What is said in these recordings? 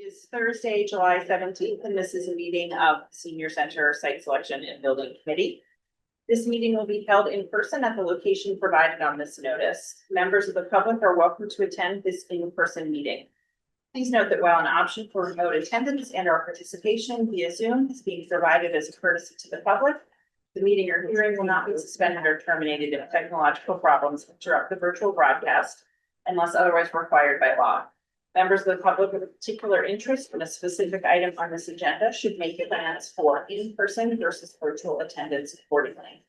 is Thursday, July 17th, and this is a meeting of the Senior Center Site Selection and Building Committee. This meeting will be held in person at the location provided on this notice. Members of the public are welcome to attend this in-person meeting. Please note that while an option for remote attendance and or participation via Zoom is being provided as a courtesy to the public, the meeting or hearing will not be suspended or terminated if technological problems interrupt the virtual broadcast unless otherwise required by law. Members of the public with a particular interest in a specific item on this agenda should make plans for in-person versus virtual attendance accordingly.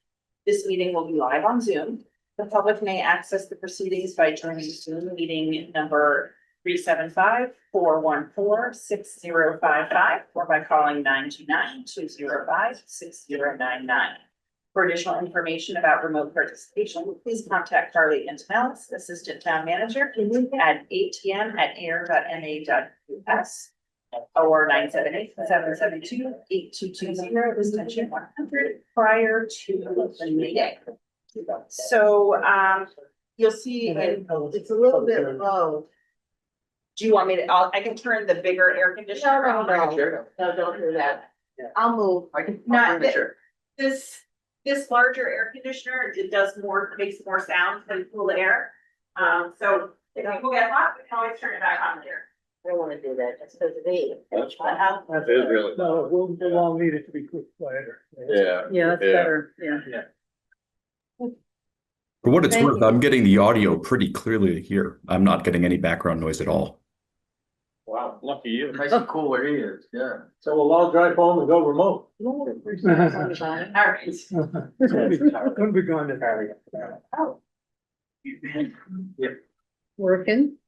This meeting will be live on Zoom. The public may access the proceedings by joining Zoom meeting number 375-414-6055 or by calling 929-205-6099. For additional information about remote participation, please contact Carly Antonellis, Assistant Town Manager at atm@ayer.ma.us or 978-772-8220, extension 100 prior to the meeting. So you'll see It's a little bit low. do you want me to, I can turn the bigger air conditioner on? No, don't do that. I'll move. I can. Not that- This larger air conditioner, it does more, makes more sound than cool air. So if people get hot, we can always turn it back on later. I don't wanna do that, it's supposed to be. That's fine. But It is really. No, we'll all need it to be quick quieter. Yeah. Yeah, that's Yeah. better, yeah. For what it's Thank worth, you. I'm getting the audio pretty clearly here. I'm not getting any background noise at all. Wow, lucky you. Nice and cool where he is, yeah. So we'll all drive home and go remote. All right. When we going to Harry. Oh. Working?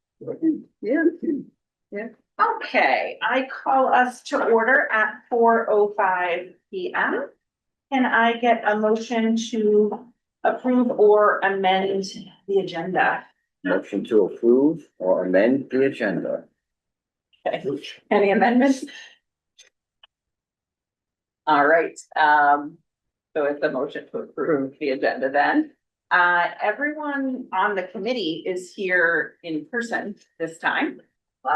Yeah. Okay, I call us to order at 4:05 PM. Can I get a motion to approve or amend the agenda? Motion to approve or amend the agenda. Okay. Any amendments? All right, so it's a motion to approve the agenda then. Everyone on the committee is here in person this time.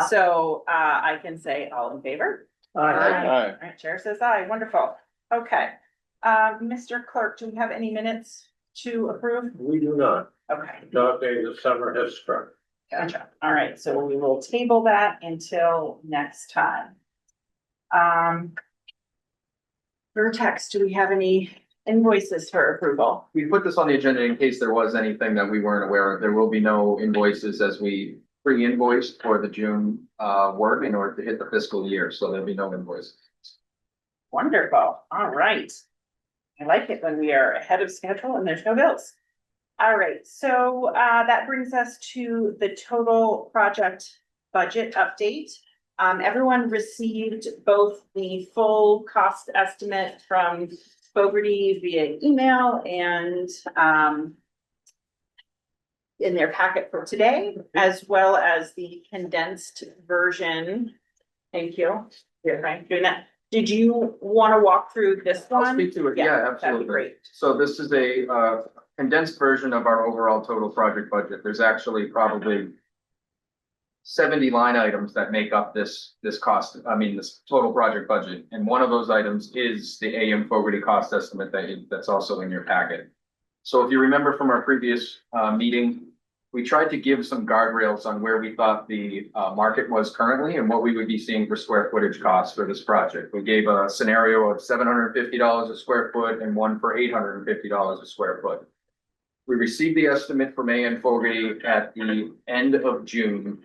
So I can say all in favor. Alright. All right, chair says aye, wonderful. Okay, Mr. Clerk, do we have any minutes to approve? We do not. Okay. Dog days of summer has struck. Gotcha. All right, so we will table that until next time. Vertex, do we have any invoices for approval? We put this on the agenda in case there was anything that we weren't aware of. There will be no invoices as we pre-invoiced for the June work in order to hit the fiscal year, so there'll be no invoice. Wonderful. All right. I like it when we are ahead of schedule and there's no bills. All right, so that brings us to the total project budget update. Everyone received both the full cost estimate from Fogarty via email and in their packet for today, as well as the condensed version. Thank you. Yeah, right, doing that. Did you want to walk through this one? I'll speak to it, yeah, That'd be absolutely. great. So this is a condensed version of our overall total project budget. There's actually probably 70 line items that make up this cost, this total project budget. And one of those items is the AM Fogarty cost estimate that's also in your packet. So if you remember from our previous meeting, we tried to give some guardrails on where we thought the market was currently and what we would be seeing for square footage costs for this project. We gave a scenario of $750 a square foot and one for $850 a square foot. We received the estimate from AM Fogarty at the end of June.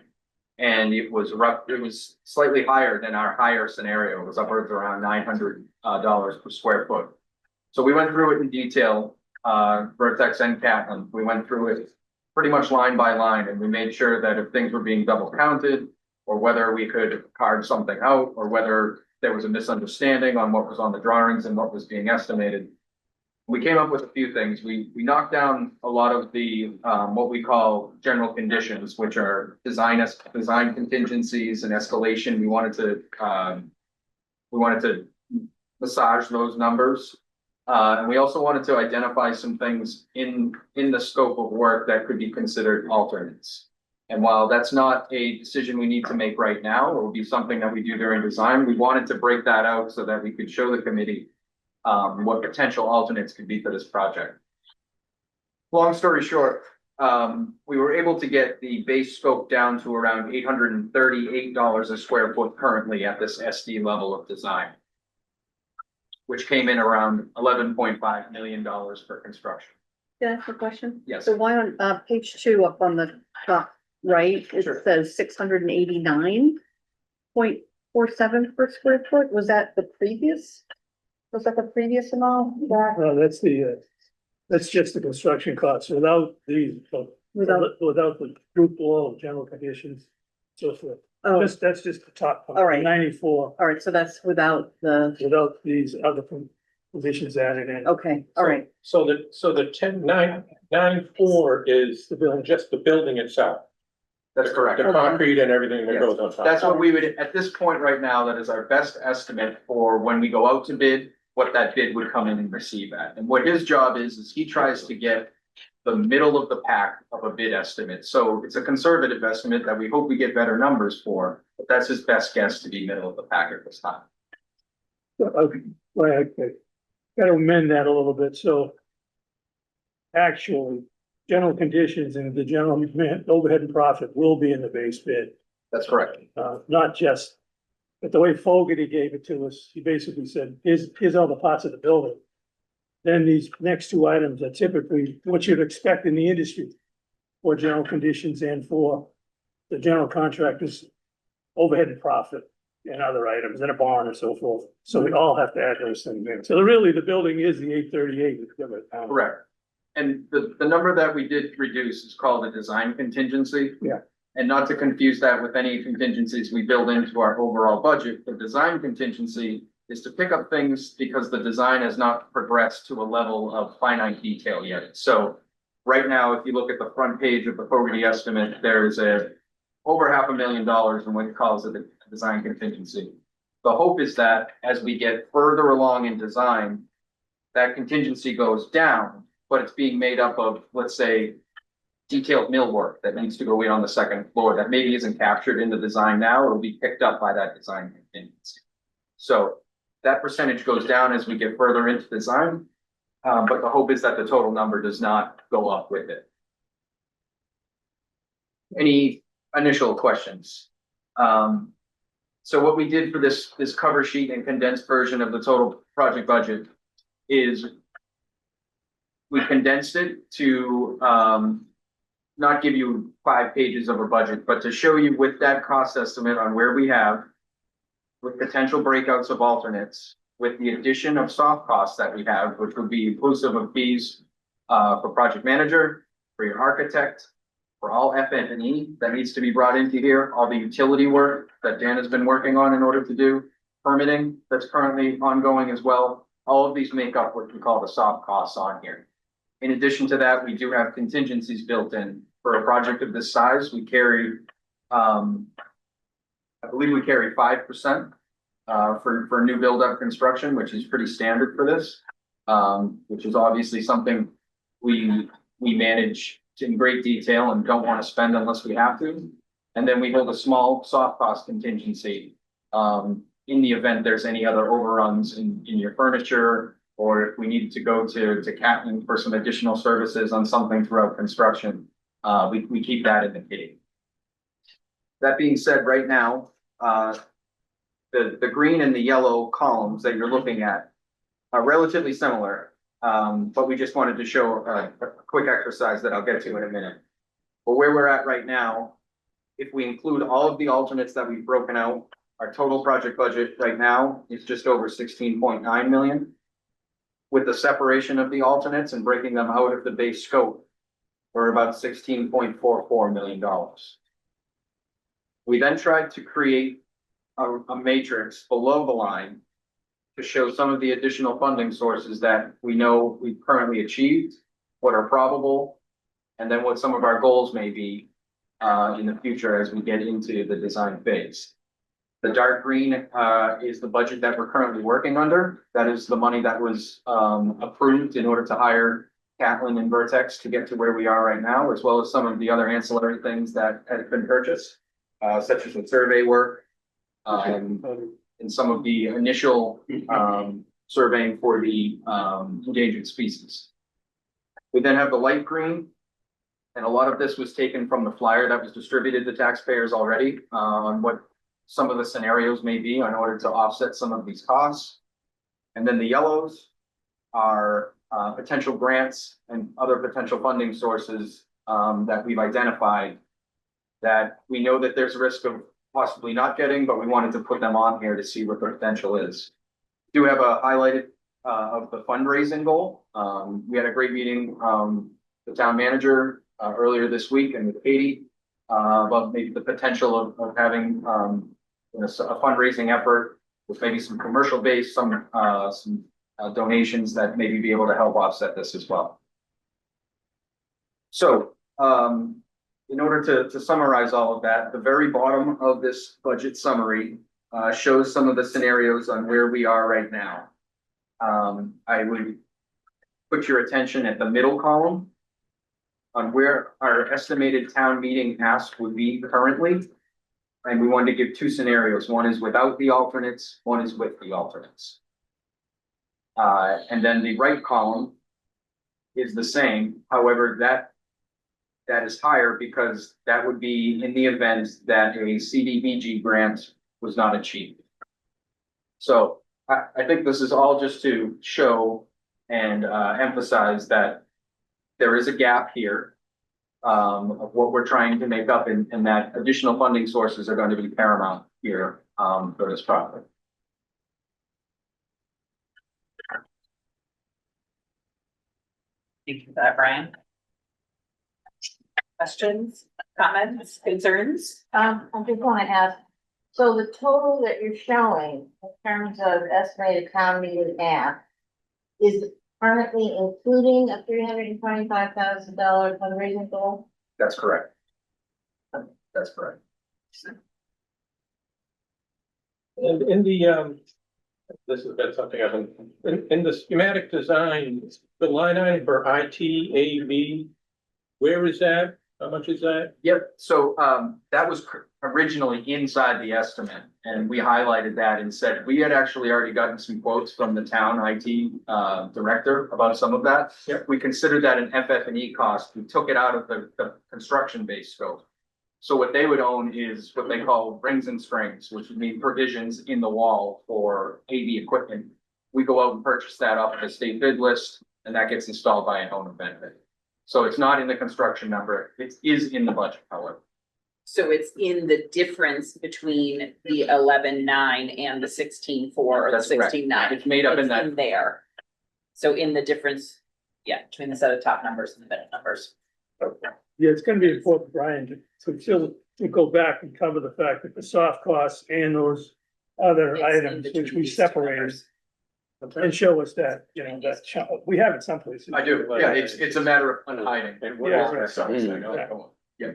And it was slightly higher than our higher scenario. It was upwards around $900 per square foot. So we went through it in detail, Vertex and Catlin. We went through it pretty much line by line, and we made sure that if things were being double counted, or whether we could carve something out, or whether there was a misunderstanding on what was on the drawings and what was being estimated. We came up with a few things. We knocked down a lot of the what we call general conditions, which are design contingencies and escalation. We wanted to massage those numbers. And we also wanted to identify some things in the scope of work that could be considered alternates. And while that's not a decision we need to make right now, it will be something that we do during design, we wanted to break that out so that we could show the committee what potential alternates could be for this project. Long story short, we were able to get the base scope down to around $838 a square foot currently at this SD level of design, which came in around $11.5 million for construction. Can I ask a question? Yes. So why on, page 2 up on the top right, it Sure. says 689.47 per square foot? Was that the previous? Was that the previous amount? That, That's just the construction costs without these, without, without the group below, general conditions, so forth. oh, That's just the top part, All right. 94, all right, so that's without the, without these other positions added in. okay, all right. So the 10,994 is The building. just the building itself, That's correct. the concrete and everything that Yes. goes on top. That's what we would, at this point right now, that is our best estimate for when we go out to bid, what that bid would come in and receive at. And what his job is he tries to get the middle of the pack of a bid estimate. So it's a conservative estimate that we hope we get better numbers for, but that's his best guess to be middle of the pack at this time. Okay, gotta amend that a little bit, so. Actually, general conditions and the general overhead and profit will be in the base bid, That's correct. not just. But the way Fogarty gave it to us, he basically said, here's all the parts of the building. Then these next two items are typically what you'd expect in the industry. For general conditions and for the general contractors, overhead and profit and other items and a barn and so forth. So we all have to add those things in. So really, the building is the 838. Correct. And the number that we did reduce is called a design contingency. Yeah. And not to confuse that with any contingencies we build into our overall budget, the design contingency is to pick up things because the design has not progressed to a level of finite detail yet. So right now, if you look at the front page of the Fogarty estimate, there's over $500,000 in what he calls a design contingency. The hope is that as we get further along in design, that contingency goes down, but it's being made up of, let's say, detailed millwork that needs to go in on the second floor that maybe isn't captured in the design now, it'll be picked up by that design contingency. So that percentage goes down as we get further into design, but the hope is that the total number does not go up with it. Any initial questions? So what we did for this cover sheet and condensed version of the total project budget is we condensed it to not give you 5 pages of a budget, but to show you with that cost estimate on where we have, with potential breakouts of alternates, with the addition of soft costs that we have, which would be inclusive of fees for project manager, for your architect, for all FF&E that needs to be brought into here, all the utility work that Dan has been working on in order to do, permitting that's currently ongoing as well. All of these make up what we call the soft costs on here. In addition to that, we do have contingencies built in. For a project of this size, we carry, I believe we carry 5% for new build-up construction, which is pretty standard for this, which is obviously something we manage in great detail and don't want to spend unless we have to. And then we hold a small soft cost contingency in the event there's any other overruns in your furniture, or if we needed to go to Captain for some additional services on something throughout construction, we keep that in the kitty. That being said, right now, the green and the yellow columns that you're looking at are relatively similar, but we just wanted to show a quick exercise that I'll get to in a minute. But where we're at right now, if we include all of the alternates that we've broken out, our total project budget right now is just over 16.9 million. With the separation of the alternates and breaking them out of the base scope, we're about $16.44 million. We then tried to create a matrix below the line to show some of the additional funding sources that we know we've currently achieved, what are probable, and then what some of our goals may be in the future as we get into the design phase. The dark green is the budget that we're currently working under. That is the money that was approved in order to hire Catlin and Vertex to get to where we are right now, as well as some of the other ancillary things that have been purchased, such as the survey work, and some of the initial, surveying for the, endangered species. We then have the light green, and a lot of this was taken from the flyer that was distributed to taxpayers already, on what some of the scenarios may be in order to offset some of these costs. And then the yellows are potential grants and other potential funding sources that we've identified that we know that there's a risk of possibly not getting, but we wanted to put them on here to see what the potential is. Do have a highlighted of the fundraising goal. We had a great meeting, the town manager earlier this week and with Katie about maybe the potential of having a fundraising effort with maybe some commercial base, some donations that maybe be able to help offset this as well. So, in order to summarize all of that, the very bottom of this budget summary shows some of the scenarios on where we are right now. I would put your attention at the middle column on where our estimated town meeting ask would be currently. And we wanted to give two scenarios. One is without the alternates, one is with the alternates. And then the right column is the same. However, that is higher because that would be in the event that a CDBG grant was not achieved. So I think this is all just to show and emphasize that there is a gap here of what we're trying to make up, and that additional funding sources are going to be paramount here for this project. Thank you for that, Brian. Questions, comments, concerns? I just want to ask, so the total that you're showing in terms of estimated town meeting ask is currently including a $325,000 fundraising goal? That's correct. That's correct. And in the, this has been something I've been, in the schematic design, the line item for ITAV, where is that? How much is that? Yep, so that was originally inside the estimate, and we highlighted that and said we had actually already gotten some quotes from the town IT director about some of that. Yep. We considered that an FF&E cost. We took it out of the construction-based scope. So what they would own is what they call rings and strings, which would mean provisions in the wall for AV equipment. We go out and purchase that off of the state bid list, and that gets installed by an owner benefit. So it's not in the construction number, it is in the budget, however. So it's in the difference between the 11,900 and the 16,400 or the That's correct. 16,900. It's made up in that. In there. So in the difference, yeah, between the set of top numbers and the middle numbers. Yeah, it's gonna be important, Brian, to go back and cover the fact that the soft costs and those other It's in items, between which we these two separated, numbers. and show us that, that, we have it some places. I do, yeah, it's a matter of unhiding. And what Yeah, is that? Yeah.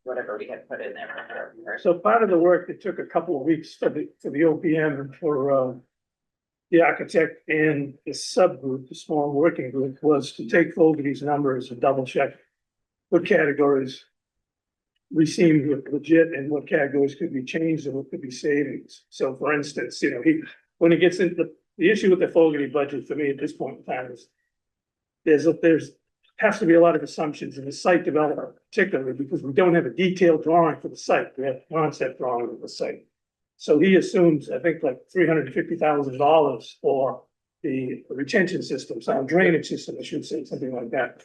Whatever we had put in there. So part of the work that took a couple of weeks for the OPM and for the architect and the subgroup, the small working group, was to take Fogarty's numbers and double check what categories we seemed legit and what categories could be changed and what could be savings. So for instance, when it gets into the issue with the Fogarty budget for me at this point in time is there's has to be a lot of assumptions in the site development, particularly because we don't have a detailed drawing for the site. We have a concept drawing of the site. So he assumes, I think, like $350,000 for the retention system, some drainage system, I should say, something like that.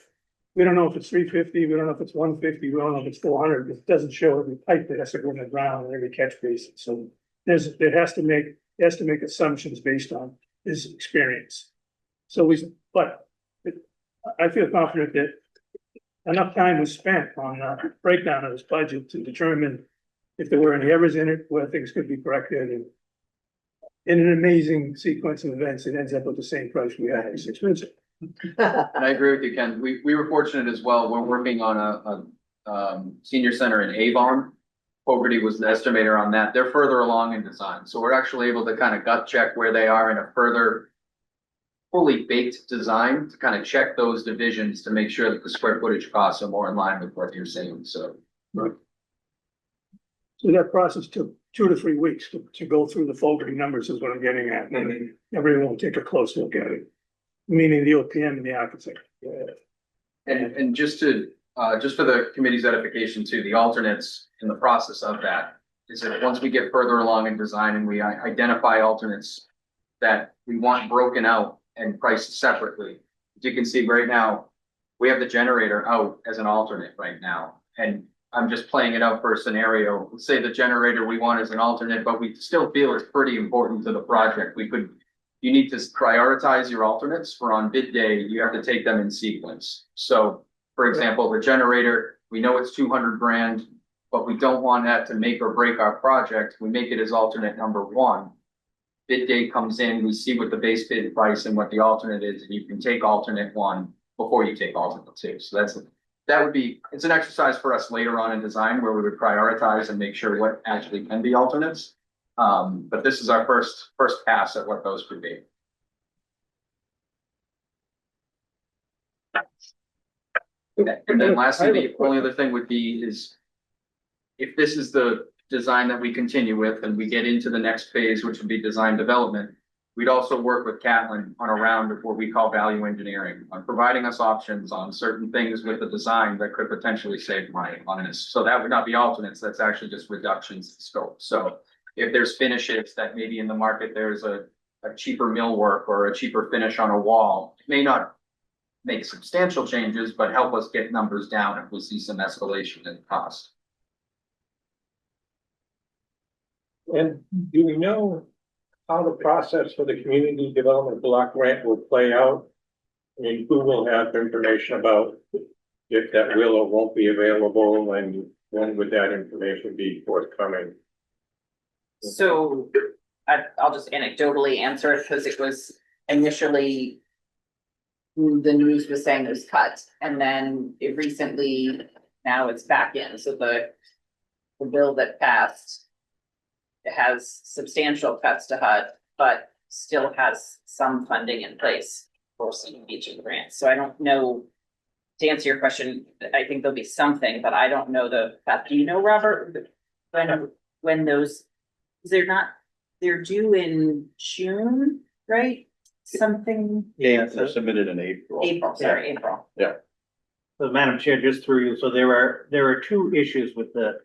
We don't know if it's 350, we don't know if it's 150, we don't know if it's 400, because it doesn't show every pipe that has to go in the ground and every catch basin. So it has to make assumptions based on his experience. So I feel confident that enough time was spent on a breakdown of this budget to determine if there were any errors in it, where things could be corrected, and in an amazing sequence of events, it ends up with the same price we had. It's expensive. And I agree with you, Ken. We were fortunate as well. We're working on a senior center in Avon. Fogarty was the estimator on that. They're further along in design. So we're actually able to kind of gut check where they are in a further fully baked design to kind of check those divisions to make sure that the square footage costs are more in line with what you're saying, so. So that process took 2 to 3 weeks to go through the Fogarty numbers is what I'm getting at. And then everyone will take a close look at it. Meaning the OPM and the architect. And just to, just for the committee's edification too, the alternates in the process of that is that once we get further along in design and we identify alternates that we want broken out and priced separately. As you can see right now, we have the generator out as an alternate right now. And I'm just playing it out for a scenario. Let's say the generator we want as an alternate, but we still feel it's pretty important to the project. You need to prioritize your alternates for on bid day, you have to take them in sequence. So, for example, the generator, we know it's 200 grand, but we don't want that to make or break our project. We make it as alternate number 1. Bid day comes in, we see what the base bid price and what the alternate is, and you can take alternate 1 before you take alternate 2. So it's an exercise for us later on in design where we would prioritize and make sure what actually can be alternates. But this is our first pass at what those could be. And then lastly, the only other thing would be is if this is the design that we continue with and we get into the next phase, which would be design development, we'd also work with Catlin on a round of what we call value engineering, on providing us options on certain things with the design that could potentially save money on this. So that would not be alternates, that's actually just reductions in scope. So if there's finishes that maybe in the market, there's a cheaper millwork or a cheaper finish on a wall, it may not make substantial changes, but help us get numbers down if we see some escalation in cost. And do we know how the process for the community development block grant will play out? I mean, who will have information about if that will or won't be available, and when would that information be forthcoming? So I'll just anecdotally answer it because it was initially the news was saying it was cut, and then it recently, now it's back in. So the bill that passed has substantial cuts to HUD, but still has some funding in place for CDBG grants. So I don't know, to answer your question, I think there'll be something, but I don't know the path. Do you know, Robert, when those, they're due in June, right? Something, They're submitted in April. April. So Madam Chair, just through you, so there are 2 issues with the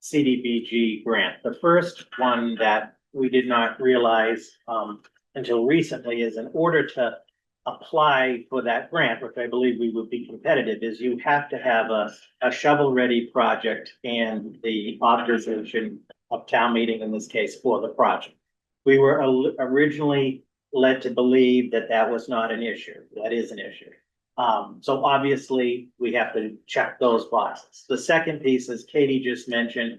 CDBG grant. The first one that we did not realize until recently is in order to apply for that grant, which I believe we would be competitive, is you have to have a shovel-ready project and the authorization of town meeting in this case for the project. We were originally led to believe that that was not an issue. That is an issue. So obviously we have to check those boxes. The second piece, as Katie just mentioned,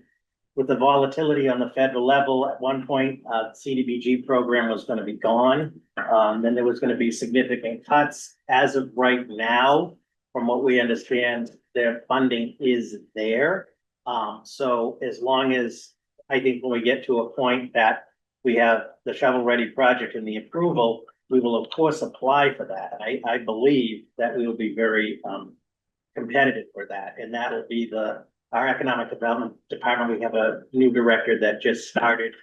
with the volatility on the federal level, at one point, CDBG program was going to be gone. Then there was going to be significant cuts. As of right now, from what we understand, their funding is there. So as long as, I think when we get to a point that we have the shovel-ready project and the approval, we will of course apply for that. I believe that we will be very competitive for that, and that'll be our economic development department. We have a new director that just started.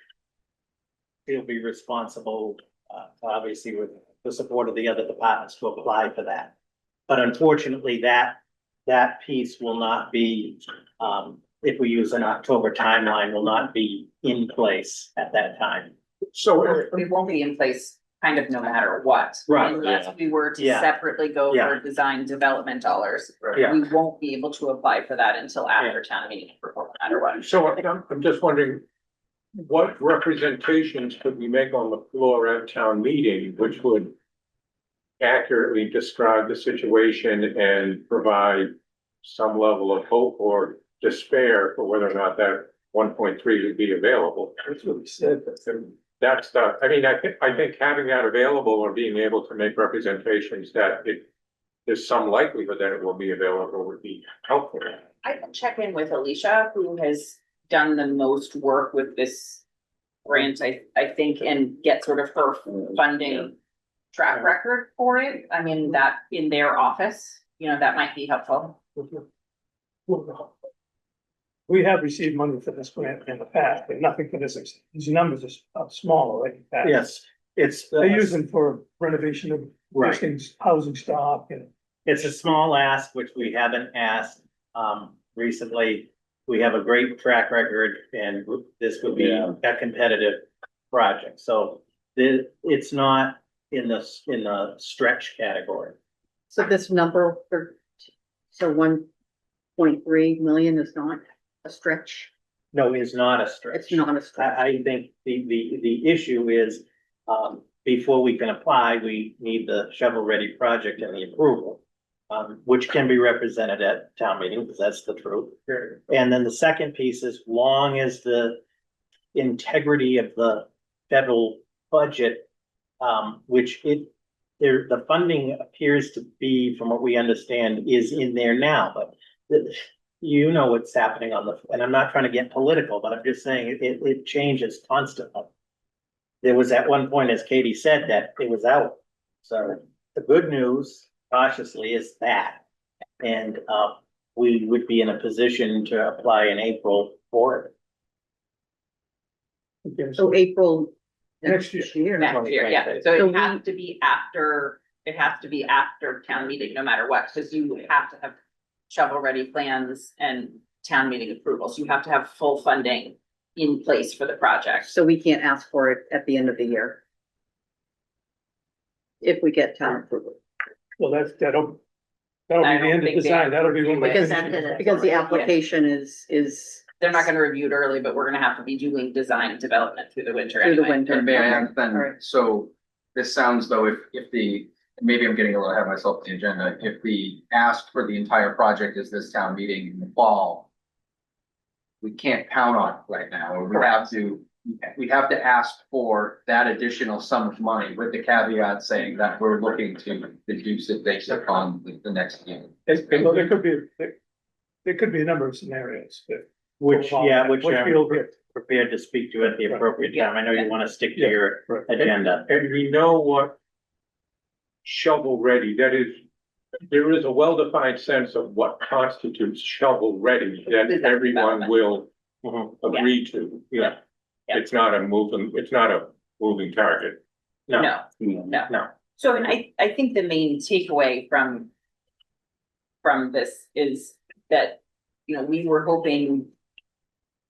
He'll be responsible, obviously with the support of the other departments, to apply for that. But unfortunately, that piece will not be, if we use an October timeline, will not be in place at that time. So it won't be in place kind of no matter what. Right. Unless we were to Yeah. separately go Yeah. for design development dollars. Yeah. We won't be able to apply for that until after town meeting, no matter what. So I'm just wondering, what representations could we make on the floor at town meeting, which would accurately describe the situation and provide some level of hope or despair for whether or not that 1.3 would be available? That's what we said. That's I think having that available or being able to make representations that there's some likelihood that it will be available would be helpful. I can check in with Alicia, who has done the most work with this grant, I think, and get sort of her funding track record for it. I mean, that in their office, that might be helpful. We have received money for this grant in the past, but nothing for this. These numbers are smaller, right? Yes, it's. They use them for renovation of Right. existing housing stock and. It's a small ask, which we haven't asked, recently. We have a great track record and this would be Yeah. a competitive project, so it's not in the stretch category. So this number for, so 1.3 million is not a stretch? No, it's not a stretch. It's not a stretch. I think the issue is, before we can apply, we need the shovel-ready project and the approval. Which can be represented at town meeting, because that's the truth. And then the second piece is, long as the integrity of the federal budget, which the funding appears to be, from what we understand, is in there now, but you know what's happening and I'm not trying to get political, but I'm just saying it changes constantly. There was at one point, as Katie said, that it was out. So the good news, cautiously, is that. And we would be in a position to apply in April for it. Okay, So April. Next year. Next year, yeah. So So it has to be after town meeting, no matter what, because you have to have shovel-ready plans and town meeting approvals. You have to have full funding in place for the project. So we can't ask for it at the end of the year. If we get town approval, Well, that'll be the I end don't of think design. they That'll be when we because finish. because the application is They're not gonna review it early, but we're gonna have to be doing design development through the winter through the anyway. winter. And may I add All then, right. so this sounds though, if maybe I'm getting a little ahead of myself with the agenda, if the ask for the entire project is this town meeting in the fall, we can't count on it right now, or we have to ask for that additional sum of money with the caveat saying that we're looking to reduce it based upon the next year. Well, there could be a number of scenarios that. Which we'll I'm get. prepared to speak to at the appropriate time. I know you want to stick to Yeah. your Right. agenda. And we know what shovel-ready, that is, there is a well-defined sense of what constitutes shovel-ready that Design everyone development. will Mhm. agree to. Yeah. Yeah. It's not a moving target. No, No, no. so and I think the main takeaway from this is that, we were hoping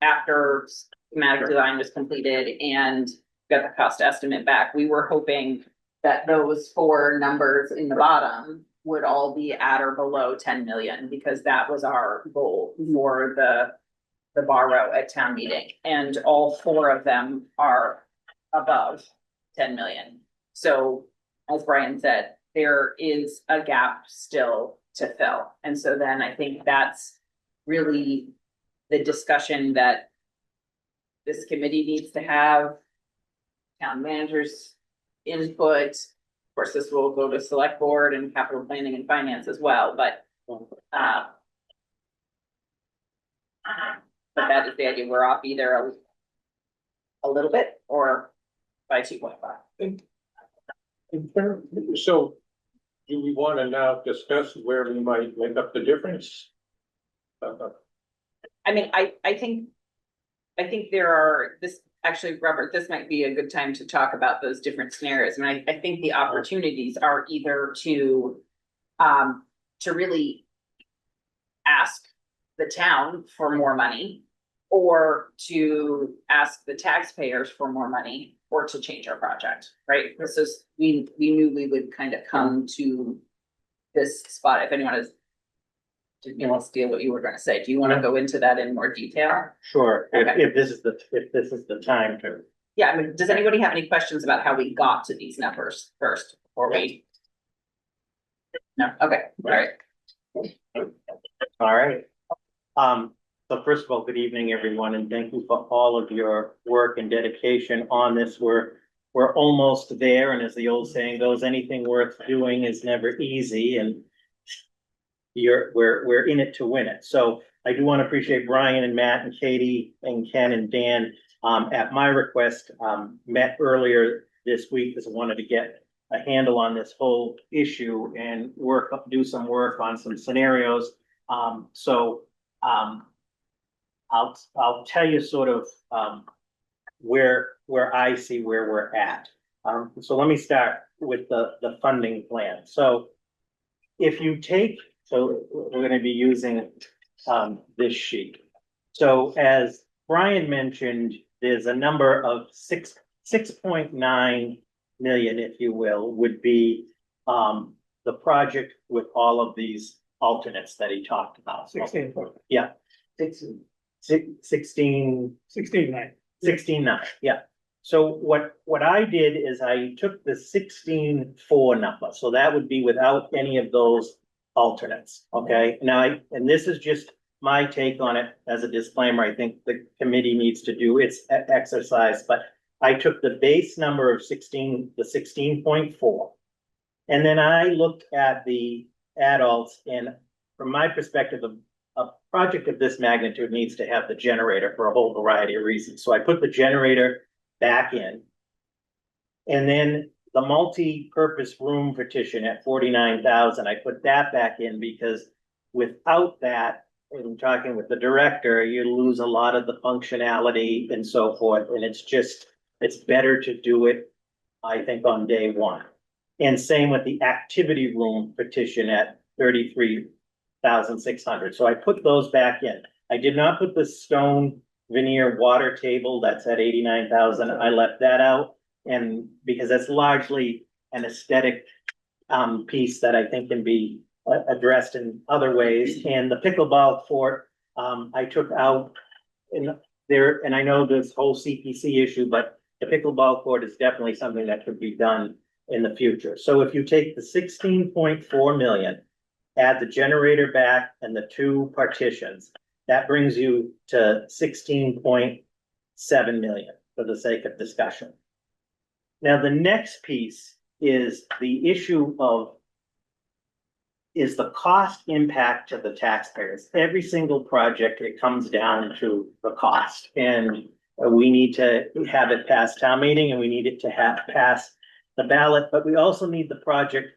after schematic design was completed and got the cost estimate back, we were hoping that those four numbers in the bottom would all be at or below 10 million, because that was our goal for the borrow at town meeting. And all four of them are above 10 million. So as Brian said, there is a gap still to fill. And so then I think that's really the discussion that this committee needs to have. Town managers input. Of course, this will go to select board and capital planning and finance as well, but that is the idea. We're off either a little bit or by 2.5. So do we want to now discuss where we might make up the difference? I mean, I think there are, actually, Robert, this might be a good time to talk about those different scenarios. I mean, I think the opportunities are either to really ask the town for more money, or to ask the taxpayers for more money, or to change our project, right? This is, we knew we would kind of come to this spot. If anyone is, didn't you want to steal what you were gonna say? Do you want to go into that in more detail? Sure, Okay. if this is the time to. Yeah, I mean, does anybody have any questions about how we got to these numbers first, before we? No, okay, all right. All right. So first of all, good evening, everyone, and thank you for all of your work and dedication on this. We're almost there, and as the old saying goes, anything worth doing is never easy, and we're in it to win it. So I do want to appreciate Brian and Matt and Katie and Ken and Dan, at my request, met earlier this week, because I wanted to get a handle on this whole issue and do some work on some scenarios. I'll tell you sort of, where I see where we're at. So let me start with the funding plan. So if you take, so we're gonna be using, this sheet. So as Brian mentioned, there's a number of 6.9 million, if you will, would be, the project with all of these alternates that he talked about. 16. Yeah. 16, 16.9. 16.9, yeah. So what I did is I took the 16.4 number, so that would be without any of those alternates, okay? Now, and this is just my take on it as a disclaimer. I think the committee needs to do its exercise, but I took the base number of 16.4. And then I looked at the adults, and from my perspective, a project of this magnitude needs to have the generator for a whole variety of reasons. So I put the generator back in. And then the multi-purpose room petition at 49,000, I put that back in because without that, and talking with the director, you lose a lot of the functionality and so forth. And it's better to do it, I think, on day one. And same with the activity room petition at 33,600. So I put those back in. I did not put the stone veneer water table that's at 89,000. I left that out, and because that's largely an aesthetic piece that I think can be addressed in other ways. And the pickleball court, I took out in there, and I know this whole CPC issue, but the pickleball court is definitely something that could be done in the future. So if you take the 16.4 million, add the generator back and the two partitions, that brings you to 16.7 million for the sake of discussion. Now, the next piece is the issue of is the cost impact to the taxpayers. Every single project, it comes down to the cost, and we need to have it pass town meeting, and we need it to pass the ballot, but we also need the project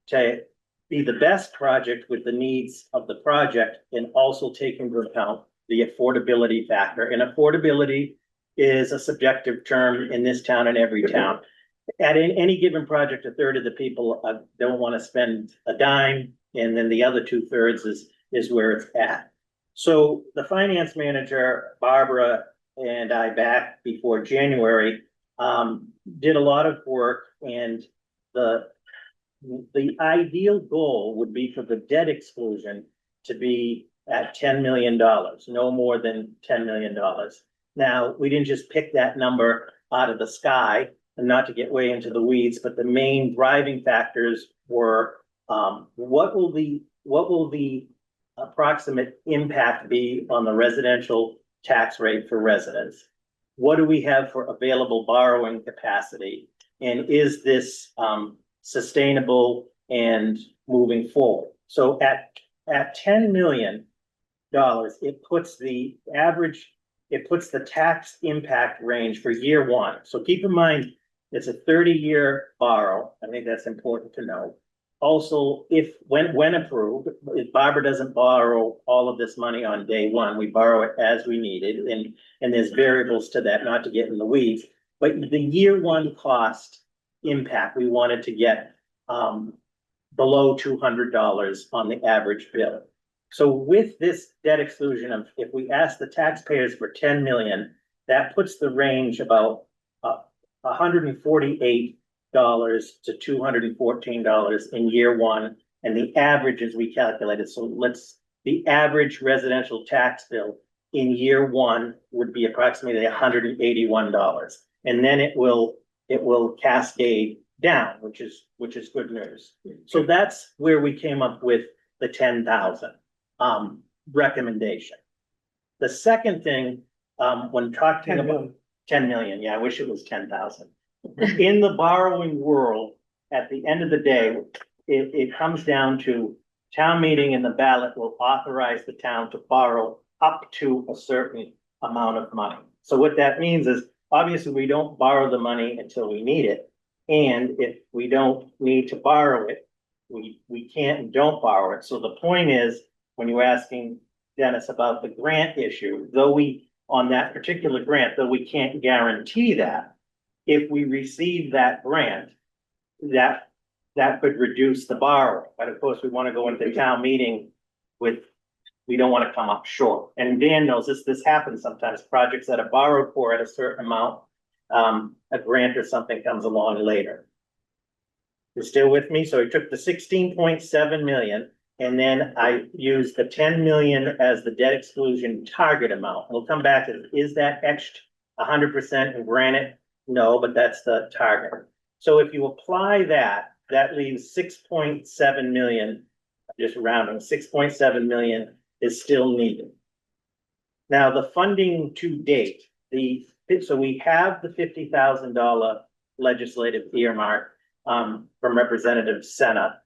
to be the best project with the needs of the project and also take into account the affordability factor. And affordability is a subjective term in this town and every town. At any given project, a third of the people don't want to spend a dime, and then the other 2/3 is where it's at. So the finance manager, Barbara, and I back before January did a lot of work, and the ideal goal would be for the debt exclusion to be at $10 million, no more than $10 million. Now, we didn't just pick that number out of the sky, and not to get way into the weeds, but the main driving factors were what will the approximate impact be on the residential tax rate for residents? What do we have for available borrowing capacity? And is this sustainable and moving forward? So at $10 million, it puts the tax impact range for year one. So keep in mind, it's a 30-year borrow. I think that's important to know. Also, when approved, if Barbara doesn't borrow all of this money on day one, we borrow it as we need it, and there's variables to that, not to get in the weeds. But the year one cost impact, we wanted to get below $200 on the average bill. So with this debt exclusion of, if we ask the taxpayers for 10 million, that puts the range about $148 to $214 in year one, and the average as we calculated. So the average residential tax bill in year one would be approximately $181, and then it will cascade down, which is good news. So that's where we came up with the 10,000 recommendation. The second thing, when talking 10 about million. 10 million, yeah, I wish it was 10,000. In the borrowing world, at the end of the day, it comes down to town meeting, and the ballot will authorize the town to borrow up to a certain amount of money. So what that means is, obviously, we don't borrow the money until we need it. And if we don't need to borrow it, we can't and don't borrow it. So the point is, when you're asking Dennis about the grant issue, though we, on that particular grant, though we can't guarantee that, if we receive that grant, that could reduce the borrowing. But of course, we want to go into town meeting with, we don't want to come up short. And Dan knows this happens sometimes, projects that are borrowed for at a certain amount, a grant or something comes along later. You're still with me? So I took the 16.7 million, and then I used the 10 million as the debt exclusion target amount. We'll come back to, is that etched 100% in granite? No, but that's the target. So if you apply that, that leaves 6.7 million, just rounding, 6.7 million is still needed. Now, the funding to date, so we have the $50,000 legislative earmark from Representative Senna.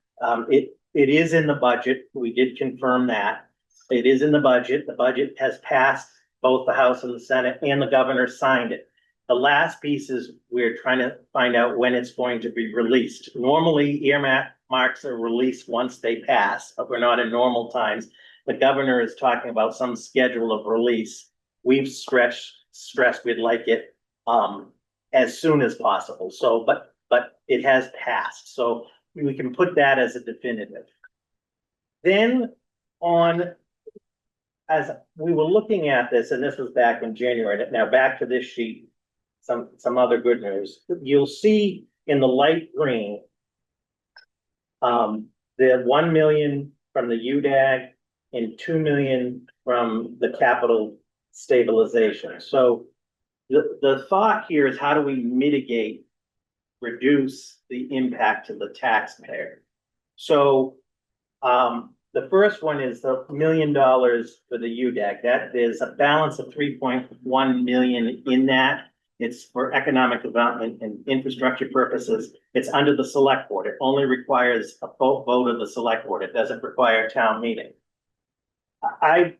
It is in the budget. We did confirm that. It is in the budget. The budget has passed both the House and the Senate, and the governor signed it. The last piece is we're trying to find out when it's going to be released. Normally, earmarks are released once they pass, but we're not in normal times. The governor is talking about some schedule of release. We've stressed we'd like it as soon as possible. So, but it has passed, so we can put that as a definitive. Then as we were looking at this, and this was back in January, now back to this sheet, some other good news. You'll see in the light green, the 1 million from the UDAG and 2 million from the capital stabilization. So the thought here is, how do we mitigate, reduce the impact to the taxpayer? So the first one is the $1 million for the UDAG. That is a balance of 3.1 million in that. It's for economic development and infrastructure purposes. It's under the select board. It only requires a vote of the select board. It doesn't require a town meeting. I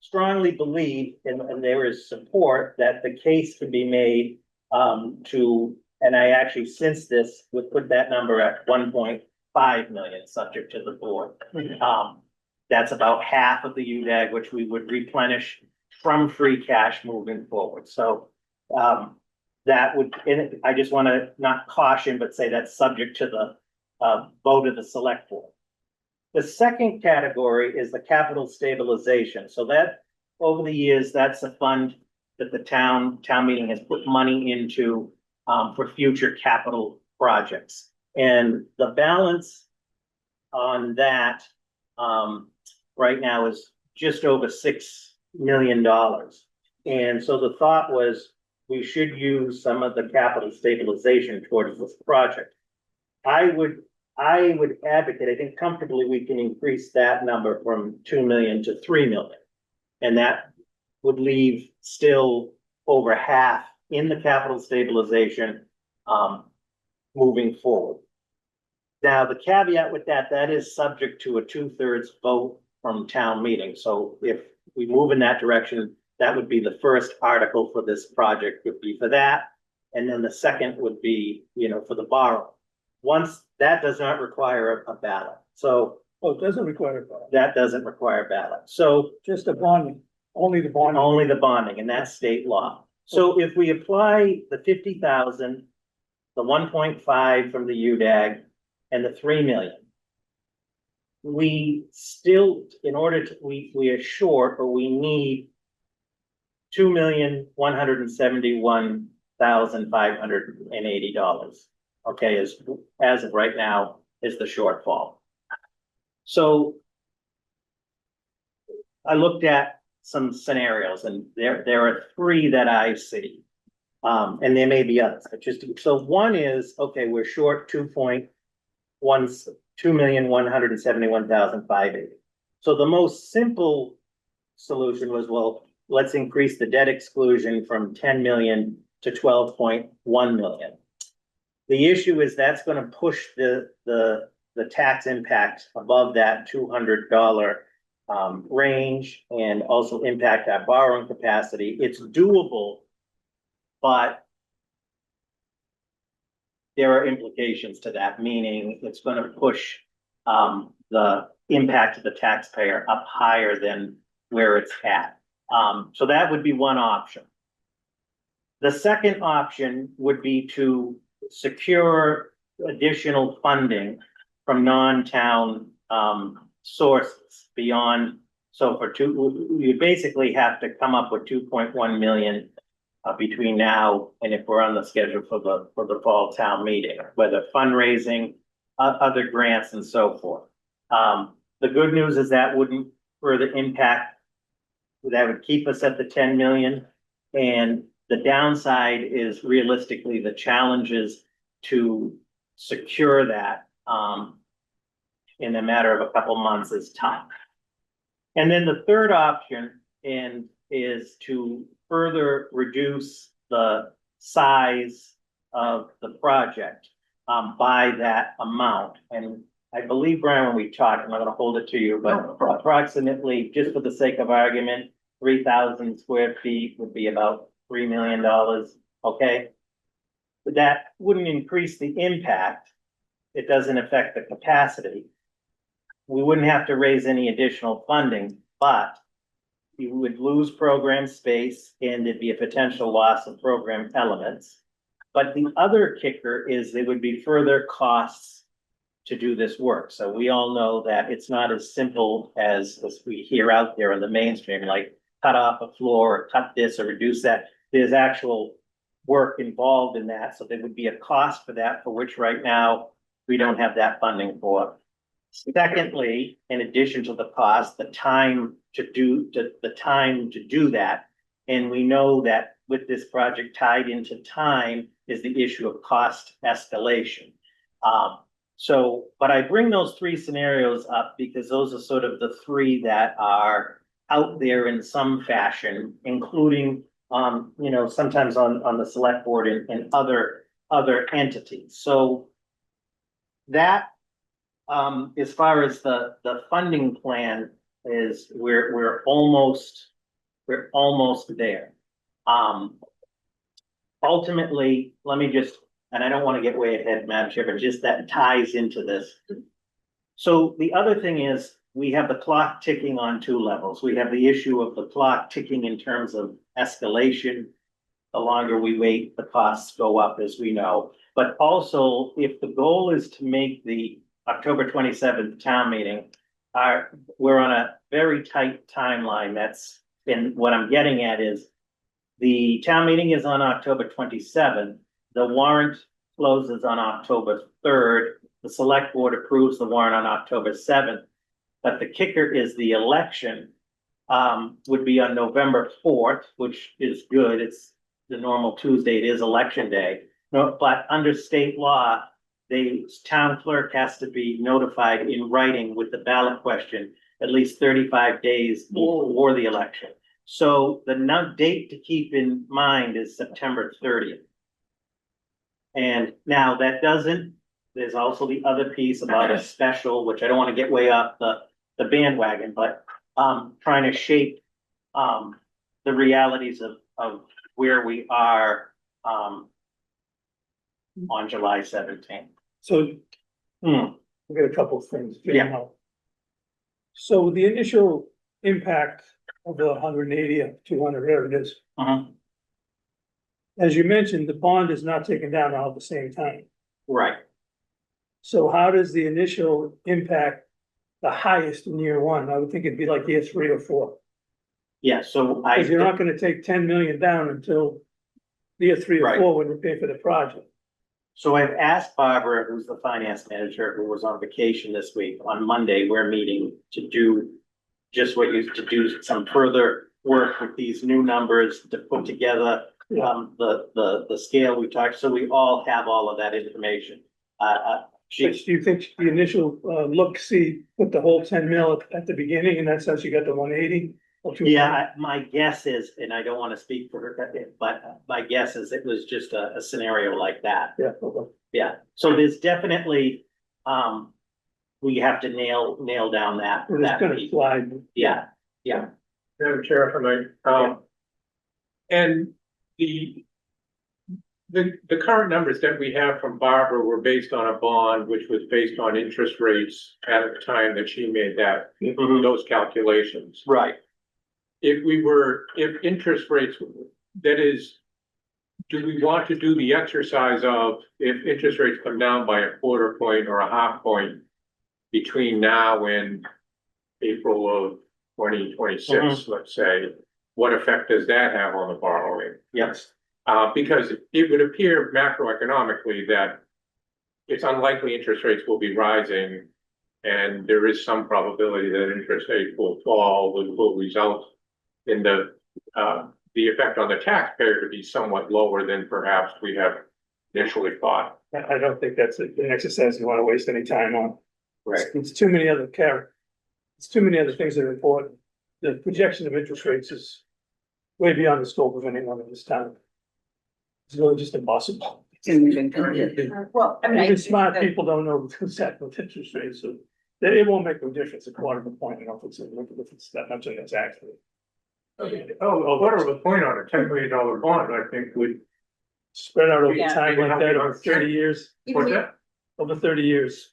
strongly believe, and there is support, that the case can be made and I actually, since this, would put that number at 1.5 million, subject to the board. That's about half of the UDAG, which we would replenish from free cash moving forward. So that would, and I just want to not caution, but say that's subject to the vote of the select board. The second category is the capital stabilization. So that, over the years, that's a fund that the town meeting has put money into for future capital projects. And the balance on that right now is just over $6 million. And so the thought was, we should use some of the capital stabilization towards this project. I would advocate, I think comfortably we can increase that number from 2 million to 3 million. And that would leave still over half in the capital stabilization moving forward. Now, the caveat with that is subject to a 2/3 vote from town meeting. So if we move in that direction, that would be the first article for this project, would be for that. And then the second would be, for the borrow. Once that does not require a ballot. So. Oh, it doesn't require a ballot. That doesn't require a ballot. So. Just the bonding, only the bonding. Only the bonding, and that's state law. So if we apply the 50,000, the 1.5 from the UDAG, and the 3 million, we still, in order to, we are short, or we need $2,171,580. Okay, as of right now, is the shortfall. So I looked at some scenarios, and there are 3 that I see. And there may be others, but so one is, okay, we're short 2,171,580. So the most simple solution was, well, let's increase the debt exclusion from 10 million to 12.1 million. The issue is that's going to push the tax impact above that $200 range, and also impact our borrowing capacity. It's doable, but there are implications to that, meaning it's gonna push the impact to the taxpayer up higher than where it's at. So that would be one option. The second option would be to secure additional funding from non-town sources beyond. So you basically have to come up with 2.1 million between now and if we're on the schedule for the fall town meeting, whether fundraising, other grants and so forth. The good news is that wouldn't further impact, that would keep us at the 10 million. And the downside is realistically the challenges to secure that in a matter of a couple months is tough. And then the third option is to further reduce the size of the project by that amount. And I believe, Brian, when we talked, I'm not gonna hold it to you, but approximately, just for the sake of argument, 3,000 square feet would be about $3 million, okay? But that wouldn't increase the impact. It doesn't affect the capacity. We wouldn't have to raise any additional funding, but you would lose program space and there'd be a potential loss of program elements. But the other kicker is there would be further costs to do this work. So we all know that it's not as simple as we hear out there in the mainstream, like cut off a floor or cut this or reduce that. There's actual work involved in that. So there would be a cost for that, for which right now we don't have that funding for. Secondly, in addition to the cost, the time to do that. And we know that with this project tied into time is the issue of cost escalation. But I bring those three scenarios up because those are sort of the three that are out there in some fashion, including, sometimes on the select board and other entities. So that, as far as the funding plan is, we're almost there. Ultimately, let me just, and I don't want to get way ahead, Madam Chair, but just that ties into this. So the other thing is we have the clock ticking on two levels. We have the issue of the clock ticking in terms of escalation. The longer we wait, the costs go up, as we know. But also, if the goal is to make the October 27th town meeting, we're on a very tight timeline. And what I'm getting at is the town meeting is on October 27th. The warrant closes on October 3rd. The select board approves the warrant on October 7th. But the kicker is the election would be on November 4th, which is good. It's the normal Tuesday. It is election day. No, but under state law, the town clerk has to be notified in writing with the ballot question at least 35 days before the election. So the date to keep in mind is September 30th. And now that there's also the other piece about a special, which I don't want to get way off the bandwagon, but trying to shape the realities of where we are on July 17th. So we got a couple of things. Yeah. So the initial impact of the 180 of 200, whatever it is, as you mentioned, the bond is not taken down all at the same time. Right. So how does the initial impact the highest in year one? I would think it'd be like year 3 or 4. Yeah, so Because you're not gonna take 10 million down until year 3 or Right. 4 when you pay for the project. So I've asked Barbara, who's the finance manager, who was on vacation this week. On Monday, we're meeting to do to do some further work with these new numbers to put together the scale we talked, so we all have all of that information. Do you think the initial see, put the whole 10 mil at the beginning and that's how she got the 180? Or 200? Yeah, my guess is, and I don't want to speak for her, but my guess is it was just a scenario like that. Yeah, okay. Yeah, so there's definitely, we have to nail down that. Well, it's gonna piece. slide. Yeah, Madam Chair, if I may, and the current numbers that we have from Barbara were based on a bond, which was based on interest rates at the time that she made those calculations. Right. If interest rates, that is, do we want to do the exercise of if interest rates come down by a quarter point or a half point between now and April of 2026, let's say, what effect does that have on the borrowing? Yes. Because it would appear macroeconomically that it's unlikely interest rates will be rising, and there is some probability that interest rates will fall, which will result in the effect on the taxpayer to be somewhat lower than perhaps we have initially thought. I don't think that's an exercise you wanna waste any time on. Right. It's too many other it's too many other things that are important. The projection of interest rates is way beyond the scope of anyone in this town. It's really just impossible. It's a moving target. Well, I mean, Even smart people don't know what's happening with interest rates, so it won't make no difference, a quarter of a point, you know, if it's that much in its actually. Oh, a quarter of a point on a $10 million bond, I think would. Spread out over Yeah. time like that over 30 years, What's that? over 30 years.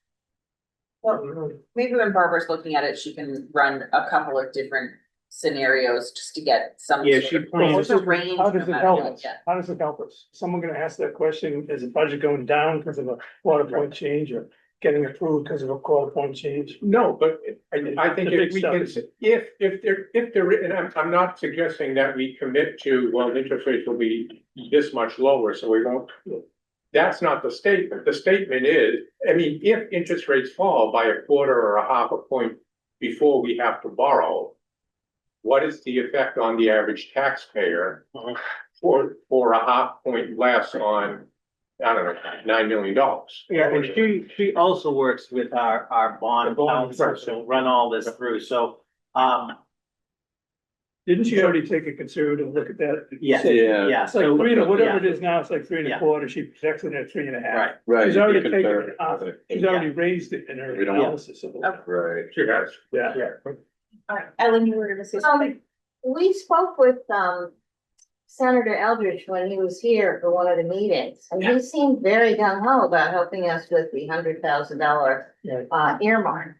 Well, maybe when Barbara's looking at it, she can run a couple of different scenarios just to get some. Yeah, sort she of- plans- What's the range? How does no it matter help what? us? Yeah. How does it help us? Someone gonna ask that question, is the budget going down because of a quarter point change or getting approved because of a quarter point change? No, but I think The big if we stuff can, is- if there, and I'm not suggesting that we commit to, well, interest rates will be this much lower, so we won't. That's not the statement. The statement is, I mean, if interest rates fall by a quarter or a half a point before we have to borrow, what is the effect on the average taxpayer for a half point less on, I don't know, $9 million? Yeah, and she also works with our bond counsel to run all this through, so, Didn't she already take a conservative look at that? yes, Yeah. yeah, It's like so. three, whatever it yeah, is now, it's like 3 1/4, she projects it at 3 1/2. Right, Right. She's already you taken compare it off, it. she's already raised it in her We don't- analysis of it. Right. She has. Yeah. All right, Ellen, you were gonna say something? We spoke with, Senator Eldridge when he was here for one of the meetings, and he seemed very gung ho about helping us with the $100,000 Right. earmark.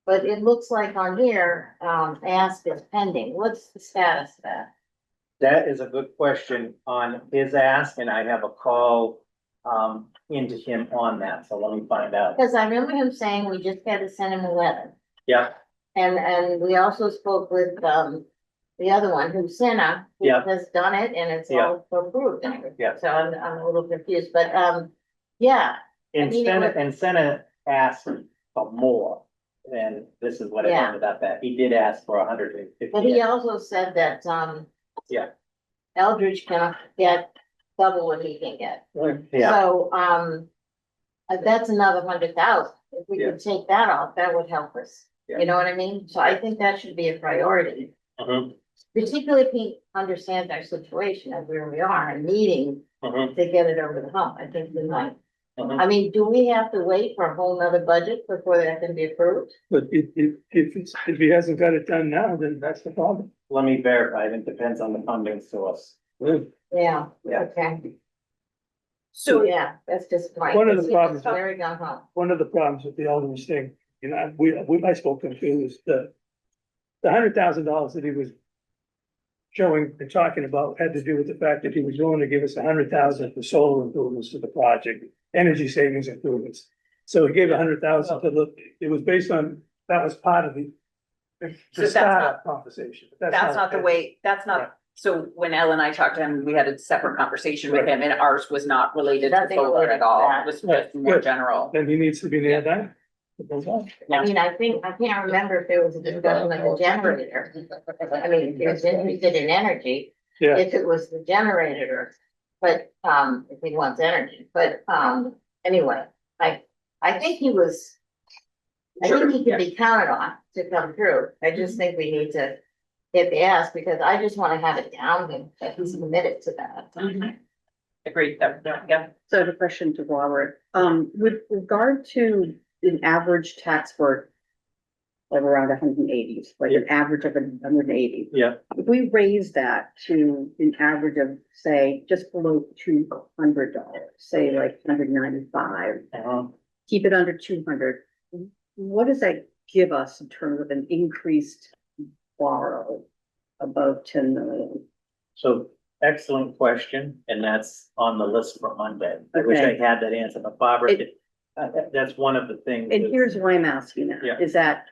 But it looks like on here, ask is pending. What's the status of that? that is a good question on his ask, and I have a call, into him on that, so let me find out. Because I remember him saying we just had to send him a letter. Yeah, And we also spoke with, the other one, who's Senna, who Yeah. has done it and it's Yeah. all approved. and everything. Yeah. So I'm a little confused, but, yeah, and mean, it Senate, was- and Senate asked for more, and this is what it Yeah. ended up at, he did ask for 150. but he also said that, Yeah. Eldridge can get double what he can get. Yeah, So, that's another 100,000. If we could take that off, that would help us. Yeah. You know what I mean? So I think that should be a priority, mhm, particularly if he understands our situation and where we are and needing mhm, to get it over the hump. I think we might. mhm. I mean, do we have to wait for a whole nother budget before that can be approved? But if he hasn't got it done now, then that's the problem. Let me verify, it depends on the funding source. Yeah, Yeah. okay. So, Yeah, that's just. One of the problems- Very gung ho. One of the problems with the elderly thing, you know, I spoke to him too, is the $100,000 that he was showing and talking about had to do with the fact that he was willing to give us 100,000 for solar improvements to the project, energy savings improvements. So he gave 100,000 to look, it was based on, that was part of the that's startup conversation. but that's not the way, that's Right. not, so when Ellen and I talked to him, we had a separate conversation with Right. him and ours was not related to Nothing solar related at to all. that. It was Right, just more good. general. Then he needs to be nailed down. It goes on. I mean, I can't remember if there was a discussion of the generator. I mean, if he was interested in energy, Yeah, if it was the generator, but, if he wants energy, but, anyway, I think he was. I think he can be counted on to come through. I just think we need to get the ask, because I just wanna have it down that he's committed to that. Agreed, yeah. So I have a question to Robert. With regard to an average tax for like around 180s, like an average of 180. Yeah. If we raise that to an average of, say, just below $200, say like 195, keep it under 200, what does that give us in terms of an increased borrow above 10 million? So excellent question, and that's on the list for Monday. I wish I Okay. had that answer, but Barbara, that's one of the things. And here's why I'm asking that, Yeah. is that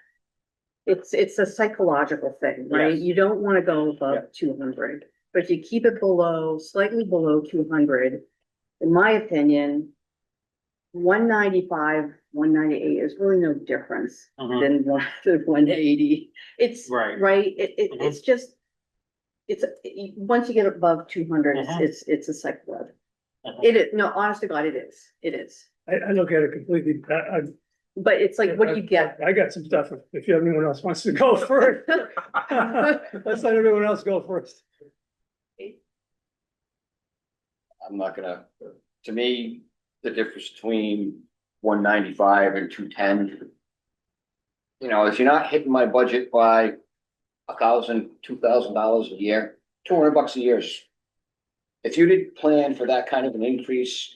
it's a psychological thing, right? Yes. You don't want to go Yeah. above 200, but if you keep it below, slightly below 200, in my opinion, 195, 198 is really no difference Mhm. than 180. It's Right. right. Mhm. It's just, once you get above 200, Mhm. it's a psychological. Mhm. It is, no, honest to God, it is. It is. I look at it completely, But it's like, what do you get? I got some stuff, if anyone else wants to go first. Let's let everyone else go first. I'm not gonna, to me, the difference between 195 and 210. You know, if you're not hitting my budget by $2,000 a year, $200 a year. If you didn't plan for that kind of an increase,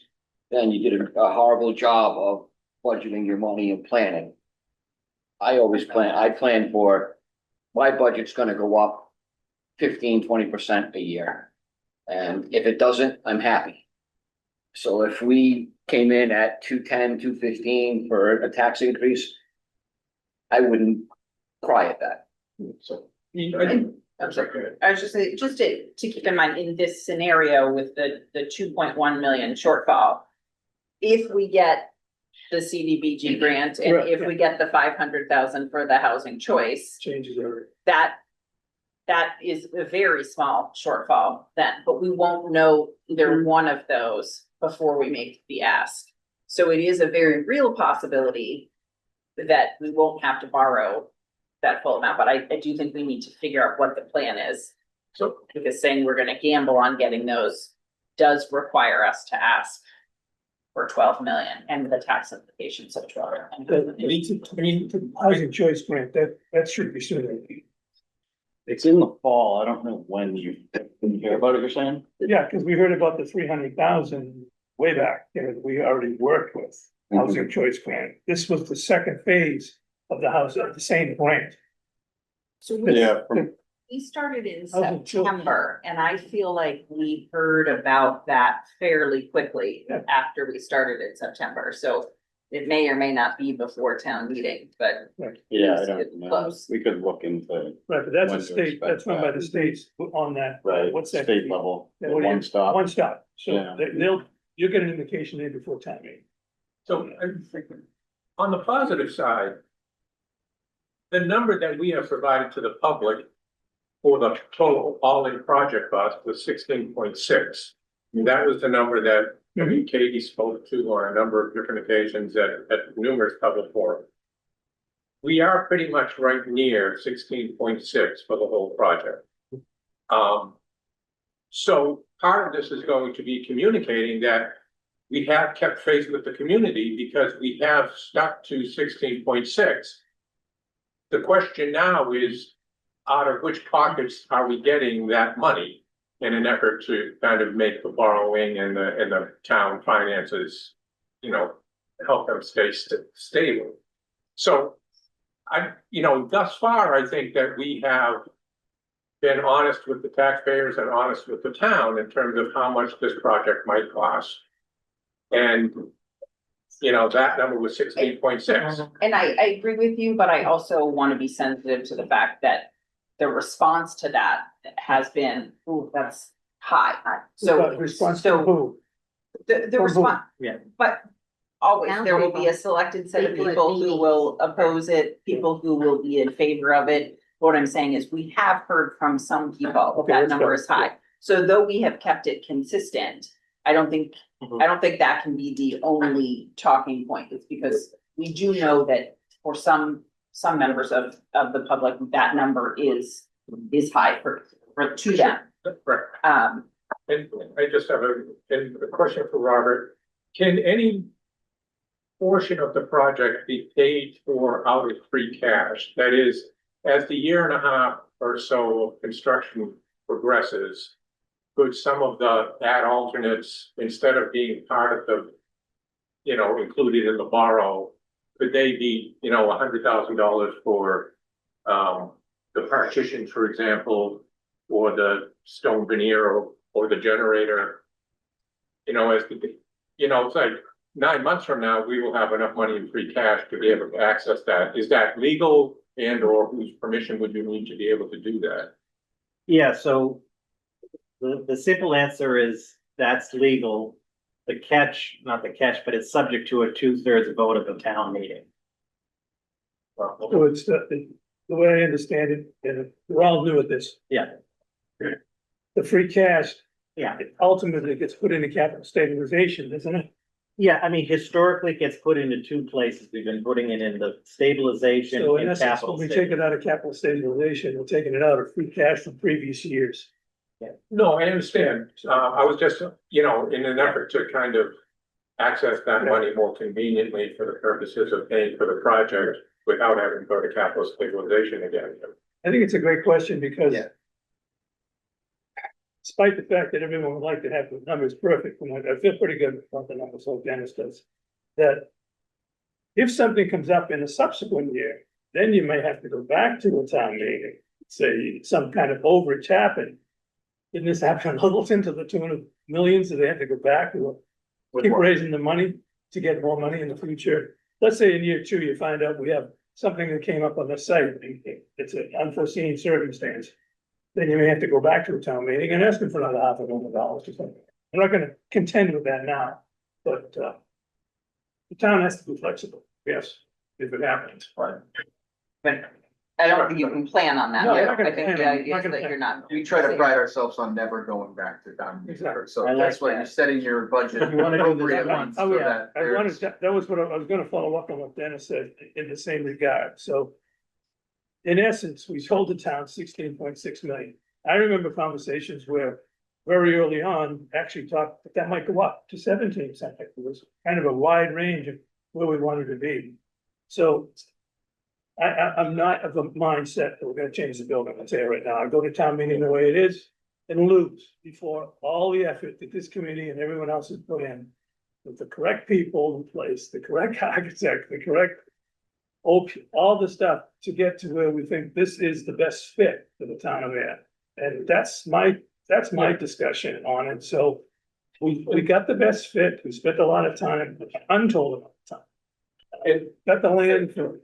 then you did a horrible job of budgeting your money and planning. I plan for, my budget's gonna go up 15-20% a year. And if it doesn't, I'm happy. So if we came in at 210, 215 for a tax increase, I wouldn't cry at that. So. I'm sorry. I was just saying, just to keep in mind, in this scenario with the 2.1 million shortfall, if we get the CDBG grant and Right, if we get the 500,000 for the housing choice, Changes everything. that is a very small shortfall then, but we won't know either one of those before we make the ask. So it is a very real possibility that we won't have to borrow that full amount, but I do think we need to figure out what the plan is. So, Because saying we're gonna gamble on getting those does require us to ask for 12 million and the tax implications of 12 million. The housing choice grant, that should be sooner. It's in the fall. I don't know when you hear about it, you're saying? Yeah, because we heard about the 300,000 way back, we already worked with housing choice grant. This was the second phase of the house, of the same grant. So Yeah. we started in Housing choice. September, and I feel like we heard about that fairly quickly Yeah. after we started in September, so it may or may not be before town meeting, but Yeah, I It's don't know. close. We could look into, Right, but that's a When to state, expect that's run by that. the states on that. right, What's that? state level, Yeah, what do you- one stop. One stop, so Yeah. you'll get an indication in before time meeting. so I'm thinking, on the positive side, the number that we have provided to the public for the total all-in project cost was 16.6. That was the number that Katie spoke to on a number of different occasions at numerous public forums. We are pretty much right near 16.6 for the whole project. So part of this is going to be communicating that we have kept faith with the community because we have stuck to 16.6. The question now is, out of which pockets are we getting that money in an effort to kind of make the borrowing and the town finances, help them stay stable. So thus far, I think that we have been honest with the taxpayers and honest with the town in terms of how much this project might cost. And, that number was 16.6. And I agree with you, but I also want to be sensitive to the fact that the response to that has been, ooh, that's high. So, Response to so who? the From who? response. Yeah. But always, there will be a selected set of People at people who meetings. will oppose it, people who will be in favor of it. What I'm saying is, we have heard from some people Okay, that let's number go. is high. So though we have kept it consistent, I don't think that can be the only talking point. It's because we do know that for some members of the public, that number is high for to them. Right. Um, And I just have a question for Robert. Can any portion of the project be paid for out of free cash? That is, as the year and a half or so of construction progresses, could some of the ad alternates, instead of being part of the, included in the borrow, could they be, $100,000 for the partition, for example, or the stone veneer or the generator? It's like 9 months from now, we will have enough money in free cash to be able to access that. Is that legal, and or whose permission would you need to be able to do that? Yeah, so the simple answer is that's legal. The catch, not the catch, but it's subject to a 2/3 vote of the town meeting. So it's the way I understand it, and we're all new at this. Yeah. The free cash, Yeah, it ultimately gets put into capital stabilization, isn't it? yeah, I mean, historically it gets put into two places. We've been putting it in the stabilization So in and essence, capital. when we take it out of capital stabilization, we're taking it out of free cash from previous years. No, I understand. I was just, in an effort to kind of access that money more conveniently for the purposes of paying for the project without having to go to capital stabilization again. I think it's a great question because Yeah. despite the fact that everyone would like to have the numbers perfect, and I feel pretty good about the numbers, like Dennis does, that if something comes up in a subsequent year, then you may have to go back to a town meeting, say some kind of overage happened. Didn't this happen in Littleton to the tune of millions, so they have to go back to keep raising the money to get more money in the future? Let's say in year 2, you find out we have something that came up on the site, it's an unforeseen circumstance. Then you may have to go back to a town meeting and ask them for another $500,000 or something. I'm not gonna contend with that now, but the town has to be flexible, yes, if it happens. But I don't think you can plan on that. No, you're I not gonna think plan the on it. idea is Not that gonna you're not. We try to pride ourselves on never going back to town meeting. Exactly. So I like that's why that. you're setting your budget. You wanna do this appropriate at ones Oh, so yeah, that I wanted, there's- that was what I was gonna follow up on what Dennis said in the same regard, so. In essence, we told the town 16.6 million. I remember conversations where very early on, actually talked, that might go up to 17 something. It was kind of a wide range of where we wanted to be. So. I'm not of a mindset that we're gonna change the building, I'll tell you right now, I go to town meeting the way it is and lose before all the effort that this committee and everyone else has put in. With the correct people in place, the correct architect, the correct. All the stuff to get to where we think this is the best fit for the town of Ayer. And that's my discussion on it, so. We got the best fit, we spent a lot of time, untold amount of time. And got the land for it.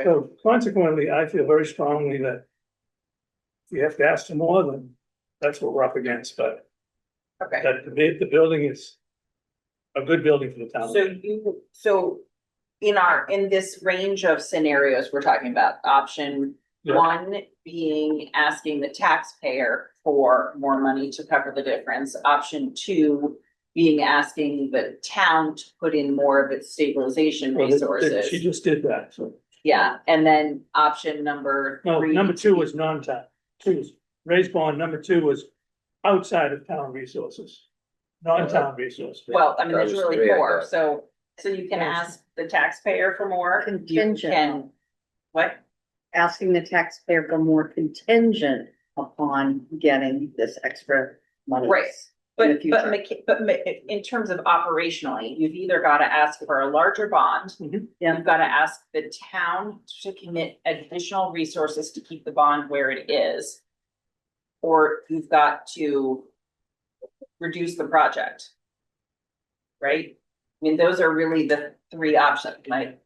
So consequently, I feel very strongly that. If you have to ask for more, then that's what we're up against, but Okay, that the building is. A good building for the town. so in this range of scenarios, we're talking about option Yeah. 1 being asking the taxpayer for more money to cover the difference. Option 2 being asking the town to put in more of its stabilization Well, resources. She just did that, so. Yeah, and then option number No, 3. number 2 was non-town, 2 was raised bond, number 2 was outside of town resources. Non-town resources. Well, I mean, there's That was really 3, I 4, thought. so you can ask the taxpayer for more. You Contingent. can- What? Asking the taxpayer for more contingent upon getting this extra money. Right. In the But in terms of operationally, you've either gotta ask for a larger bond. Yeah. You've gotta ask the town to commit additional resources to keep the bond where it is. Or you've got to reduce the project. Right? I mean, those are really the 3 options, like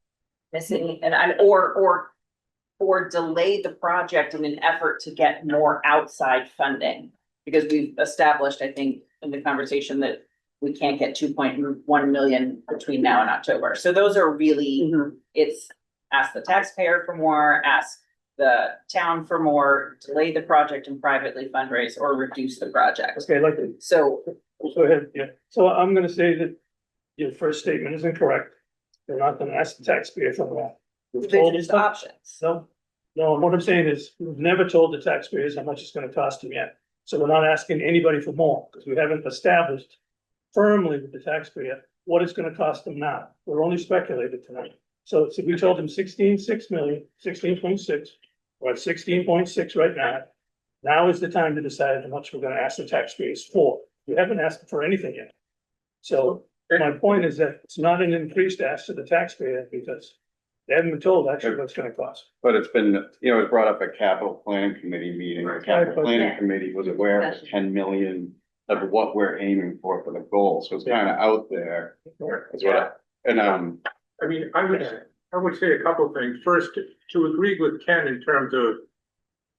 missing, and or delay the project in an effort to get more outside funding. Because we've established, I think, in the conversation that we can't get 2.1 million between now and October. So those are really, Mhm. it's ask the taxpayer for more, ask the town for more, delay the project and privately fundraise, or reduce the project. Okay, like, So, go ahead, yeah, so I'm gonna say that your first statement is incorrect. You're not gonna ask the taxpayer for that. We've told there's them- options. No, what I'm saying is, we've never told the taxpayers how much it's gonna cost them yet. So we're not asking anybody for more, because we haven't established firmly with the taxpayer what it's gonna cost them now. We're only speculating tonight. So we told them 16.6, we're at 16.6 right now. Now is the time to decide how much we're gonna ask the taxpayers for. We haven't asked for anything yet. So my point is that it's not an increased ask to the taxpayer because they haven't been told actually what it's gonna cost. But it's been, it was brought up at capital planning committee meeting, the capital Right, planning yeah. committee was aware of the 10 million of what we're aiming for the goal, so it's kind of out there. Is what I- And, I mean, I would say a couple of things. First, to agree with Ken in terms of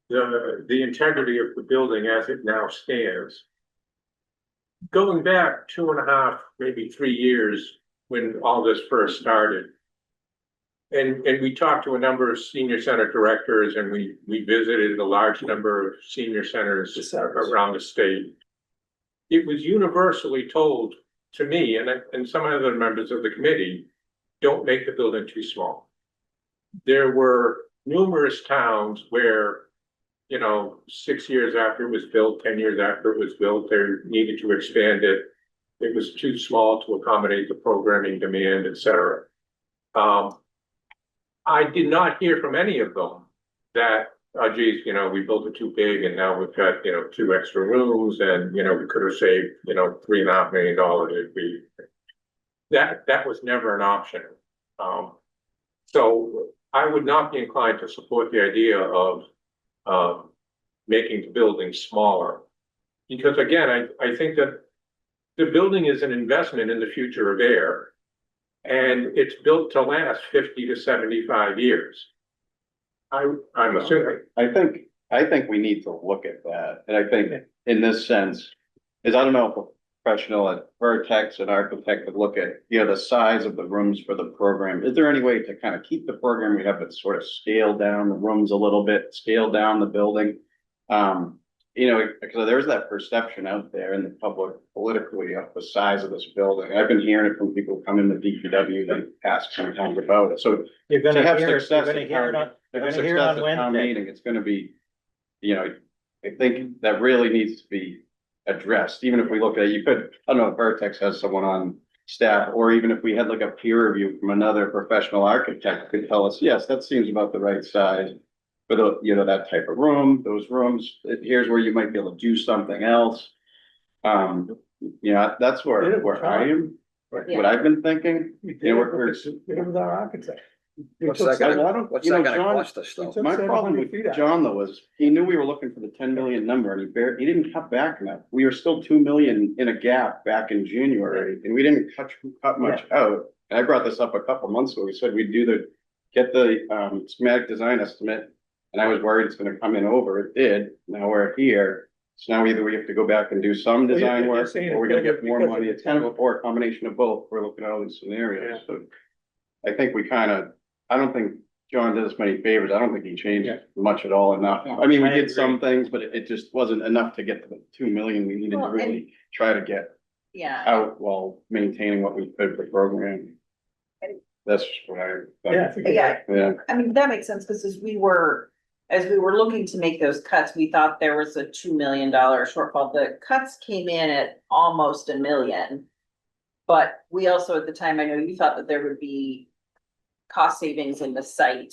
the integrity of the building as it now stands. Going back 2.5, maybe 3 years, when all this first started. And we talked to a number of senior center directors and we visited a large number of senior centers around the state. It was universally told to me and some other members of the committee, don't make the building too small. There were numerous towns where, 6 years after it was built, 10 years after it was built, they needed to expand it. It was too small to accommodate the programming demand, et cetera. I did not hear from any of them that, geez, we built it too big and now we've got, 2 extra rooms and, we could have saved, $3.5 million if we. That was never an option. So I would not be inclined to support the idea of making the building smaller. Because again, I think that the building is an investment in the future of Ayer. And it's built to last 50 to 75 years. I'm assuming. I think we need to look at that, and I think in this sense, is I don't know if a professional at Vertex, an architect would look at, the size of the rooms for the program. Is there any way to kind of keep the program we have, but sort of scale down the rooms a little bit, scale down the building? Because there's that perception out there in the public politically of the size of this building. I've been hearing it from people who come in the DPW that ask sometimes about it. So You're to gonna have hear, success you're gonna at hear it town, on, to you're have gonna hear it success on at town Wednesday. meeting, it's gonna be, I think that really needs to be addressed. Even if we look at, I don't know if Vertex has someone on staff, or even if we had like a peer review from another professional architect could tell us, yes, that seems about the right size. For that type of room, those rooms, here's where you might be able to do something else. That's where I am, what I've been thinking. We did We're- it with our architect. We What's took that seven- gonna, what's that gonna cost us though? took My problem 700 feet with out. John though was, he knew we were looking for the 10 million number and he didn't cut back enough. We were still 2 million in a gap back in January and we didn't cut much out. And I brought this up a couple months ago. We said we'd get the schematic design estimate. And I was worried it's gonna come in over. It did. Now we're here. So now either we have to go back and do some Well, design you're work saying or we're gonna get more because of money. the It's kind of a 10. or a combination of both. We're looking at all these scenarios. So I think I don't think John did us many favors. I don't think he changed much at all enough. I mean, we I did agree. some things, but it just wasn't enough to get to the 2 million we needed to Well, and- really try to get Yeah, out while maintaining what we could for programming. That's what I. Yeah, I think you're yeah, Yeah, I mean, that makes sense, because as we were looking to make those cuts, we thought there was a $2 million shortfall. The cuts came in at almost $1 million. But we also, at the time, I know you thought that there would be cost savings in the site.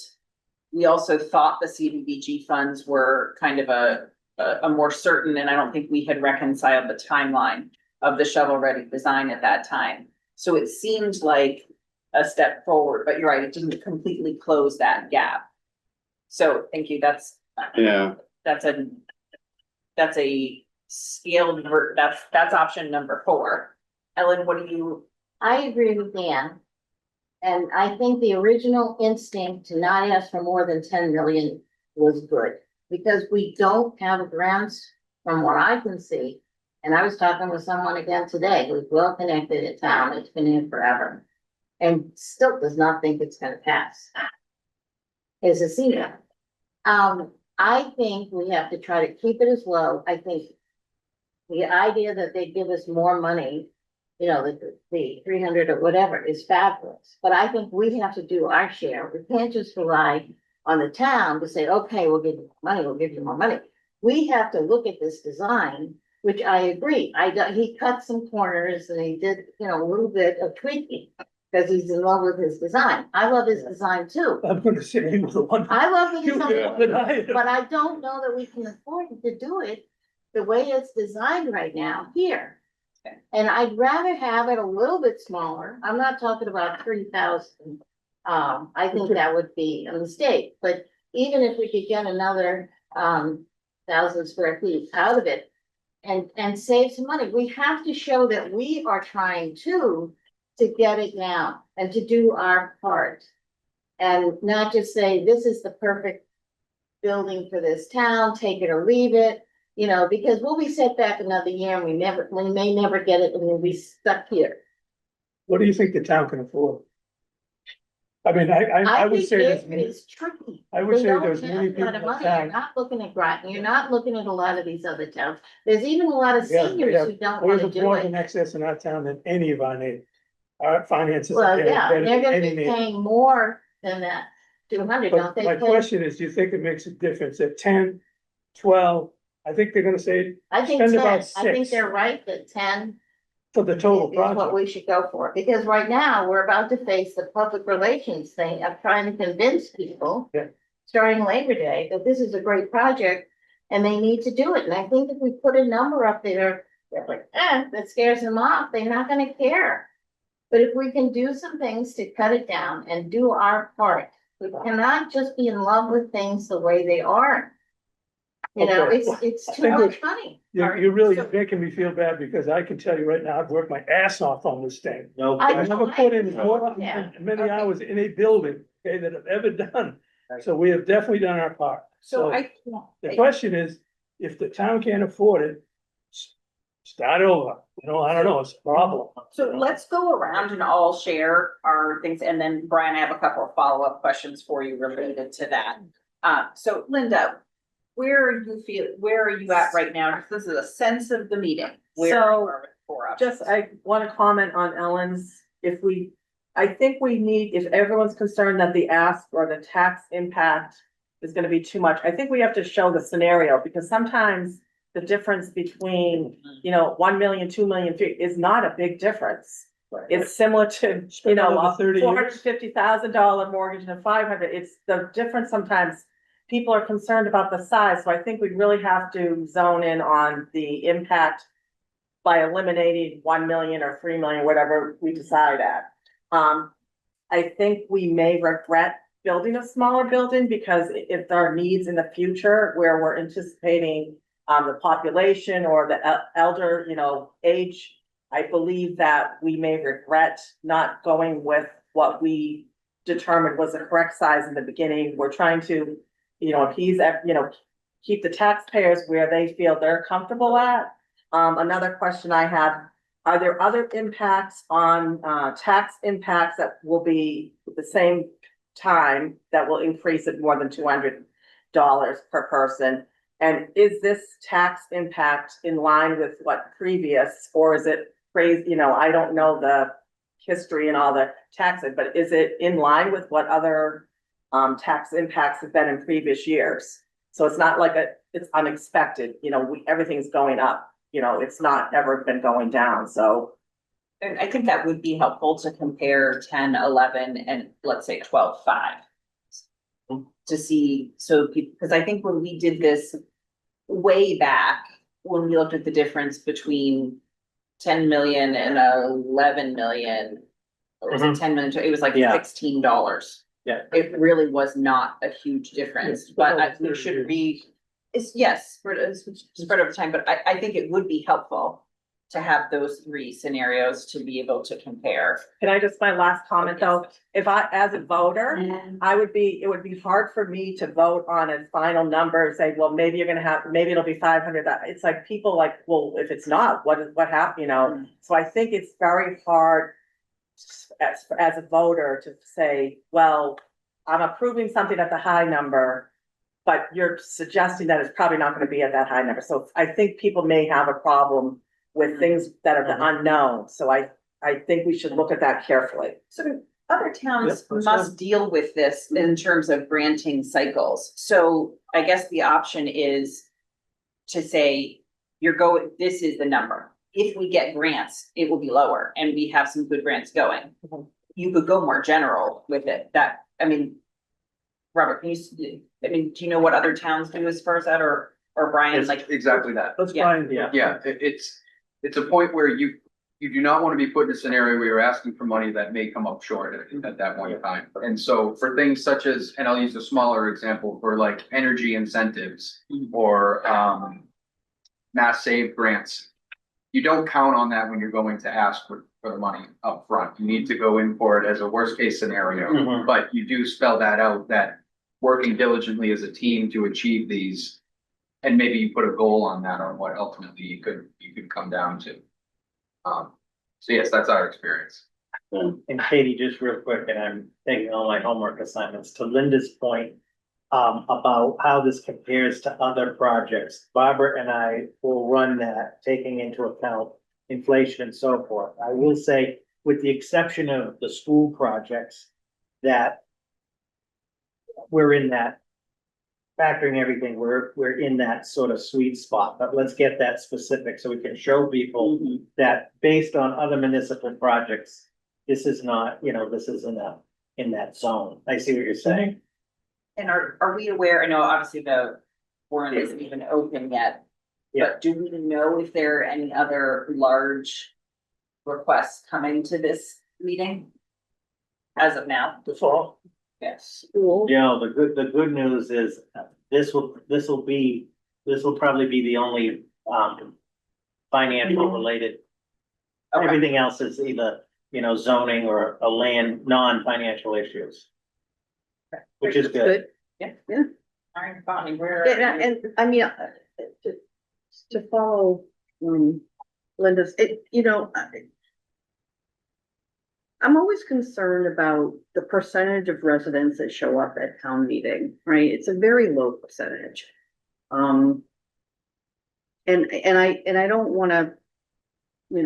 We also thought the CDBG funds were kind of a more certain, and I don't think we had reconciled the timeline of the shovel-ready design at that time. So it seemed like a step forward, but you're right, it didn't completely close that gap. So thank you, that's yeah. a scaled, that's option number 4. Ellen, what do you? I agree with Dan. And I think the original instinct to not ask for more than 10 million was good. Because we don't have grants from what I can see. And I was talking with someone again today who's well connected in town, it's been here forever. And still does not think it's gonna pass. As a senior. I think we have to try to keep it as low. I think the idea that they give us more money, the 300 or whatever is fabulous. But I think we have to do our share. We can't just rely on the town to say, okay, we'll give you more money, we'll give you more money. We have to look at this design which I agree. He cut some corners and he did, you know, a little bit of tweaking. Cause he's in love with his design. I love his design too. I'm gonna say he was the one. I love the You design, but I- but I don't know that we can afford to do it the way it's designed right now here. Okay. And I'd rather have it a little bit smaller. I'm not talking about 3,000. I think that would be a mistake, but even if we could get another 1,000 square feet out of it and save some money, we have to show that we are trying to get it down and to do our part. And not just say, this is the perfect building for this town, take it or leave it, you know, because we'll be set back another year and we may never get it and we'll be stuck here. What do you think the town can afford? I mean, I would think say it there's, is tricky. I would They say don't there's have many a people lot in of money. You're town. not looking at Groton, you're not looking at a lot of these other towns. There's even a lot of Yeah, seniors yeah. who don't We're wanna do more it. in excess in our town than any of our neighbors. Our finances. Well, are yeah, better and they're than gonna any be neighbor. paying more than that, 200, don't But they? my pay- question is, do you think it makes a difference at 10, 12? I think they're gonna say I think spend 10, about I think 6 they're right that 10 for the total is what project. we should go for, because right now, we're about to face the public relations thing of trying to convince people. Yeah. Starting Labor Day, that this is a great project and they need to do it, and I think if we put a number up there, they're like, that scares them off, they're not gonna care. But if we can do some things to cut it down and do our part, we cannot just be in love with things the way they are. You know, Okay. it's I too think much money. You're really So- making me feel bad because I can tell you right now, I've worked my ass off on this thing. No. I I know, never put in I- more, yeah. many Okay. hours in a building, okay, that I've ever done. Right. So we have definitely done our part. So So I, the question is, if the town can't afford it, start over. You know, I don't know, it's a problem. so let's go around and all share our things, and then Brian, I have a couple of follow-up questions for you related to that. So Linda, where are you at right now? This is a sense of the meeting. Where So, you are with 4 options. Just, I want to comment on Ellen's, I think we need, if everyone's concerned that the ask or the tax impact is gonna be too much, I think we have to show the scenario, because sometimes the difference between, you know, 1 million, 2 million, 3 is not a big difference. It's similar to, you Spend know, another a 30 years. $450,000 mortgage and a 500, it's the difference sometimes. People are concerned about the size, so I think we really have to zone in on the impact by eliminating 1 million or 3 million, whatever we decide at. I think we may regret building a smaller building, because if there are needs in the future where we're anticipating the population or the elder, you know, age, I believe that we may regret not going with what we determined was the correct size in the beginning. We're trying to, you know, appease, you know, keep the taxpayers where they feel they're comfortable at. Another question I have, are there other impacts on, tax impacts that will be at the same time that will increase it more than $200 per person? And is this tax impact in line with what previous, or is it crazy? You know, I don't know the history and all the taxes, but is it in line with what other tax impacts have been in previous years? So it's not like it's unexpected, you know, everything's going up, you know, it's not ever been going down, so. And I think that would be helpful to compare 10, 11, and let's say 12, 5. To see, so people, because I think when we did this way back, when we looked at the difference between 10 million and 11 million, or was it 10 million, it was like Yeah. $16. Yeah. It really was not a huge difference, Yes, but but I think it should be, spread over time, but I think it would be helpful to have those 3 scenarios to be able to compare. Can I just, my last comment though, if I, as a voter, it would be hard for me to vote on a final number and say, well, maybe you're gonna have, maybe it'll be 500. It's like people like, well, if it's not, what happened, you know? So I think it's very hard as a voter to say, well, I'm approving something at the high number, but you're suggesting that it's probably not gonna be at that high number. So I think people may have a problem with things that are the unknown. So I think we should look at that carefully. So other towns Yep, must deal with this in terms of granting cycles. So I guess the option is to say, this is the number. If we get grants, it will be lower and we have some good grants going. You could go more general with it. I mean, Robert, do you know what other towns do as far as that or Brian, It's like? exactly that. That's Yeah. fine. Yeah, it's a point where you do not want to be put in a scenario where you're asking for money that may come up short at that point in time. And so for things such as, and I'll use a smaller example for like energy incentives or mass save grants. You don't count on that when you're going to ask for the money up front. You need to go in for it as a worst case scenario. Mhm. But you do spell that out, that working diligently as a team to achieve these. And maybe you put a goal on that on what ultimately you could come down to. So yes, that's our experience. And Katie, just real quick, and I'm taking all my homework assignments, to Linda's point, about how this compares to other projects. Barbara and I will run that, taking into account inflation and so forth. I will say, with the exception of the school projects, that we're in that, factoring everything, we're in that sort of sweet spot, but let's get that specific so we can show people that based on other municipal projects, this is not, this is in that zone. I see what you're saying. And are we aware, I know obviously the warrant isn't even open yet. Yeah. But do we know if there are any other large requests coming to this meeting? As of now? The fall. Yes. Cool. The good news is this will probably be the only, financial related. Okay. Everything else is either, zoning or a land, non-financial issues. Which is good. Yeah. Yeah. All right, Bonnie, where? Yeah, and I mean, to follow, Linda's, I'm always concerned about the percentage of residents that show up at town meeting, right? It's a very low percentage. And I don't wanna, I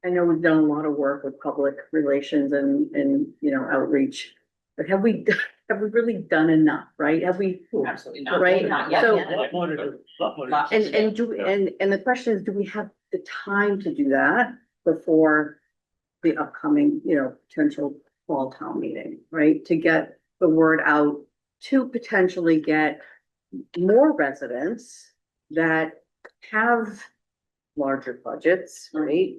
know we've done a lot of work with public relations and outreach, but have we really done enough, right? Have we? Absolutely not. Right, Not yet. so- Lot more to do, lot more to do. Lot- And the question is, do we have the time to do that before the upcoming, potential fall town meeting, right? To get the word out, to potentially get more residents that have larger budgets, right?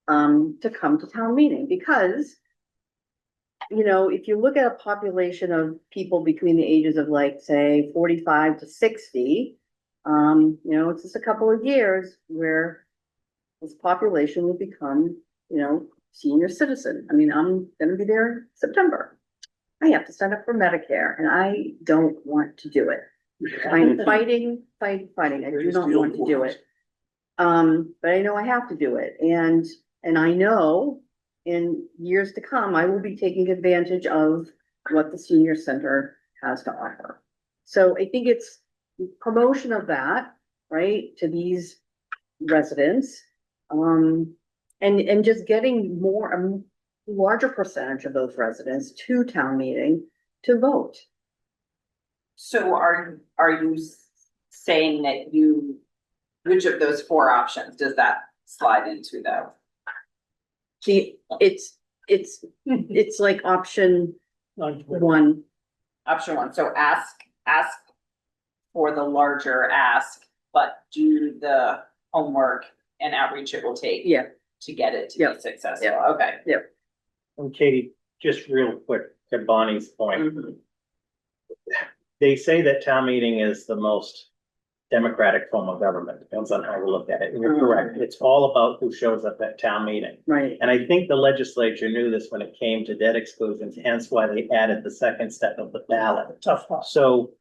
To come to town meeting, because if you look at a population of people between the ages of like, say, 45 to 60, it's just a couple of years where this population will become, senior citizen. I mean, I'm gonna be there in September. I have to sign up for Medicare and I don't want to do it. I'm fighting. I do not want to do it. But I know I have to do it, and I know in years to come, I will be taking advantage of what the senior center has to offer. So I think it's promotion of that, right, to these residents. And just getting a larger percentage of those residents to town meeting to vote. So are you saying that which of those four options does that slide into though? It's like option one. Option one, so ask for the larger ask, but do the homework and outreach it will take. Yeah. To get it to Yeah. be successful, Yeah. okay. And Katie, just real quick to Bonnie's point. Mhm. They say that town meeting is the most democratic form of government, depends on how you look at it, and you're correct, it's all about who shows up at town meeting. Right. And I think the legislature knew this when it came to debt exclusions, hence why they added the second step of the ballot. Tough one. So,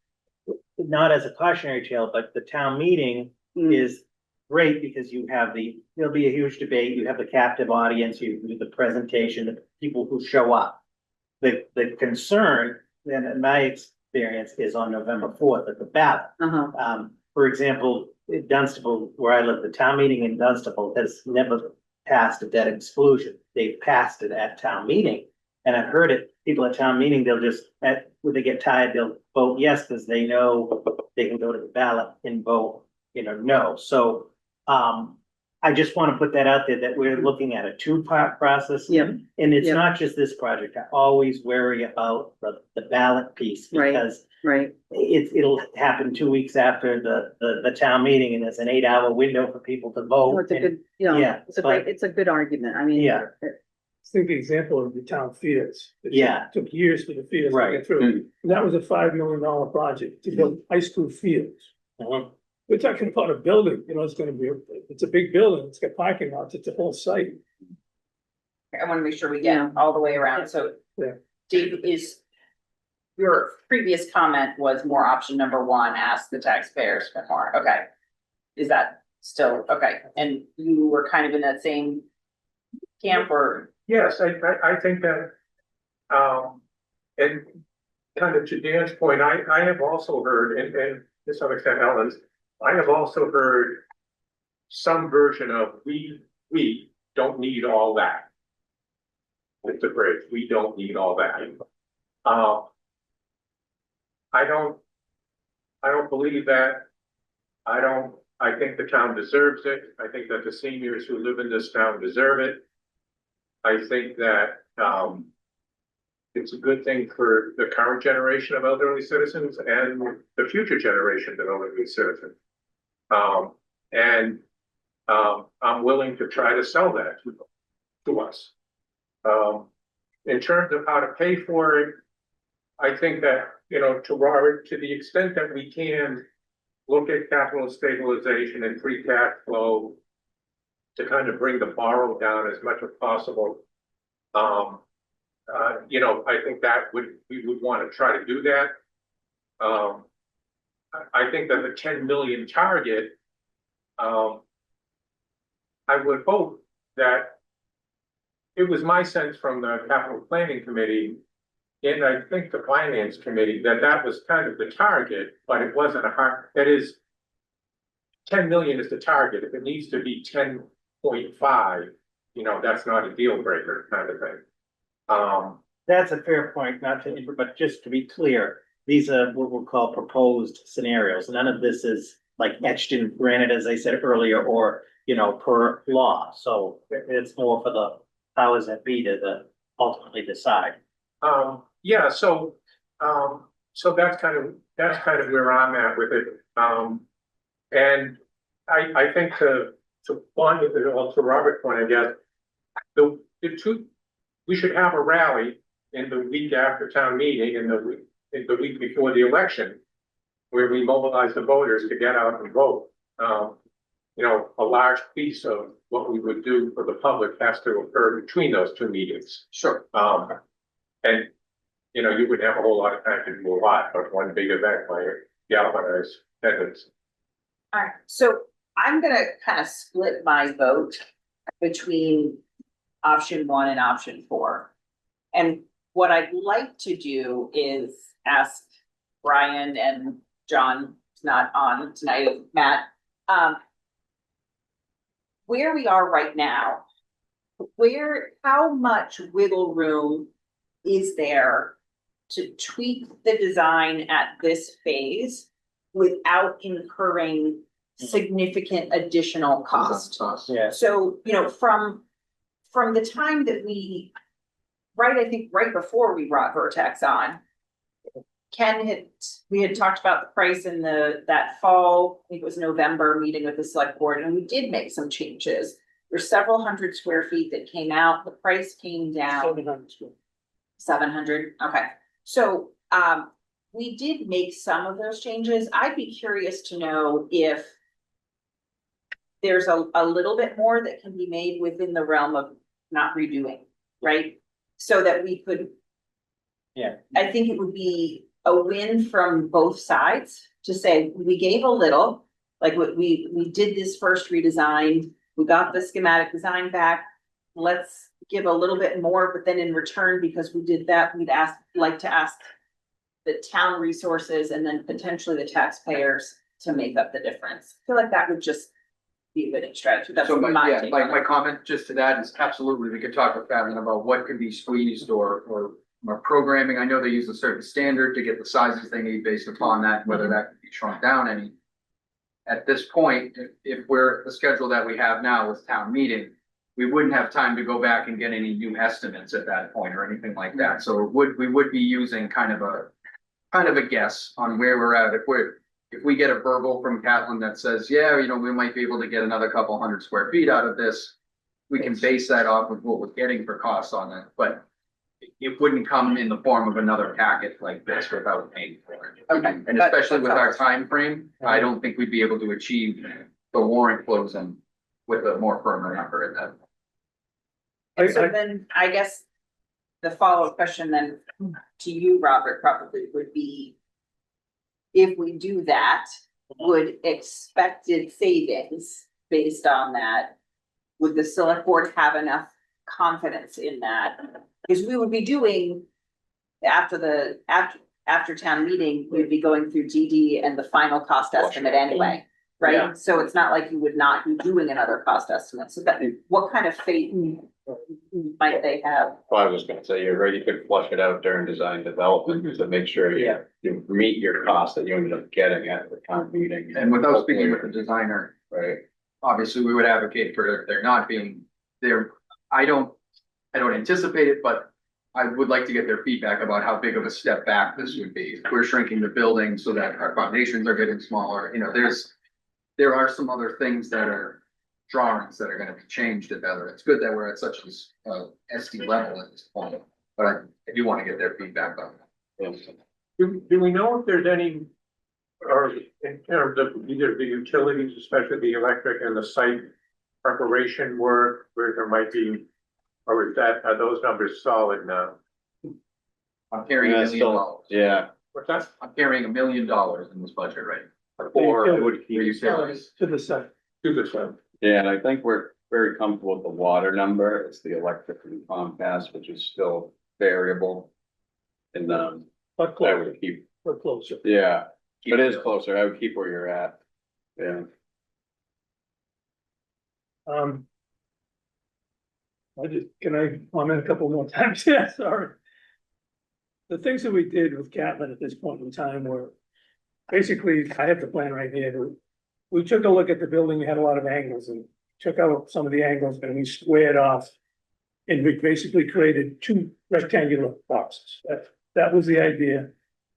not as a cautionary tale, but the town meeting is great because there'll be a huge debate, you have the captive audience, you do the presentation, the people who show up. The concern, then in my experience, is on November 4th at the ballot. For example, in Dunstable, where I live, the town meeting in Dunstable has never passed a debt exclusion. They've passed it at town meeting. And I've heard it, people at town meeting, they'll just, when they get tired, they'll vote yes, because they know they can go to the ballot and vote no. So, I just want to put that out there that we're looking at a two-part process. Yep. And it's Yep. not just this project. I always worry about the ballot piece Right. because Right, it'll happen 2 weeks after the town meeting and there's an 8-hour window for people to vote. well, it's a and- good, you know, Yeah, it's a but- great, it's a good argument, I mean. Yeah. Think the example of the town theaters. It Yeah. Took years for the theaters to Right. get through. And that was a $5 million project to build high school fields. Uh-huh. We're talking about a building, it's gonna be, it's a big building, it's got parking lots, it's a whole site. I wanna make sure we Yeah. get all the way around, so. Yeah. Dave, your previous comment was more option number one, ask the taxpayers for more, okay. Is that still, okay, and you were kind of in that same camp or? Yes, I think that, and kind of to Dan's point, I have also heard, and to some extent Ellen's, I have also heard some version of we don't need all that. With the bridge, we don't need all that. I don't believe that. I think the town deserves it. I think that the seniors who live in this town deserve it. I think that, it's a good thing for the current generation of elderly citizens and the future generation of elderly citizens. I'm willing to try to sell that to us. In terms of how to pay for it, I think that, to Robert, to the extent that we can look at capital stabilization and free cash flow to kind of bring the borrow down as much as possible. I think that we would want to try to do that. I think that the 10 million target, I would hope that it was my sense from the capital planning committee, and I think the finance committee, that was kind of the target, but it wasn't that is 10 million is the target. If it needs to be 10.5, that's not a deal breaker kind of thing. That's a fair point, not to, but just to be clear, these are what we'll call proposed scenarios. None of this is like etched in granite, as I said earlier, or, per law. So it's more for the powers that be to ultimately decide. Yeah, so that's kind of where I'm at with it. And I think to Robert's point, I guess, we should have a rally in the week after town meeting, in the week before the election, where we mobilize the voters to get out and vote. A large piece of what we would do for the public has to occur between those two meetings. Sure. And, you would have a whole lot of time to do a lot, but one big event might galvanize attendance. Alright, so I'm gonna kind of split my vote between option one and option four. And what I'd like to do is ask Brian and John, who's not on tonight, Matt, where we are right now, how much wiggle room is there to tweak the design at this phase without incurring significant additional cost? Yeah. So, from the time that I think right before we brought Vertex on, we had talked about the price in that fall, I think it was November meeting with the select board, and we did make some changes. There's several hundred square feet that came out, the price came down. 700 square. 700, okay, so, we did make some of those changes. I'd be curious to know if there's a little bit more that can be made within the realm of not redoing, right? So that we could. Yeah. I think it would be a win from both sides to say, we gave a little, like we did this first redesign, we got the schematic design back. Let's give a little bit more, but then in return, because we did that, we'd like to ask the town resources and then potentially the taxpayers to make up the difference. I feel like that would just be a winning strategy. That's So my take on my it. comment just to that is absolutely, we could talk with Fallon about what could be squeezed or programming. I know they use a certain standard to get the sizes they need based upon that, whether that could be shrunk down any. at this point, if we're the schedule that we have now with town meeting, we wouldn't have time to go back and get any new estimates at that point or anything like that. So we would be using kind of a guess on where we're at. If we get a verbal from Catlin that says, yeah, you know, we might be able to get another couple hundred square feet out of this, we can base that off of what we're getting for costs on it, but it wouldn't come in the form of another packet like this without paying for it. Okay. And especially with our time frame, I don't think we'd be able to achieve the warrant closing with a more firm number at that. And so then, I guess, the follow-up question then to you, Robert, probably would be, if we do that, would expected savings based on that, would the select board have enough confidence in that? Because we would be doing, after town meeting, we'd be going through DD and the final cost estimate anyway, right? Yeah. So it's not like you would not be doing another cost estimate. So that, what kind of faith might they have? Well, I was gonna say, you're right, you could flush it out during design development to make sure Yeah. you meet your cost that you ended up getting at the town meeting. And without speaking with the designer, Right, obviously, we would advocate for there not being there. I don't anticipate it, but I would like to get their feedback about how big of a step back this would be. We're shrinking the building so that our foundations are getting smaller, you know, there are some other things that are drawings that are gonna be changed at that. It's good that we're at such a SD level at this point, but I do wanna get their feedback on it. Do we know if there's any, or in terms of either the utilities, especially the electric and the site preparation work, where there might be, or are those numbers solid now? I'm carrying $1 million. yeah, What's that? I'm carrying $1 million in this budget, right? or I For would keep, utilities. To the side. Do the same. yeah, and I think we're very comfortable with the water number, it's the electric and Comcast, which is still variable. And, But I closer, would keep, we're closer. yeah, it is closer, I would keep where you're at, yeah. Can I comment a couple more times? Yeah, sorry. The things that we did with Catlin at this point in time were, basically, I have the plan right here. We took a look at the building, we had a lot of angles and took out some of the angles and we squared off. And we basically created two rectangular boxes. That was the idea,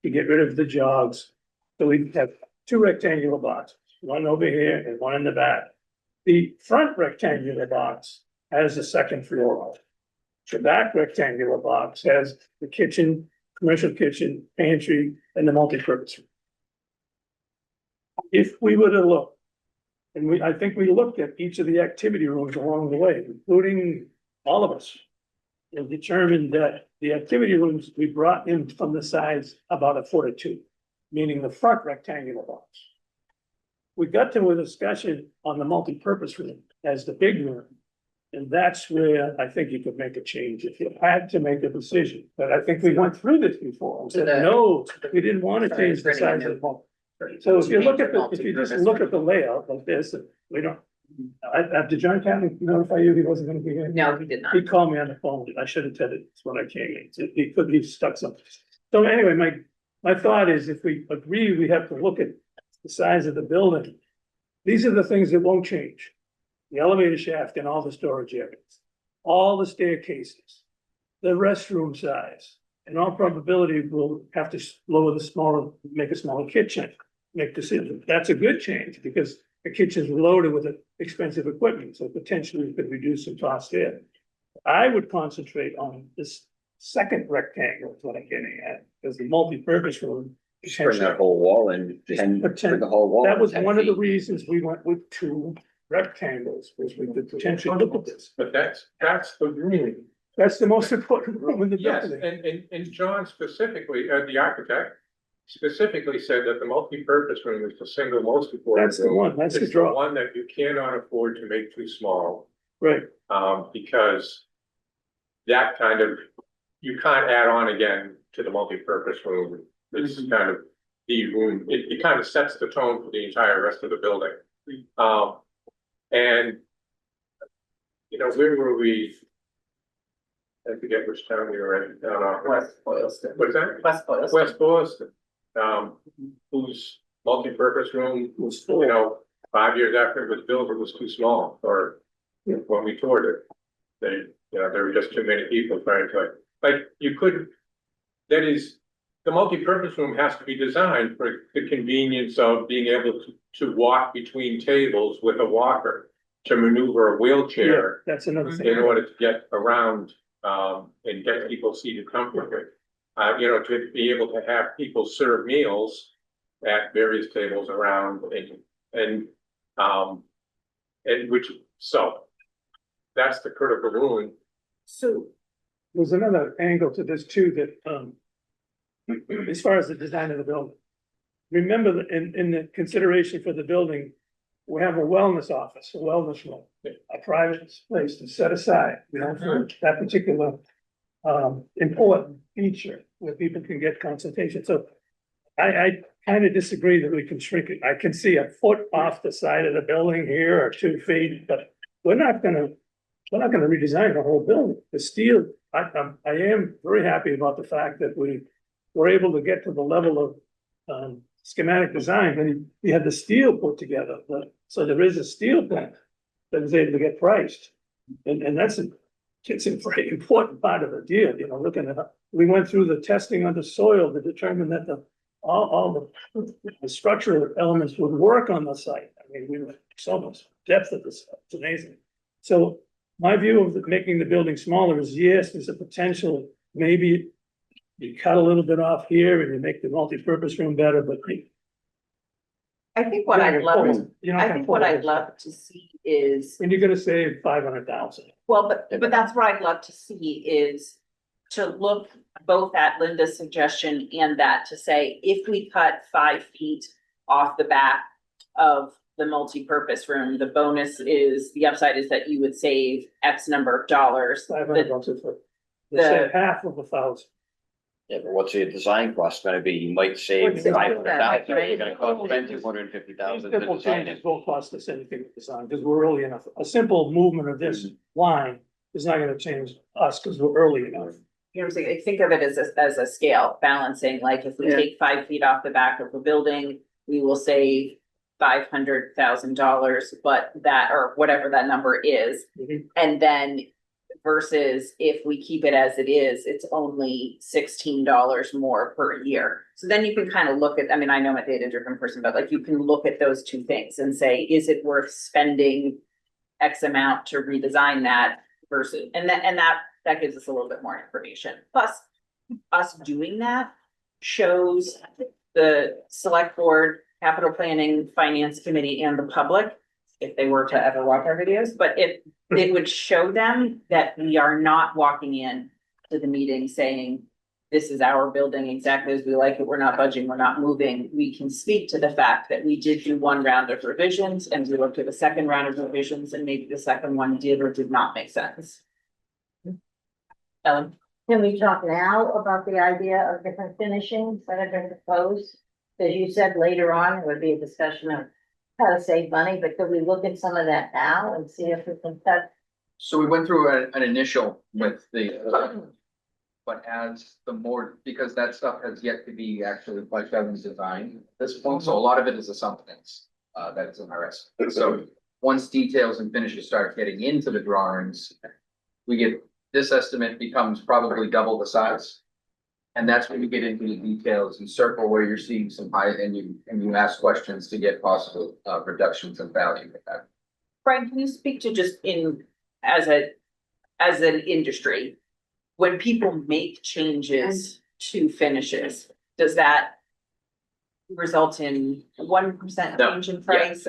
to get rid of the jogs. So we have two rectangular boxes, one over here and one in the back. The front rectangular box has a second floor. The back rectangular box has the kitchen, commercial kitchen, pantry, and the multipurpose room. If we were to look, and I think we looked at each of the activity rooms along the way, including all of us, and determined that the activity rooms we brought in from the size about 1 foot or 2, meaning the front rectangular box. We got to a discussion on the multipurpose room as the big room. And that's where I think you could make a change if you had to make a decision. But I think we went through this before and said, no, we didn't want to change the size of the home. So if you look at if you just look at the layout like this, we don't. Did John Cannon notify you he wasn't gonna be here? No, he did not. He called me on the phone. I should have said it. It's when I came in. He could be stuck something. So anyway, my thought is if we agree, we have to look at the size of the building. These are the things that won't change. The elevator shaft and all the storage areas, all the staircases, the restroom size. In all probability, we'll have to make a smaller kitchen, make decisions. That's a good change because the kitchen's loaded with expensive equipment, so potentially we could reduce some cost there. I would concentrate on this second rectangle is what I'm getting at, because the multi-purpose room. Just bring that whole wall in, bring the whole wall. That was 10 one of the feet. reasons we went with 2 rectangles, was we could potentially look at this. But that's the room. That's the most important room in the Yes, building. and John specifically, the architect specifically said that the multi-purpose room is the single most important. That's the room. one, that's the It's the draw, one that you cannot afford to make too small, right? because that kind of, you can't add on again to the multi-purpose room. It's kind of the room, it kind of sets the tone for the entire rest of the building. And, you know, where were we? I forget which town we were in. West Boylston. What's that? West Boylston. West Boylston, whose multi-purpose room, Was you full. know, 5 years after it was built, it was too small, or Yeah. when we toured it. There were just too many people trying to, like, you couldn't, that is, the multi-purpose room has to be designed for the convenience of being able to walk between tables with a walker, to maneuver a Yeah, wheelchair that's another thing. in order to get around, and get people seated comfortably. To be able to have people serve meals at various tables around and which, so that's the critical ruling. So, There's another angle to this too, that, as far as the design of the building. Remember that in the consideration for the building, we have a wellness office, a wellness room, a private place to set aside, for that particular important feature where people can get consultation. So I kind of disagree that we can shrink it. I can see a foot off the side of the building here or 2 feet, but we're not gonna redesign the whole building. The steel, I am very happy about the fact that we were able to get to the level of schematic design, and you had the steel put together, so there is a steel plant that is able to get priced. And it's a very important part of the deal, looking at, we went through the testing on the soil to determine that all the structural elements would work on the site. I mean, we were so much depth of this, it's amazing. So my view of making the building smaller is, yes, there's a potential, maybe you cut a little bit off here and you make the multi-purpose room better, but I think what I'd love, I think what I'd love to see is, and you're gonna save 500,000. well, but that's what I'd love to see is to look both at Linda's suggestion and that to say, if we cut 5 feet off the back of the multi-purpose room, the bonus is, the upside is that you would save X number of dollars. 500 bucks a foot. the- Let's say half of 1,000. Yeah, but what's your design cost gonna be? You might save What's the- 500,000, right? you're gonna cost spend 250,000 to Simple design changes it. won't cost us anything to design, because we're early enough. A simple movement of this line is not gonna change us, because we're early enough. You know what I'm saying? I think of it as a scale, balancing, like if we Yeah. take 5 feet off the back of a building, we will save $500,000, but that, or whatever that number is. Mhm. And then versus if we keep it as it is, it's only $16 more per year. So then you can kind of look at, I mean, I know I'm a data driven person, but like you can look at those two things and say, is it worth spending X amount to redesign that versus, and that gives us a little bit more information. Plus, us doing that shows the select board, capital planning, finance committee, and the public, if they were to ever watch our videos, but it would show them that we are not walking in to the meeting saying, this is our building exactly as we like it, we're not budging, we're not moving. We can speak to the fact that we did do 1 round of revisions and we looked at the second round of revisions and maybe the second one did or did not make sense. Ellen? Can we talk now about the idea of different finishings that have been proposed? As you said, later on, it would be a discussion of how to save money, but could we look at some of that now and see if we can cut? So we went through an initial with the, but as the more, because that stuff has yet to be actually fleshed out and designed at this point, so a lot of it is assumptions, that is in our estimate. So once details and finishes start getting into the drawings, this estimate becomes probably double the size. And that's when you get into the details and circle where you're seeing some high, and you ask questions to get possible, reductions in value with that. Brian, can you speak to just as an industry, when people make changes to finishes, does that result in 1% No. change in price?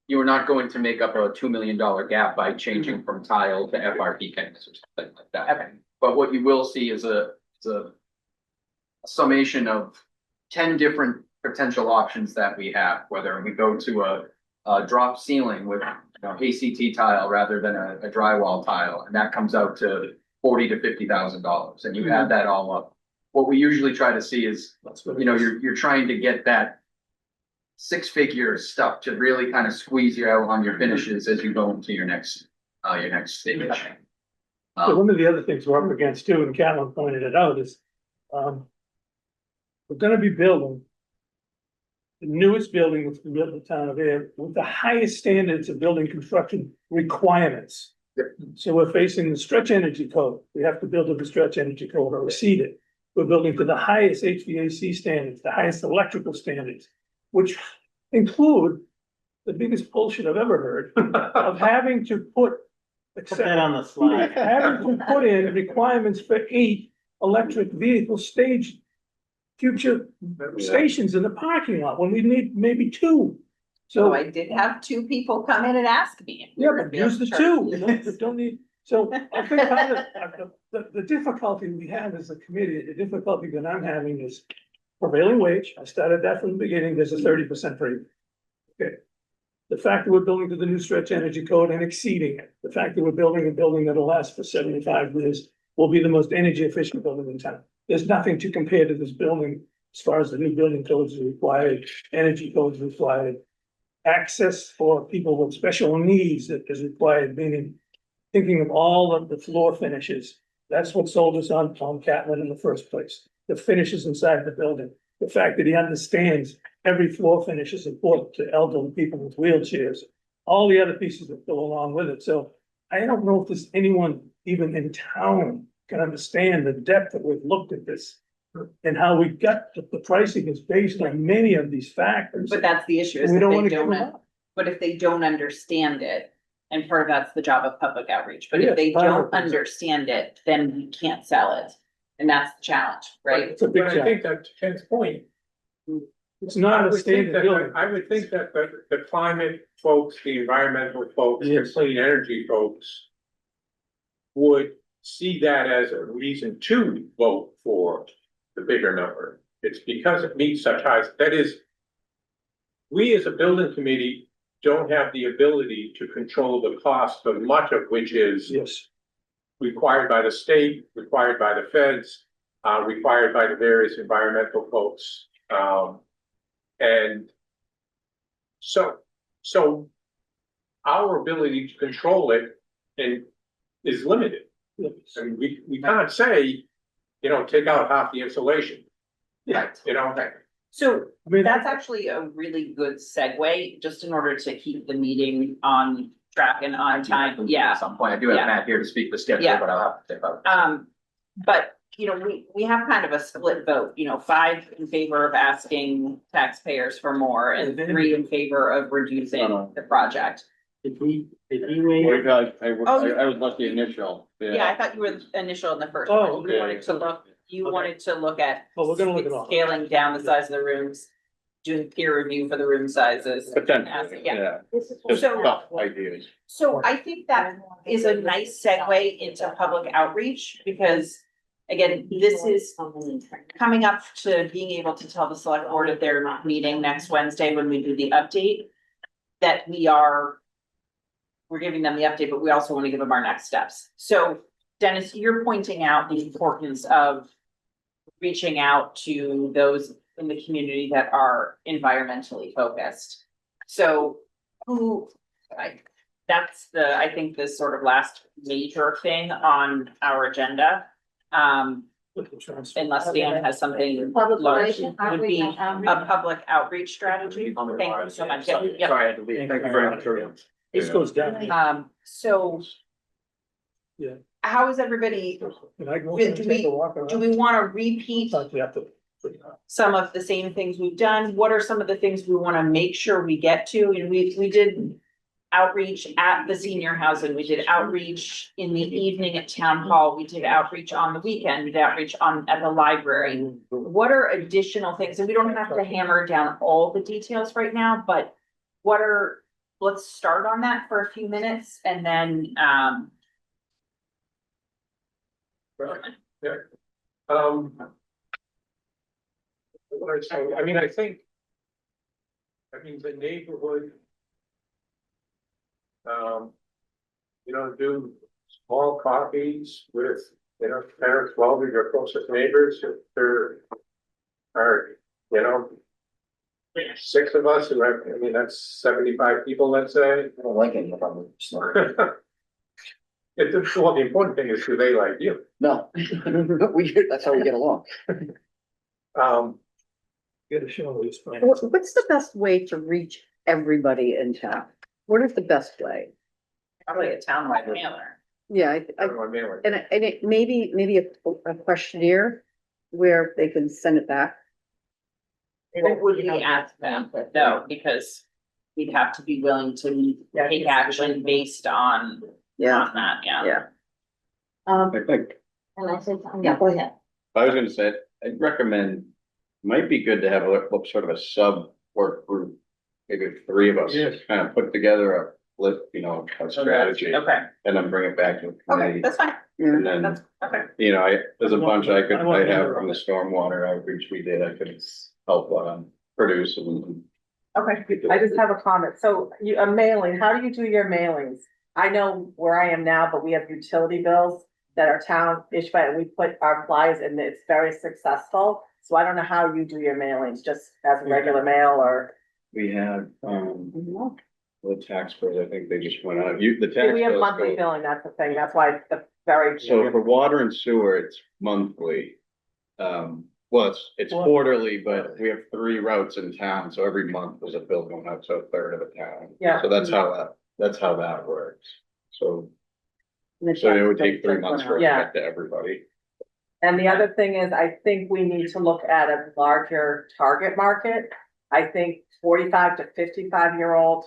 You're not going to make up a $2 million gap by changing from tile to FRP canvas or something like that. Okay. But what you will see is a summation of 10 different potential options that we have, whether we go to a drop ceiling with ACT tile rather than a drywall tile, and that comes out to $40,000 to $50,000, and you add that all up. What we usually try to see is, you're trying to get that 6-figure stuff to really kind of squeeze you out on your finishes as you go into your next stage. So one of the other things we're up against too, and Callan pointed it out, is we're gonna be building the newest building that's been built in the town of Ayer with the highest standards of building construction requirements. Yep. So we're facing the stretch energy code. We have to build to the stretch energy code or exceed it. We're building to the highest HVAC standards, the highest electrical standards, which include the biggest bullshit I've ever heard of having to put. Put that on the slide. Having to put in requirements for 8 electric vehicle stage future stations in the parking lot when we need maybe 2. So So, I did have 2 people come in and ask me. if we yeah, were but gonna use the be able 2, to you know, charge. you don't need, so I think kind of, the difficulty we have as a committee, the difficulty that I'm having is prevailing wage. I started that from the beginning, there's a 30% rate. Okay. The fact that we're building to the new stretch energy code and exceeding it, the fact that we're building a building that'll last for 75 years will be the most energy efficient building in town. There's nothing to compare to this building as far as the new building codes are required, energy codes required. Access for people with special needs that is required, meaning thinking of all of the floor finishes. That's what sold us on Catlin in the first place, the finishes inside the building. The fact that he understands every floor finish is important to elderly people with wheelchairs, all the other pieces that go along with it. So I don't know if there's anyone even in town can understand the depth that we've looked at this. And how we got, the pricing is based on many of these factors. But that's the issue, is We if don't they wanna give them don't, up. but if they don't understand it, and part of that's the job of public outreach, but if Yes, they 100%. don't understand it, then you can't sell it. And that's the challenge, right? It's a big But I challenge. think that to Ken's point, It's I not a would think standard that, building. I would think that the climate folks, the environmental folks, the Yes. clean energy folks would see that as a reason to vote for the bigger number. It's because it meets such high, that is, we as a building committee don't have the ability to control the cost of much of which is Yes, required by the state, required by the feds, required by the various environmental folks. And so our ability to control it is limited. yes. I mean, we can't say, you know, take out half the insulation, Yeah, you know? So I mean, that's actually a really good segue, just in order to keep the meeting on track and on time, yeah. At some point, I do have Yeah. Matt here to speak the schedule, Yeah. but I'll have to take up. But, you know, we have kind of a split vote, you know, 5 in favor of asking taxpayers for more and 3 in favor of reducing the project. Did he Wait, wait? I was left the initial. Yeah, I thought you were the initial in the first Oh, one. You wanted to look, you Okay. wanted to look at Well, we're gonna look at all. scaling down the size of the rooms, doing peer review for the room sizes. Potentially, Yeah. yeah, This is. just So- rough ideas. So I think that is a nice segue into public outreach, because again, this is coming up to being able to tell the select board at their meeting next Wednesday when we do the update, that we're giving them the update, but we also want to give them our next steps. So Dennis, you're pointing out the importance of reaching out to those in the community that are environmentally focused. So that's I think the sort of last major thing on our agenda. Unless Dan has something Public large, relations, would be outreach, a public outreach strategy. Thank you so much. Yep, yep. Sorry, I had to leave. Thank you very much. this goes down. So. Yeah. How is everybody, Can I go Do and take a walk do around? we wanna repeat Thought we have to. some of the same things we've done? What are some of the things we wanna make sure we get to? And we did outreach at the senior housing, we did outreach in the evening at town hall, we did outreach on the weekend, we did outreach at the library. What are additional things? And we don't have to hammer down all the details right now, but let's start on that for a few minutes and then, I mean, I think. I mean, the neighborhood. You know, do small coffees with, you know, parents, well, your closest neighbors, if there are, you know. 6 of us, who have, I mean, that's 75 people, let's say. I don't like any of them. Well, the important thing is, do they like you? No, that's how we get along. Get a show of these plans. What's the best way to reach everybody in town? What is the best way? Probably a townwide mailer. Yeah, Everyone mailing. and it maybe a questionnaire where they can send it back. What would we ask them? No, because we'd have to be willing to take action based on Yeah, that, yeah. yeah. I think, And I said, yeah, go ahead. I was gonna say, I'd recommend, might be good to have a sort of a sub work group. Maybe 3 of us, Yes. kind of put together a flip, you know, a strategy, Okay, and then bring it back to the okay, committee. that's fine, And then, that's, okay. you know, there's a bunch I I want to have hear from the stormwater outreach we did, I could help produce and. Okay, I just have a comment. So a mailing, how do you do your mailings? I know where I am now, but we have utility bills that are town issued by, and we put our flyers and it's very successful. So I don't know how you do your mailings, just as a regular mail or, We had, the tax bills, I think they just went out, the tax. we have bills monthly go- billing, that's the thing. That's why the very. So for water and sewer, it's monthly. Well, it's Well- quarterly, but we have 3 routes in town, so every month there's a bill going out to a third of the town. Yeah. So that's how that works. So it would take 3 months for it to Yeah. get to everybody. And the other thing is, I think we need to look at a larger target market. I think 45 to 55-year-old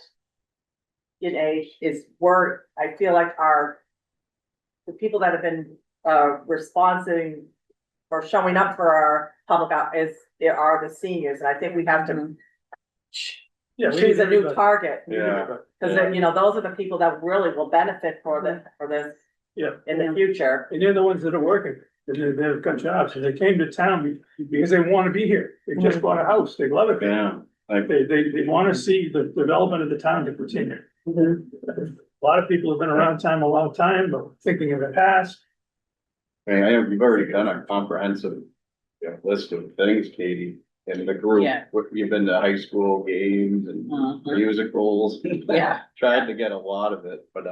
in age is I feel like the people that have been, responding or showing up for our public are the seniors, and I think we have to Yeah, we choose need a new everybody. target. Yeah. Cause then, you know, those are the people that really will benefit for this Yeah. in the future. And they're the ones that are working, they've got jobs, and they came to town because they wanna be here. They just bought a house, they love it. Yeah, They wanna see the development of the town to continue. A lot of people have been around town a long time, but thinking of the past. I mean, I know you've already done a comprehensive, list of things, Katie, and the group. Yeah. You've been to high school games and Mhm. musicals. Yeah. Tried to get a lot of it, but,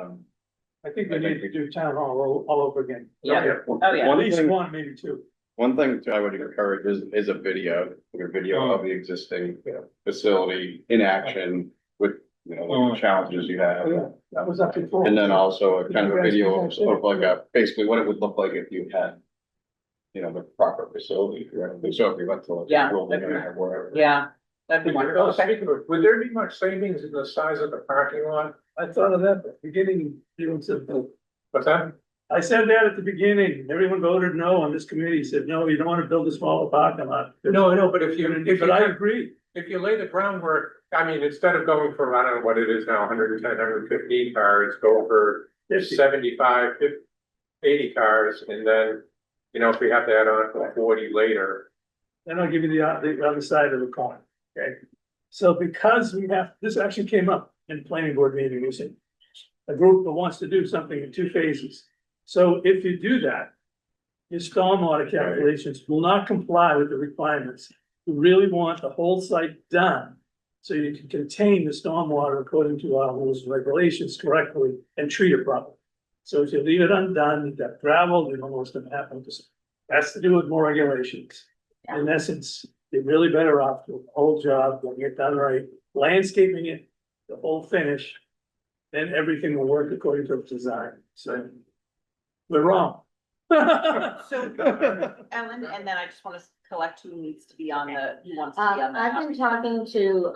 I think we need to do town hall all over again. Yeah. Oh, yeah. At One least thing- one, maybe 2. One thing I would encourage is a video, of the existing, facility in action with, what the challenges you have. That was up before. And then also a kind of a You guys video do that of like basically what it would look like if you had, the proper facility, right? So if you went to like. Yeah. Wilmington or wherever. Yeah, that'd be wonderful, okay. Speaking of, would there be much savings in the size of the parking lot? I thought of that at the beginning, What's that? I said that at the beginning, everyone voted no on this committee, said, no, you don't wanna build a smaller parking lot. No, I know, but if But I agree, if you lay the groundwork, I mean, instead of going from, I don't know what it is now, 110, 115 cars, go for 50. 75, 80 cars, and then, if we have to add on to 40 later. then I'll give you the other side of the coin, okay? So because we have, this actually came up in planning board meeting, we said, a group that wants to do something in 2 phases. So if you do that, your stormwater calculations will not comply with the requirements. You really want the whole site done, so you can contain the stormwater according to our rules and regulations correctly and treat it properly. So if you leave it undone, you've got gravel, you don't know what's gonna happen. That's to do with more regulations. In essence, you're really better off doing the whole job, getting it done right, landscaping it, the whole finish. Then everything will work according to the design, so. We're wrong. So, Ellen, and then I just wanna collect who needs to be on who wants to be on that. I've been talking to,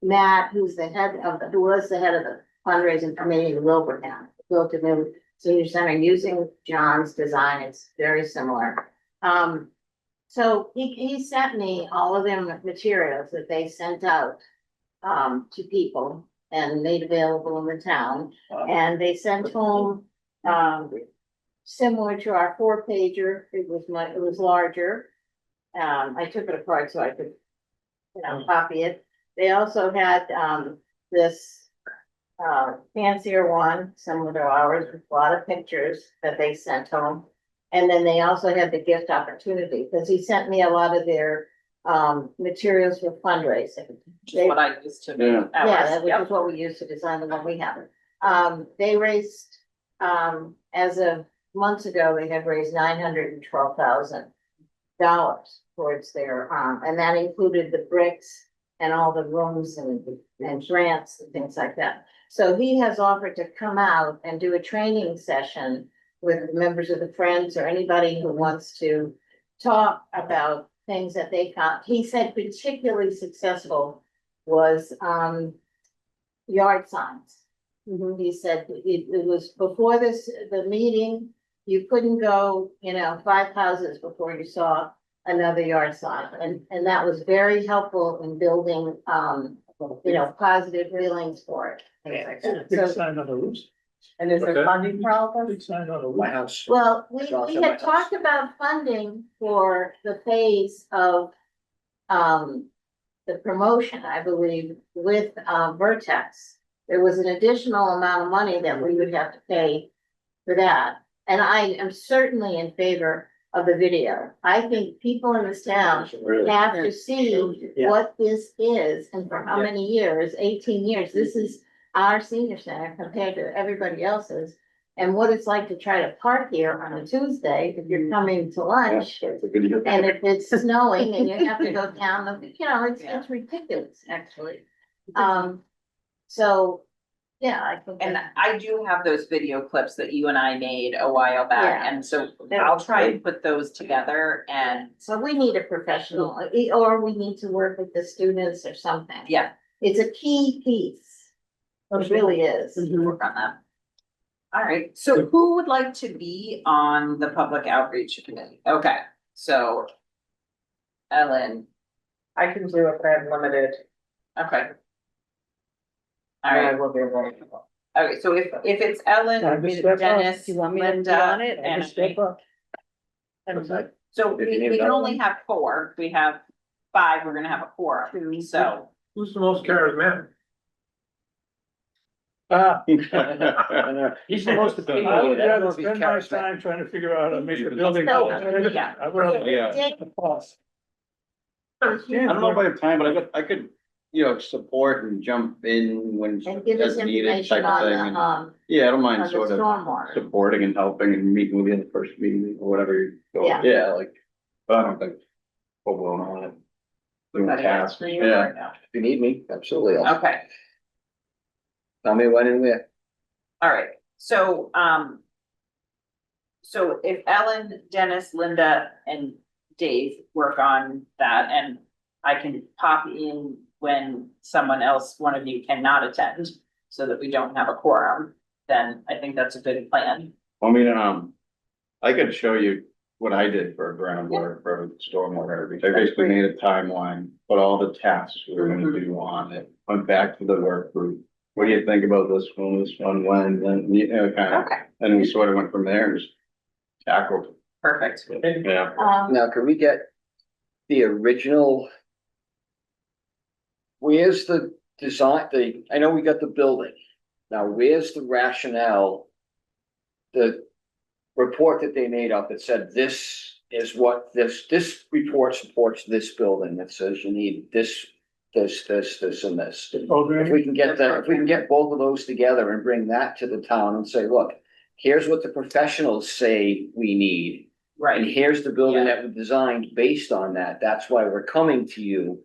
Matt, who was the head of the fundraising committee in Wilbraham, built a new senior center using John's design. It's very similar. So he sent me all of them materials that they sent out, to people and made available in the town. And they sent home, similar to our 4-pager, it was larger. I took it apart so I could, copy it. They also had, this, fancier one, similar to ours, with a lot of pictures that they sent home. And then they also had the gift opportunity, because he sent me a lot of their, materials for fundraising. Which is what I used to. Yeah. Yeah, which Yep. is what we use to design the one we have. They raised, as of months ago, they had raised 912,000. dollars towards their, and that included the bricks and all the rooms and grants and things like that. So he has offered to come out and do a training session with members of the Friends or anybody who wants to talk about things that they found. He said particularly successful was, yard signs. He said it was before the meeting, you couldn't go, 5 houses before you saw another yard sign. And that was very helpful in building, positive feelings for it. things like that. Big So, sign on the roof. And is there Okay. funding problems? Big sign on the My roof. house. well, we It's also my had house. talked about funding for the phase of, the promotion, I believe, with, Vertex. There was an additional amount of money that we would have to pay for that. And I am certainly in favor of the video. I think people in this town Really? have to see Yeah. what this is and for how many years, 18 years. This is our senior center compared to everybody else's. And what it's like to try to park here on a Tuesday if you're coming to lunch. That's a video. And if it's snowing and you have to go down it's ridiculous, actually. So, yeah, I think. And I do have those video clips that you and I made a while back, Yeah. and so I'll try and put those together and, So we need a professional, or we need to work with the students or something. yeah, It's a key piece. It really is. work on that. All right, so who would like to be on the public outreach committee? Okay, so Ellen, I can do it, but I'm limited. okay. All I right, will be available. okay, so if it's Ellen, Time to step up. Dennis, You want me to be Linda, on it? and Step me. up. So If you need we can another only have 4. If we have 5, we're gonna have a quorum, so. Who's the most charismatic? He's the most opinionated. I would rather spend my time trying to figure out how to make the building. So, yeah. I would rather. Yeah. The cost. I don't know if I have time, but I could, support and jump in when And give us as needed information type of thing. on and- the, Yeah, I don't on mind the sort of stormwater. supporting and helping and meeting with you in the first meeting or whatever you go. Yeah. Yeah, like, but I don't think full blown on it. Doing Anybody else tasks, for you yeah. right now? If you need me, absolutely. I'll- Okay, Tell me when and where. all right, so, so if Ellen, Dennis, Linda, and Dave work on that, and I can pop in when someone else, one of you cannot attend, so that we don't have a quorum, then I think that's a good plan. I mean, I could show you what I did for groundwater, for stormwater. I basically made a timeline, put all the tasks we were gonna do on it, went back to the work group. What do you think about this one, when, then, kind of, Okay, and we sort of went from there and just tackled. perfect. it. Yeah. Now, can we get the original? Where's the design, I know we got the building. Now, where's the rationale? The report that they made up that said this is what this report supports this building. That says you need this, and this. If Program. we can get both of those together and bring that to the town and say, look, here's what the professionals say we need. And Right, here's the building that we designed based on that. That's why we're coming to you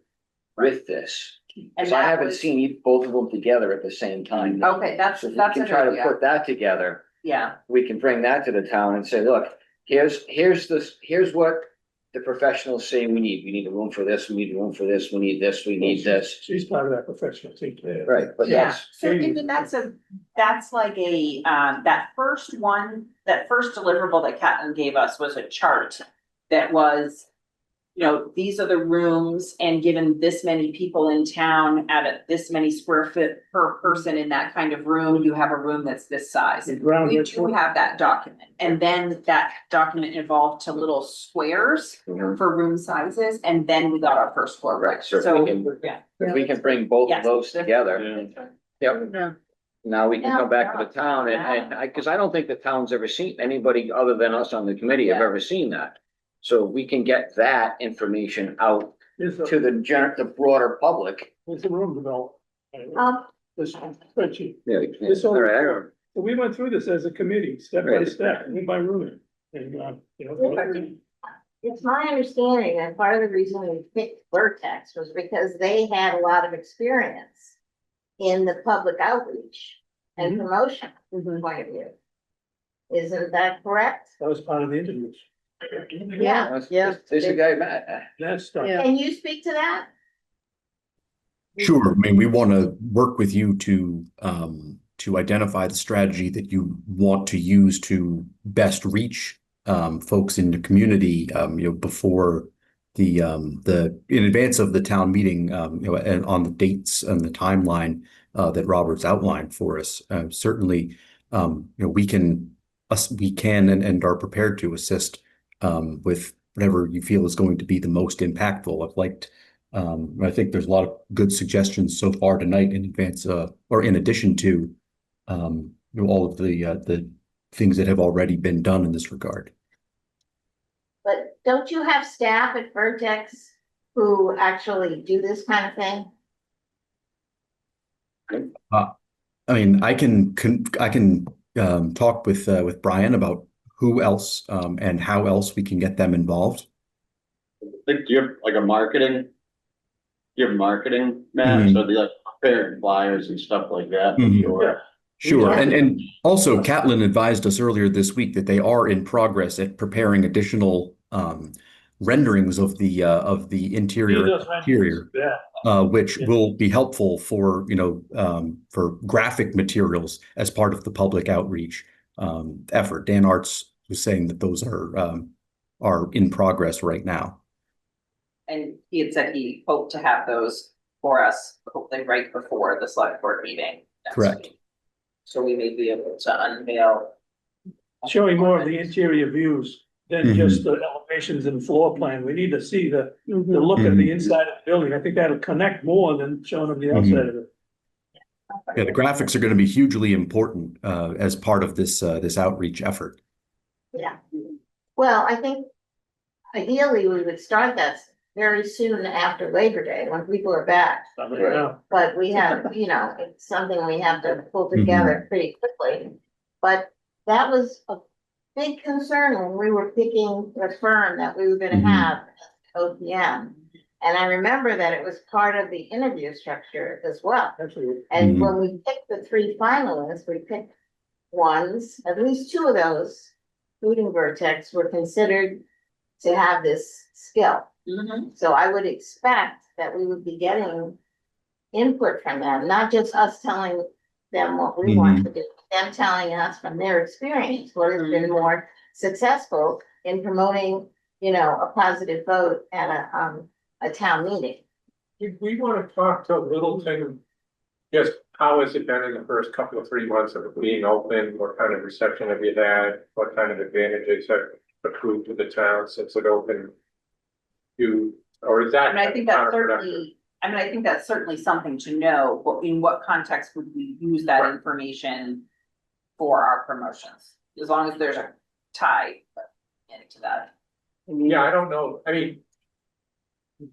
with this. and Cause I that haven't was, seen both of them together at the same time. okay, that's So if we a can good try to idea, put that together, yeah, we can bring that to the town and say, look, here's what the professionals say we need. We need a room for this, we need a room for this, we need this, we need this. She's part of that professional team. Right, but yeah, that's, so I mean, that's like a, that first deliverable that Catlin gave us was a chart that was, these are the rooms, and given this many people in town at this many square foot per person in that kind of room, you have a room that's this size. The ground. We do have that document, and then that document evolved to little squares for room sizes, and then we got our first floor. Right, so So, we can- yeah. if we can bring both Yes. of those together, yep. Yeah. Now we can come back to the town and cause I don't think the town's ever seen, anybody other than us on the committee have Yeah. ever seen that. So we can get that information out Here's to the broader public. the room developed. This spreadsheet. Yeah. This All whole- right, I don't- So we went through this as a committee, step by Right. step, room by room. And, It's my understanding that part of the reason we picked Vertex was because they had a lot of experience in the public outreach and promotion point of view. Isn't that correct? That was part of the interviews. Yeah. Yeah. There's a guy, Matt. That's stuff. Yeah. Can you speak to that? Sure. I mean, we want to work with you to identify the strategy that you want to use to best reach folks in the community, before in advance of the town meeting, and on the dates and the timeline that Robert's outlined for us. Certainly, we can and are prepared to assist with whatever you feel is going to be the most impactful. I think there's a lot of good suggestions so far tonight in advance, or in addition to, all of the things that have already been done in this regard. But don't you have staff at Vertex who actually do this kind of thing? I mean, I can talk with Brian about who else and how else we can get them involved. Like, do you have like a marketing? Your marketing, Matt, so they like preparing flyers and stuff like that. Or Sure. And also Catlin advised us earlier this week that they are in progress at preparing additional renderings of the interior and exterior, which will be helpful for for graphic materials as part of the public outreach effort. Dan Arts was saying that those are in progress right now. And he had said he hoped to have those for us, hopefully right before the select board meeting. next Correct. week. So we may be able to unveil. Showing more of the interior views than just the elevations and floor plan. We need to see the look of the inside of the building. I think that'll connect more than showing them the outside of it. Yeah, the graphics are going to be hugely important as part of this outreach effort. Yeah. Well, I think ideally we would start that very soon after Labor Day, when people are back. But we have, it's something we have to pull together pretty quickly. But that was a big concern when we were picking the firm that we were gonna have at OPM. And I remember that it was part of the interview structure as well. Absolutely. And when we picked the three finalists, we picked ones, at least two of those, including Vertex, were considered to have this skill. So I would expect that we would be getting input from them, not just us telling them what we want to do, them telling us from their experience, what has been more successful in promoting, a positive vote at a town meeting. We want to talk to Littleton, just how has it been in the first couple of 3 months of it being open? What kind of reception have you had? What kind of advantages have accrued to the town since it opened? Or is that? I think that's certainly something to know, in what context would we use that information for our promotions? As long as there's a tie into that. Yeah, I don't know. I mean,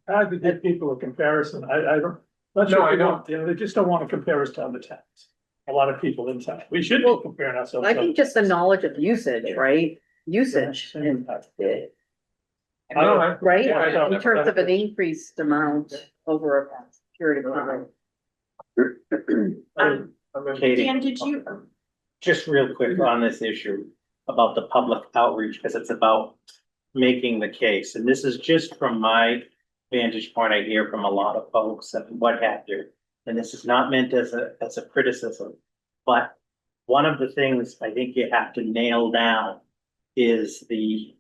Hard to give people a comparison. I don't, not No, sure I they want, they just don't want to compare us to other towns. A lot of people in town. We should be comparing ourselves. I to think just the knowledge of usage, right? Usage, Same and, impact. I don't know. right? Yeah, I don't In terms of an increased amount over a period of time. Katie, Dan, did you? just real quick on this issue about the public outreach, because it's about making the case. And this is just from my vantage point. I hear from a lot of folks and what have you. And this is not meant as a criticism, but one of the things I think you have to nail down is the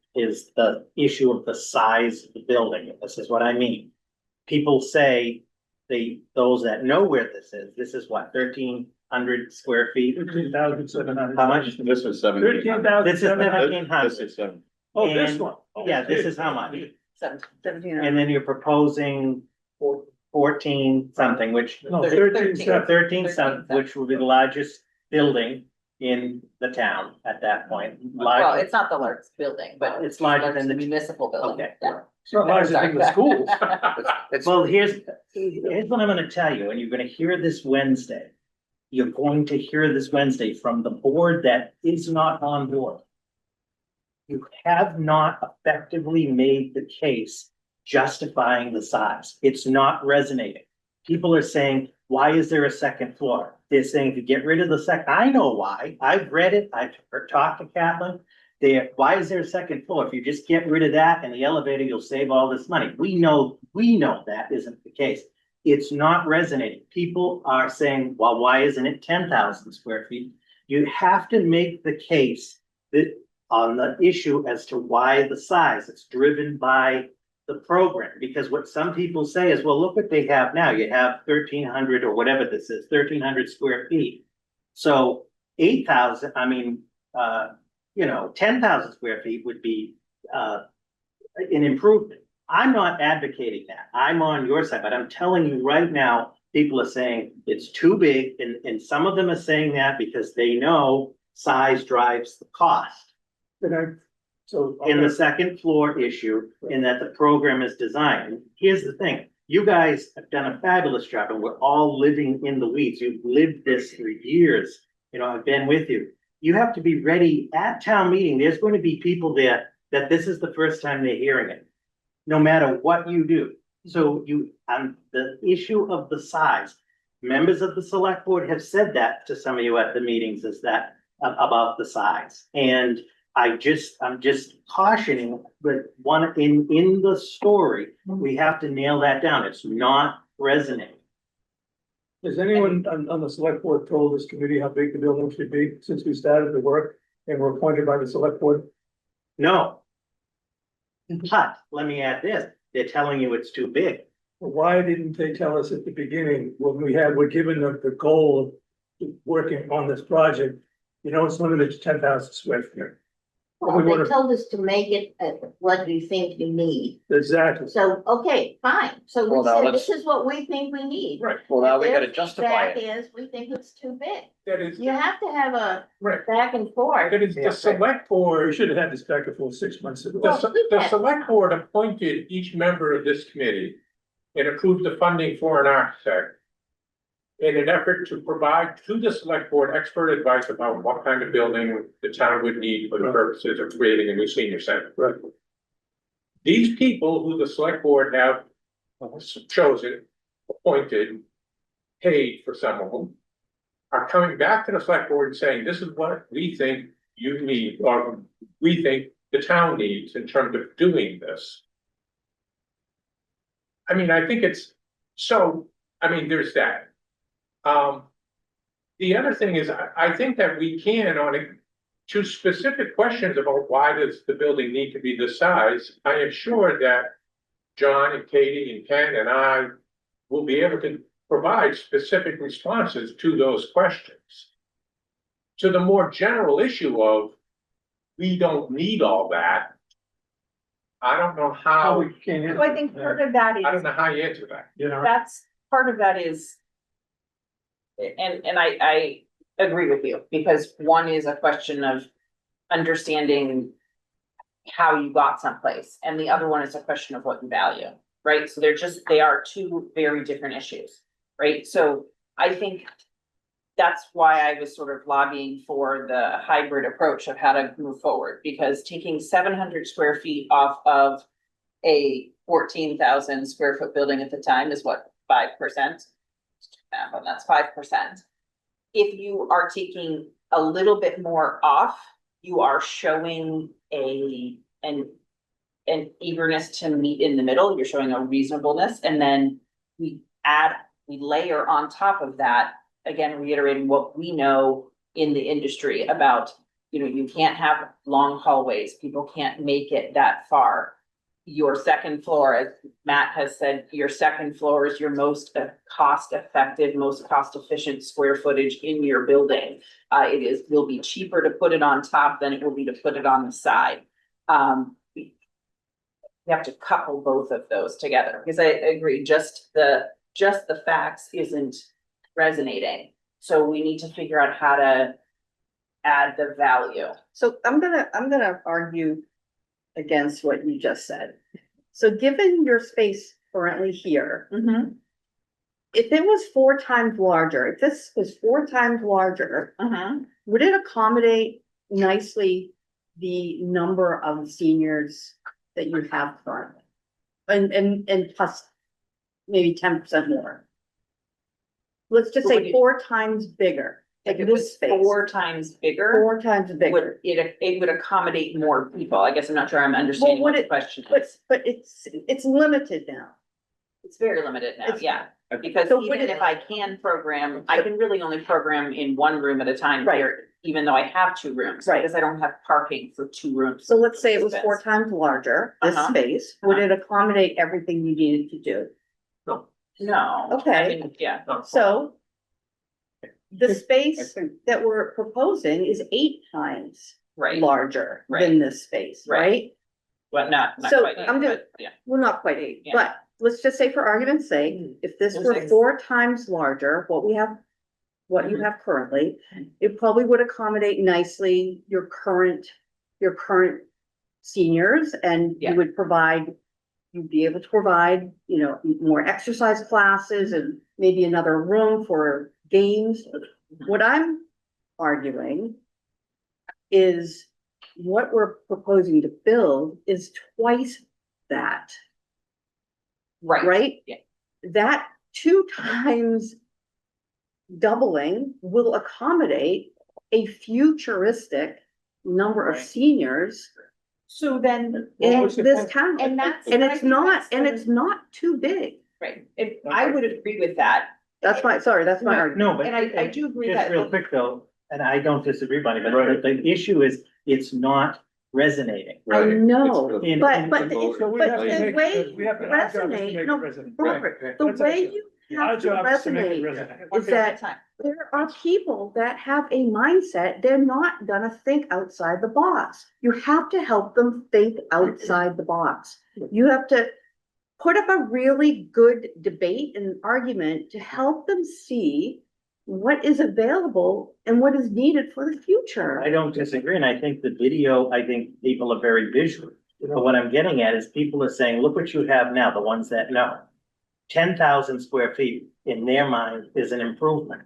issue of the size of the building. This is what I mean. People say, those that know where this is what, 1,300 square feet? 13,700. How much? This is 13,700. This is 1,700. This is 7. Oh, this And- one. Oh, Yeah, this is how much? 17. And then you're proposing 14 something, which No, 13,700. 13 something, which will be the largest building in the town at that point. Well, it's not the largest building, but It's larger than the municipal building. Okay. Yeah. It's not larger than the schools. Well, here's what I'm gonna tell you, and you're gonna hear this Wednesday. You're going to hear this Wednesday from the board that is not on board. you have not effectively made the case justifying the size. It's not resonating. People are saying, why is there a second floor? They're saying if you get rid of the second, I know why. I've read it. I've talked to Catlin. Why is there a second floor? If you just get rid of that and the elevator, you'll save all this money. We know that isn't the case. It's not resonating. People are saying, well, why isn't it 10,000 square feet? You have to make the case that on the issue as to why the size, it's driven by the program, because what some people say is, well, look what they have now. You have 1,300 or whatever this is, 1,300 square feet. So 8,000, 10,000 square feet would be an improvement. I'm not advocating that. I'm on your side, but I'm telling you right now, people are saying it's too big, and some of them are saying that because they know size drives the cost. So. In the second floor issue, in that the program is designed. Here's the thing, you guys have done a fabulous job, and we're all living in the weeds. You've lived this for years. I've been with you. You have to be ready at town meeting. There's going to be people there that this is the first time they're hearing it, no matter what you do. So the issue of the size, members of the select board have said that to some of you at the meetings, is that about the size. And I'm just cautioning, but in the story, we have to nail that down. It's not resonating. Has anyone on the select board told this committee how big the building should be since we started the work and were appointed by the select board? No. But let me add this, they're telling you it's too big. Why didn't they tell us at the beginning when we're given the goal of working on this project? It's limited to 10,000 square feet. Well, they told us to make it at what you think you need. Exactly. So, okay, fine. So Well, we now said, let's- this is what we think we need. Right. Well, now we Their gotta justify feedback it. is, we think it's too big. That is, You have to have a right. back and forth. That is The select We board, should have had this back and forth 6 months ago. the select board appointed each member of this committee and approved the funding for an architect in an effort to provide to the select board expert advice about what kind of building the town would need for the purposes of creating a new senior center. Right. These people who the select board have chosen, appointed, paid for some of them, are coming back to the select board and saying, this is what we think you need, or we think the town needs in terms of doing this. I mean, I think there's that. The other thing is, I think that we can, to specific questions about why does the building need to be this size, I am sure that John and Katie and Ken and I will be able to provide specific responses to those questions. To the more general issue of, we don't need all that, I don't know how, So I think part of that I don't is, know how you answer that. part of that is. And I agree with you, because one is a question of understanding how you got someplace, and the other one is a question of what you value, right? So they are two very different issues, right? So I think that's why I was sort of lobbying for the hybrid approach of how to move forward, because taking 700 square feet off of a 14,000 square foot building at the time is what, 5%? And that's 5%. If you are taking a little bit more off, you are showing an eagerness to meet in the middle. You're showing a reasonableness, and then we layer on top of that, again, reiterating what we know in the industry about, you can't have long hallways. People can't make it that far. Your second floor, as Matt has said, your second floor is your most cost-effective, most cost-efficient square footage in your building. Will be cheaper to put it on top than it will be to put it on the side. You have to couple both of those together, because I agree, just the facts isn't resonating. So we need to figure out how to add the value. So I'm gonna argue against what you just said. So given your space currently here, if it was 4 times larger, if this was 4 times larger, would it accommodate nicely the number of seniors that you have currently? And plus maybe 10% more. Let's just So would say you- 4 times bigger, like If it this was space, 4 times bigger, 4 times bigger. would it would accommodate more people? I guess I'm not sure I'm understanding would what the it- question But, is. but it's limited now. It's very limited now, It's- yeah. Because So would even it- if I can program, I can really only program in 1 room at a time Right. here, even though I have 2 rooms. Right. Because I don't have parking for 2 rooms. So let's say it was Space. 4 times larger, this Uh-huh. space, would it accommodate everything you needed to do? No. Okay. I mean, yeah. So the I space think, that we're proposing is 8 times Right, larger Right. than this space, Right. right? but not So, quite, I'm but just- yeah. Well, not quite 8, Yeah. but let's just say for argument's sake, if this were Six. 4 times larger, what you Mm-hmm. have currently, it probably would accommodate nicely your current seniors, and Yeah. you would provide, you'd be able to provide, you know, more exercise classes and maybe another room for games. What I'm arguing is what we're proposing to build is twice that, Right. right? Yeah. That 2 times doubling will accommodate a futuristic number of Right. seniors So then, in what's the this point? town. and that's. And I it's think not, that's the- it's not too big. Right, if, I would agree with that, That's my argument. No, but. and I do agree Just that. real quick though, and I don't disagree, Bonnie, but Right. the issue is, it's not resonating. I right, know, it's In- but, in- but, So we but have to the make, way we have to, our job is to make resonate, it no, resonate. Robert, the That's way our you Our have to job is to make it resonate resonate. One is thing at a that time. there are people that have a mindset, they're not gonna think outside the box. You have to help them think outside the box. You have to put up a really good debate and argument to help them see what is available and what is needed for the future. I don't disagree, and I think the video, I think people are very visual. But what I'm getting at is people are saying, look what you have now, the ones that know. 10,000 square feet in their mind is an improvement,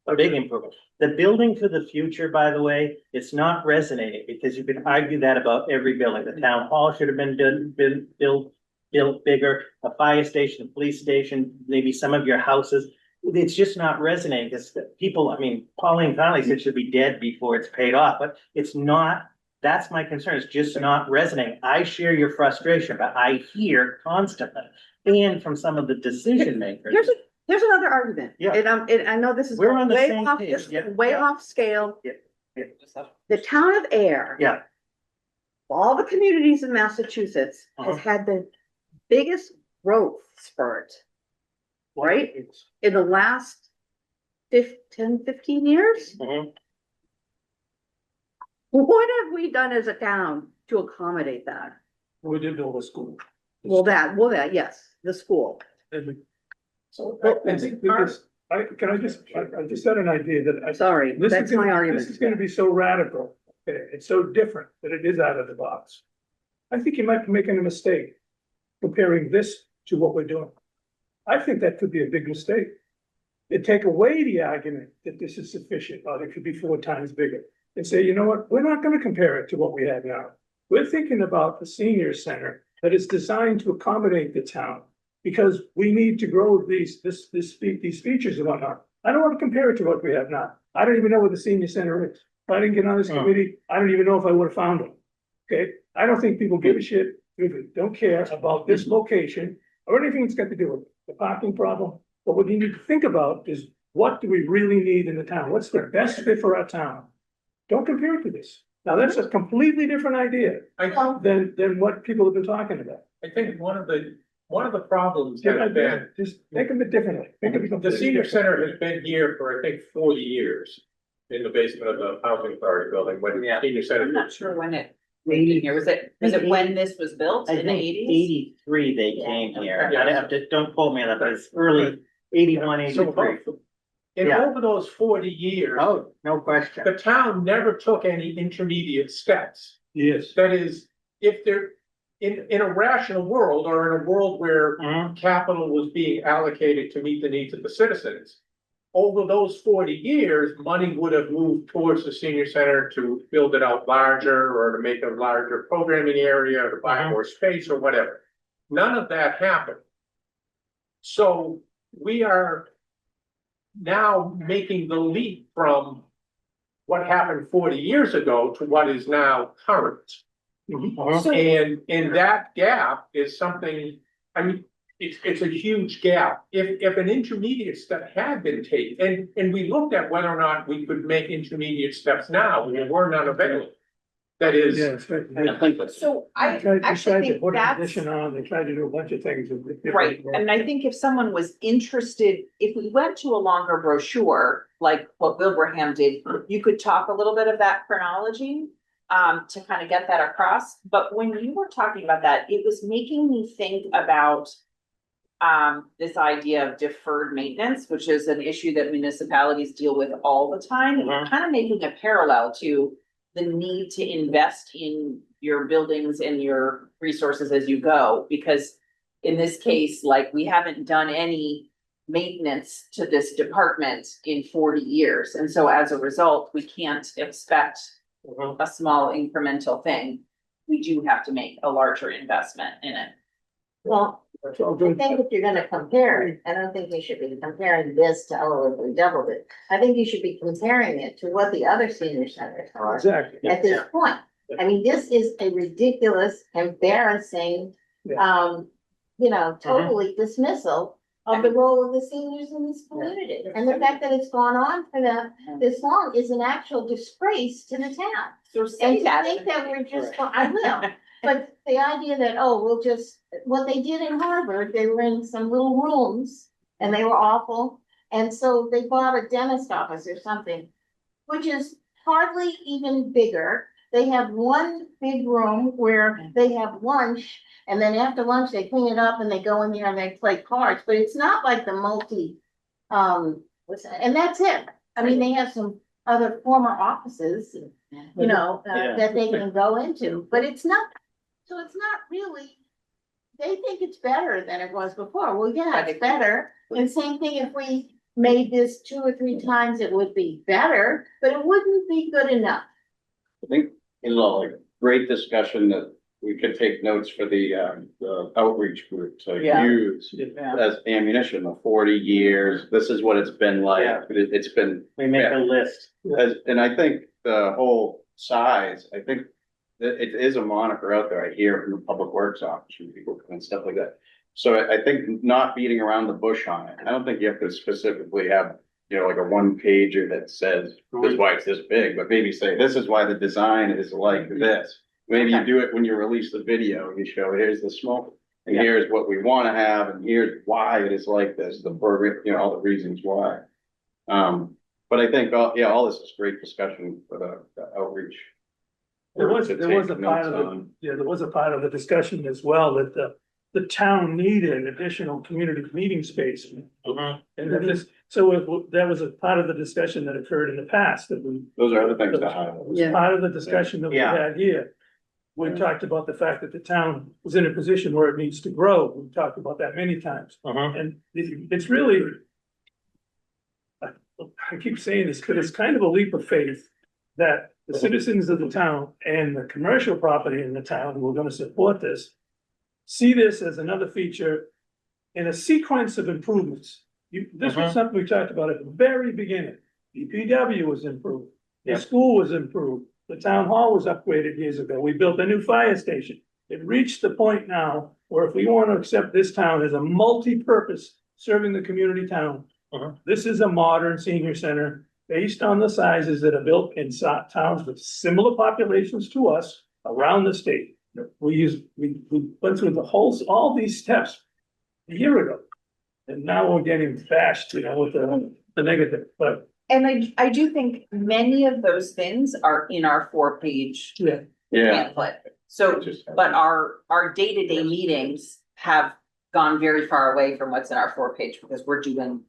a big improvement. The building for the future, by the way, it's not resonating because you can argue that about every building. The town hall should have been built bigger, a fire station, a police station, maybe some of your houses. It's just not resonating because people, I mean, Pauline Conley said it should be dead before it's paid off, but it's not. That's my concern. It's just not resonating. I share your frustration, but I hear constantly and from some of the decision makers. Here's another argument. Yeah. And I know this is We're on the way same off, page, this is yeah, way yeah. off scale. Yeah. The town of Ayer. Yeah. All the communities in Massachusetts has Uh-huh. had the biggest growth spurt, right? In the last 10-15 years. Mhm. What have we done as a town to accommodate that? We did build a school. Well, yes, the school. So I think because, I just had an idea that I. Sorry, This that's is my gonna, argument. this is gonna be so radical, okay, it's so different that it is out of the box. I think you might be making a mistake comparing this to what we're doing. I think that could be a big mistake. It take away the argument that this is sufficient, or it could be 4 times bigger, and say, you know what, we're not gonna compare it to what we have now. We're thinking about the senior center that is designed to accommodate the town, because we need to grow these features and whatnot. I don't want to compare it to what we have now. I don't even know what the senior center is. If I didn't get on this committee, I don't even know if I would have found them. Okay, I don't think people give a shit, really don't care about this location or anything that's got to do with the parking problem. But what you need to think about is, what do we really need in the town? What's the best fit for our town? Don't compare it to this. Now, that's a completely different idea than what people have been talking about. I think one of the problems has been, Just think of it differently. Think of it the completely senior different. center has been here for, I think, 40 years. In the basement of the housing authority building, when the Yeah. senior I'm center. not sure when it, here, was it when this was built I in the think 80s? 83 they came here. Yeah. I have to, don't quote me on that, but it's early 81, So 83. in Yeah. over those 40 years, Oh, no question. the town never took any intermediate steps. Yes. That is, if there, in a rational world, or in a world where Mhm. capital was being allocated to meet the needs of the citizens, over those 40 years, money would have moved towards the senior center to build it out larger or to make a larger programming area or to buy more space or whatever. None of that happened. So we are now making the leap from what happened 40 years ago to what is now current. And that gap is something, I mean, it's a huge gap. If an intermediate step had been taken, and we looked at whether or not we could make intermediate steps now, there were none available. That is, Yeah, it's right. I think that's. So They I tried to actually think put a that's. condition on, they tried to do a bunch of things. with different- Right, and I think if someone was interested, if we went to a longer brochure, like what Wilbraham did, you could talk a little bit of that chronology. To kind of get that across, but when you were talking about that, it was making me think about. This idea of deferred maintenance, which is an issue that municipalities deal with all the time, and kind of making a parallel to. The need to invest in your buildings and your resources as you go, because in this case, like, we haven't done any maintenance to this department in 40 years. And so as a result, we can't expect a small incremental thing. We do have to make a larger investment in it. Well, That's all I good. think if you're gonna compare it, I don't think we should be comparing this to, oh, if we doubled it. I think you should be comparing it to what the other senior centers are Exactly. at this point. I mean, this is a ridiculous, embarrassing, Yeah. totally dismissal of the role of the seniors in this community. And the fact that it's gone on for this long is an actual disgrace to the town. So And say to that. think that we're just, I will, but the idea that, oh, we'll just, what they did in Harvard, they were in some little rooms and they were awful. And so they bought a dentist office or something, which is hardly even bigger. They have one big room where they have lunch, and then after lunch, they clean it up and they go in there and they play cards, but it's not like the and that's it. I mean, they have some other former offices, that they can go into, but it's not, so it's not really. They think it's better than it was before. Well, yeah, it's better. And same thing, if we made this 2 or 3 times, it would be better, but it wouldn't be good enough. I think, like, great discussion that we could take notes for the outreach group to Yeah. use as ammunition, the 40 years, this is what it's been like. Yeah. It's been, We make a list. and I think the whole size, I think that it is a moniker out there. I hear from the public works office, from people and stuff like that. So I think not beating around the bush on it. I don't think you have to specifically have, like a 1-pager that says, this is why it's this big, but maybe say, this is why the design is like this. Maybe you do it when you release the video, you show, here's the smoke, and here's what we wanna have, and here's why it is like this, the program, all the reasons why. But I think, all this is great discussion for the outreach. There was To a part take of notes it, on. there was a part of the discussion as well that the town needed additional community meeting space. And that that was a part of the discussion that occurred in the past that we. Those are other things It to highlight. was part of the discussion that we Yeah. had here. We talked about the fact that the town was in a position where it needs to grow. We talked about that many times. And it's really. I keep saying this, but it's kind of a leap of faith that the citizens of the town and the commercial property in the town who are gonna support this. See this as another feature in a sequence of improvements. This was something we talked about at the very beginning. DPW was improved, the Yeah. school was improved, the town hall was upgraded years ago, we built a new fire station. It reached the point now where if we want to accept this town as a multi-purpose serving the community town. This is a modern senior center based on the sizes that are built in towns with similar populations to us around the state. We went through all these steps a year ago. And now we're getting bashed, with the negative, but And I do think many of those things are in our 4-page yeah. pamphlet. So, but our day-to-day meetings have gone very far away from what's in our 4-page because we're doing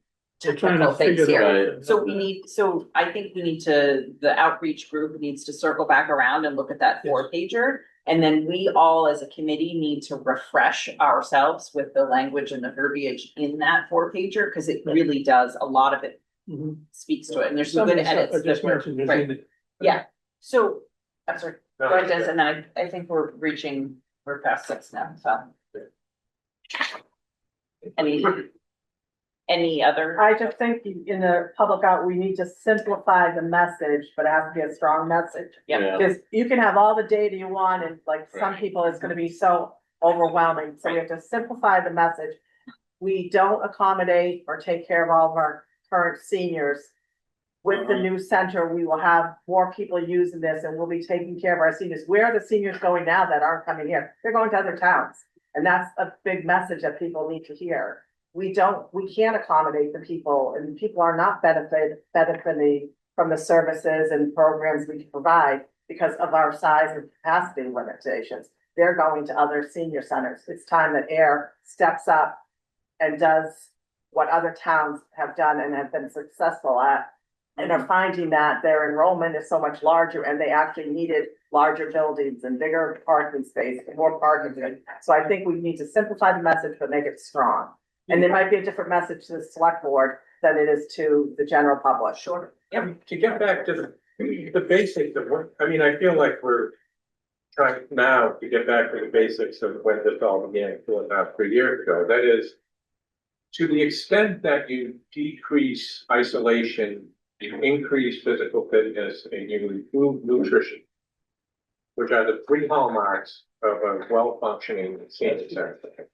We're trying technical to figure things that here. out. So I think the outreach group needs to circle back around and look at that Yes. 4-pager. And then we all as a committee need to refresh ourselves with the language and the verbiage in that 4-pager, because it really does, a lot of it speaks to it, and there's some good edits. I just that were- mentioned this right. in it. Yeah, so, I'm sorry, No, go ahead, Des, and then I think we're past 6 now, so. Any other? I just think in the public out, we need to simplify the message, but it has to be a strong message. Yeah. Because you can have all the data you want and like some people, it's gonna be so overwhelming, so we have to simplify the message. We don't accommodate or take care of all of our current seniors. With the new center, we will have more people using this and we'll be taking care of our seniors. Where are the seniors going now that aren't coming here? They're going to other towns. And that's a big message that people need to hear. We can't accommodate the people, and people are not benefiting from the services and programs we can provide because of our size and capacity limitations. They're going to other senior centers. It's time that Ayer steps up and does what other towns have done and have been successful at. And are finding that their enrollment is so much larger and they actually needed larger buildings and bigger parking space, and more parking. So I think we need to simplify the message, but make it strong. And it might be a different message to the select board than it is to the general public. Sure. To get back to the basics of what, I mean, I feel like we're trying now to get back to the basics of when this all began 2.5, 3 years ago. That is, to the extent that you decrease isolation, you increase physical fitness, and you improve nutrition, which are the 3 hallmarks of a well-functioning senior center,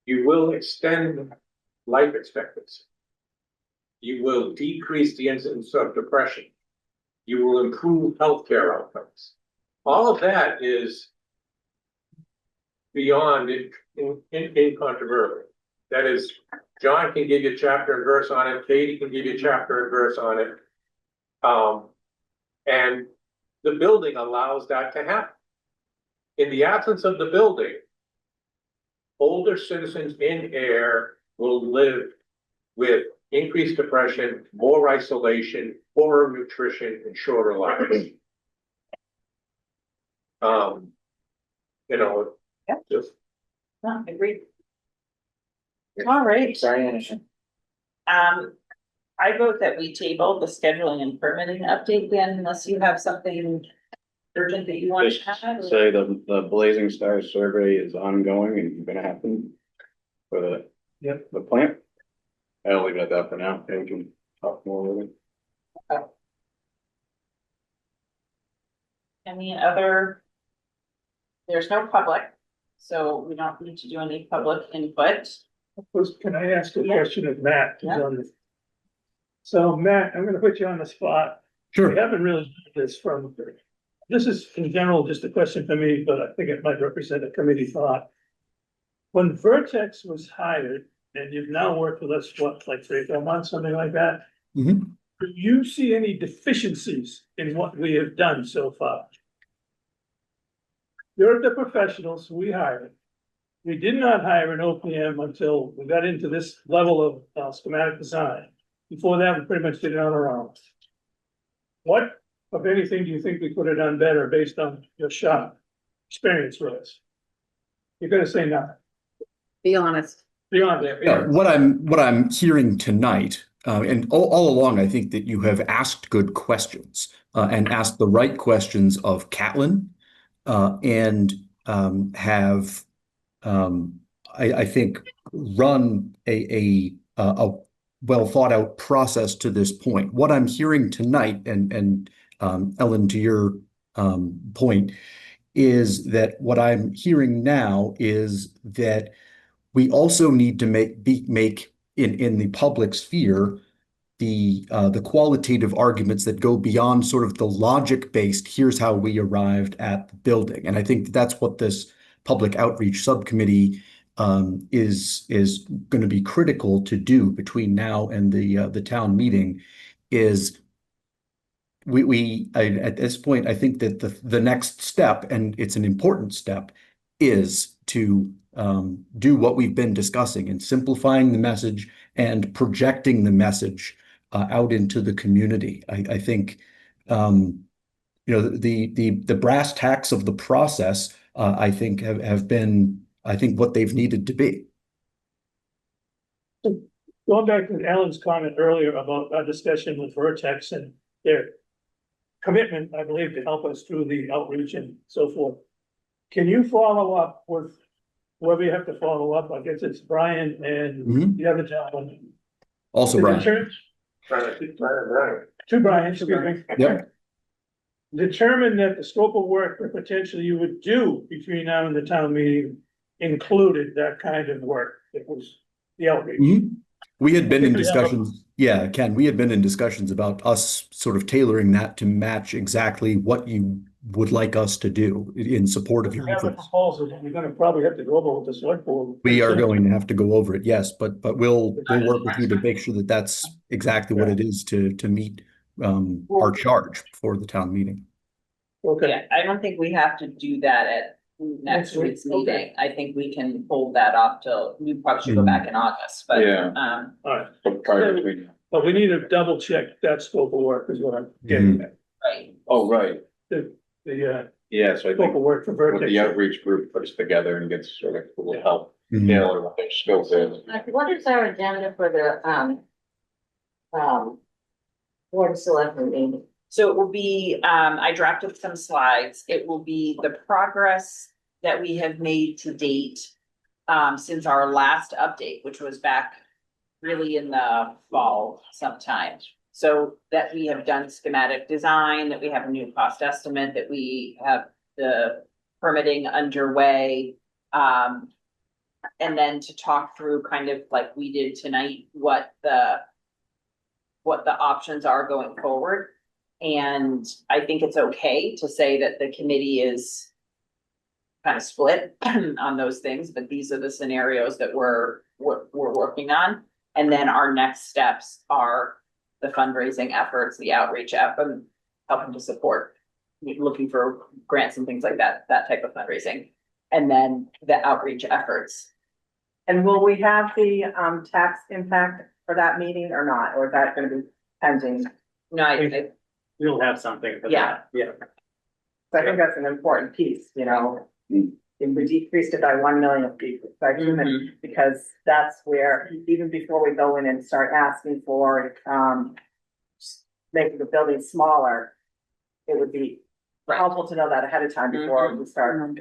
you will extend life expectancy. You will decrease the incidence of depression. You will improve healthcare outcomes. All of that is beyond incontrovertible. That is, John can give you chapter and verse on it. Katie can give you chapter and verse on it. And the building allows that to happen. In the absence of the building, older citizens in Ayer will live with increased depression, more isolation, poorer nutrition, and shorter lives. You know, Yeah. just No, agreed. All right. Sorry, Anderson. I vote that we table the scheduling and permitting update then, unless you have something urgent that you want to Just add. say the Blazing Stars survey is ongoing and gonna happen for the plant. I'll leave it at that for now, and we can talk more with it. Any other? There's no public, so we don't need to do any public input. Can I ask a Yeah. question of Matt? who's Yeah. on this? So Matt, I'm gonna put you on the spot. We Sure. haven't really heard this from, this is in general just a question for me, but I think it might represent a committee thought. When Vertex was hired, and you've now worked with us, what, like 3 or 4 months, something like that? Mhm. Do you see any deficiencies in what we have done so far? You're the professionals we hired. We did not hire an OPM until we got into this level of schematic design. Before that, we pretty much did it on our own. What, if anything, do you think we could have done better based on your shop experience with us? You're gonna say nothing. Be honest. Beyond that. Yeah, what I'm hearing tonight, and all along, I think that you have asked good questions and asked the right questions of Catlin, and have I think run a well thought out process to this point. What I'm hearing tonight, and Ellen, to your point, is that what I'm hearing now is that we also need to make in the public sphere the qualitative arguments that go beyond sort of the logic-based, here's how we arrived at the building. And I think that's what this public outreach subcommittee is going to be critical to do between now and the town meeting. Is at this point, I think that the next step, and it's an important step, is to do what we've been discussing and simplifying the message and projecting the message out into the community. I think the brass tacks of the process I think have been what they've needed to be. Going back to Alan's comment earlier about our discussion with Vertex and their commitment, I believe, to help us through the outreach and so forth. Can you follow up with whoever you have to follow up? I guess it's Brian and Mhm. the other gentleman. Also, To Brian. determine- To Brian, excuse me. Yep. Determine that the scope of work that potentially you would do between now and the town meeting included that kind of work. It was the outreach. Mhm. We had been in I think we have a- discussions, yeah, Ken, we had been in discussions about us sort of tailoring that to match exactly what you would like us to do in support of We your have a efforts. proposal that we're gonna probably have to go over with the select board. We are going to have to go over it, yes, but we'll work with you to make sure that that's exactly what it is to meet our charge for the town meeting. Okay, Yeah, I don't think we have to do that at next Next week, week's meeting. I think we can hold that off till, we probably should go back in August, but, Yeah. all right, Prior to- but we need to double check that scope of work is what I'm getting at. right. Oh, right, The yeah, so I scope think of work for what Vertex. the outreach group puts together and gets sort of, will help Mhm. tailor what their scope is. What is our agenda for the, Board of Selectmen meeting? So it will be, I drafted some slides. It will be the progress that we have made to date. Since our last update, which was back really in the fall sometime. So that we have done schematic design, that we have a new cost estimate, that we have the permitting underway. And then to talk through kind of like we did tonight, what the options are going forward. And I think it's okay to say that the committee is kind of split on those things, but these are the scenarios that we're working on. And then our next steps are the fundraising efforts, the outreach effort, helping to support, looking for grants and things like that, that type of fundraising. And then the outreach efforts. And will we have the, tax impact for that meeting or not, or is that gonna be pending? No, I We'll have something for Yeah. that. Yeah. So I think that's an important piece, you know? If we decreased it by 1 million people, because that's where, even before we go in and start asking for, making the building smaller, it would be Right. helpful to know that ahead of time before we start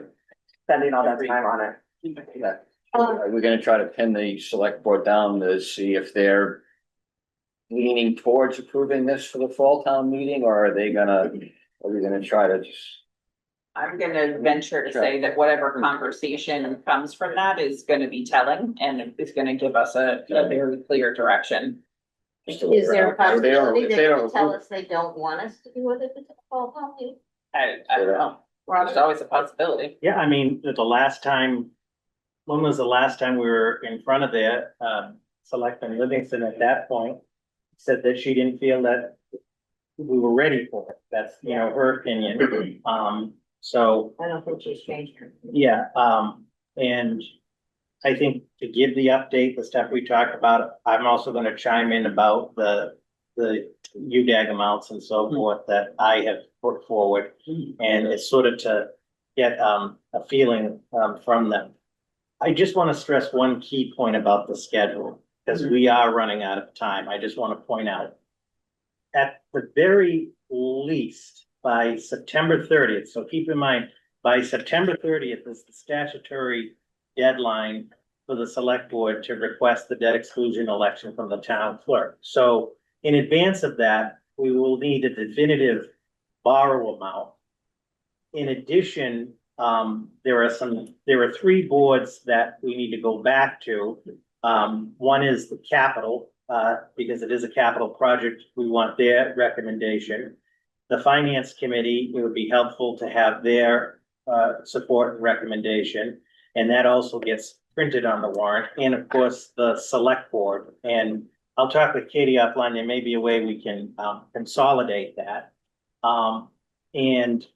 spending all that time on it. Are we gonna try to pin the select board down to see if they're leaning towards approving this for the fall town meeting, or are we gonna try to just? I'm gonna venture to say that whatever conversation comes from that is gonna be telling and it's gonna give us a very clear direction. Is there a possibility If they they can don't tell approve- us they don't want us to do it if it's a fall town meeting? I don't know. There's always a possibility. Yeah, I mean, the last time, when was the last time we were in front of their, Selectman Livingston at that point? Said that she didn't feel that we were ready for it. That's, you know, her opinion. So, I don't think she's changed her. yeah, and I think to give the update, the stuff we talked about, I'm also gonna chime in about the UDAG amounts and so forth that I have put forward. And it's sort of to get, a feeling, from them. I just want to stress one key point about the schedule, because we are running out of time. I just want to point out. At the very least, by September 30th, so keep in mind, by September 30th is the statutory deadline for the select board to request the debt exclusion election from the town clerk. So in advance of that, we will need a definitive borrow amount. In addition, there are 3 boards that we need to go back to. One is the capital, because it is a capital project, we want their recommendation. The finance committee, it would be helpful to have their, support and recommendation. And that also gets printed on the warrant, and of course, the select board. And I'll talk with Katie offline, there may be a way we can, consolidate that. And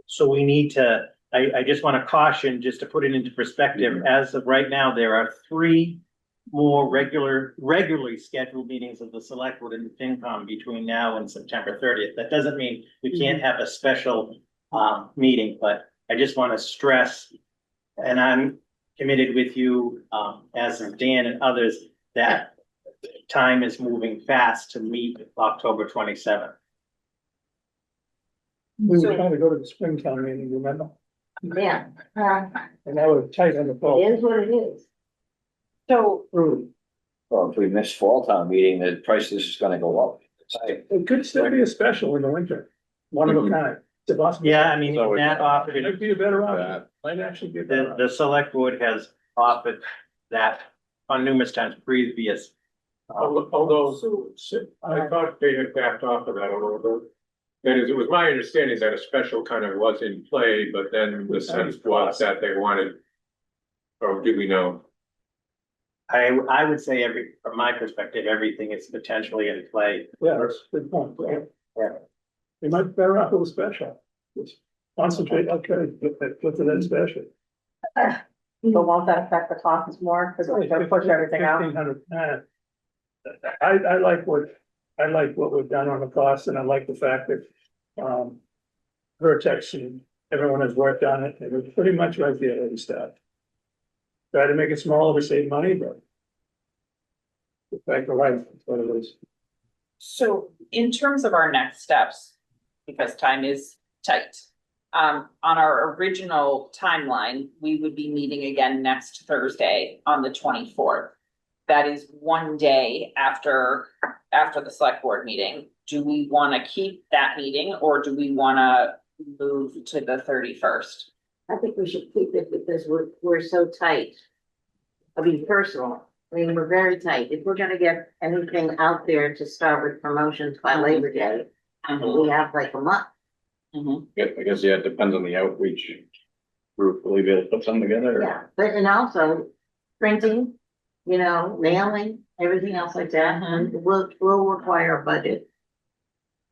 so we need to, I just want to caution, just to put it into perspective, as of right now, there are 3 more regularly scheduled meetings of the select board and the FinCom between now and September 30th. That doesn't mean we can't have a special meeting, but I just want to stress, and I'm committed with you, as is Dan and others, that time is moving fast to meet October 27th. We So- were trying to go to the Springtown meeting, remember? Yeah, And that was tight on the it phone. is what it is. So Really. Well, if we miss fall town meeting, the price of this is gonna go up. It could still be a special in the winter, one of a kind. It's a possibility. Yeah, I mean, So it- that offered, It might be a better option. That- Might actually be a better the option. select board has offered that on numerous times previous. Although, I thought they had backed off of that a little bit. That is, it was my understanding that a special kind of was in play, but then the sense was that they wanted. Or do we know? I would say from my perspective, everything is potentially in play. Yeah, that's a good point. Yeah. We might be better off with a special. Just concentrate, okay, get to that special. But won't that affect the costs more, because we're gonna push everything out? 1,500, I like what we've done on the cost, and I like the fact that, Vertex and everyone has worked on it, and we're pretty much right there at the start. Try to make it smaller, we save money, but the fact of life, is what it is. So in terms of our next steps, because time is tight. On our original timeline, we would be meeting again next Thursday on the 24th. That is one day after the select board meeting. Do we want to keep that meeting or do we want to move to the 31st? I think we should keep it because we're so tight. I mean, personal, I mean, we're very tight. If we're gonna get anything out there to start with promotions by Labor Day, we have like a month. Yeah, I guess, yeah, it depends on the outreach group, will we be able to put something together? Yeah, but and also printing, you know, mailing, everything else like that, will require a budget.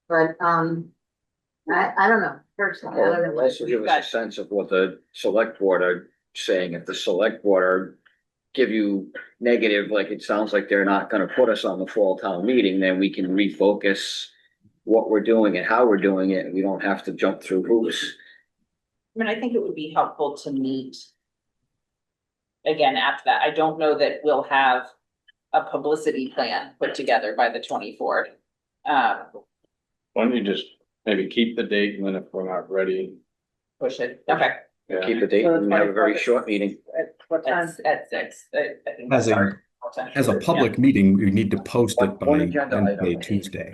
But, I don't know, personally, I don't know. what- Also give us a sense of what the select board are saying. If the select board are give you negative, like it sounds like they're not gonna put us on the fall town meeting, then we can refocus what we're doing and how we're doing it, and we don't have to jump through hoops. I mean, I think it would be helpful to meet again after that. I don't know that we'll have a publicity plan put together by the 24th. Why don't you just maybe keep the date, and then if we're not ready, Push it, okay, yeah. Keep the date and have a very short meeting. At what time? at 6. I think As that's a- our As a potential, public meeting, we need to post it by One agenda item. Wednesday, Tuesday.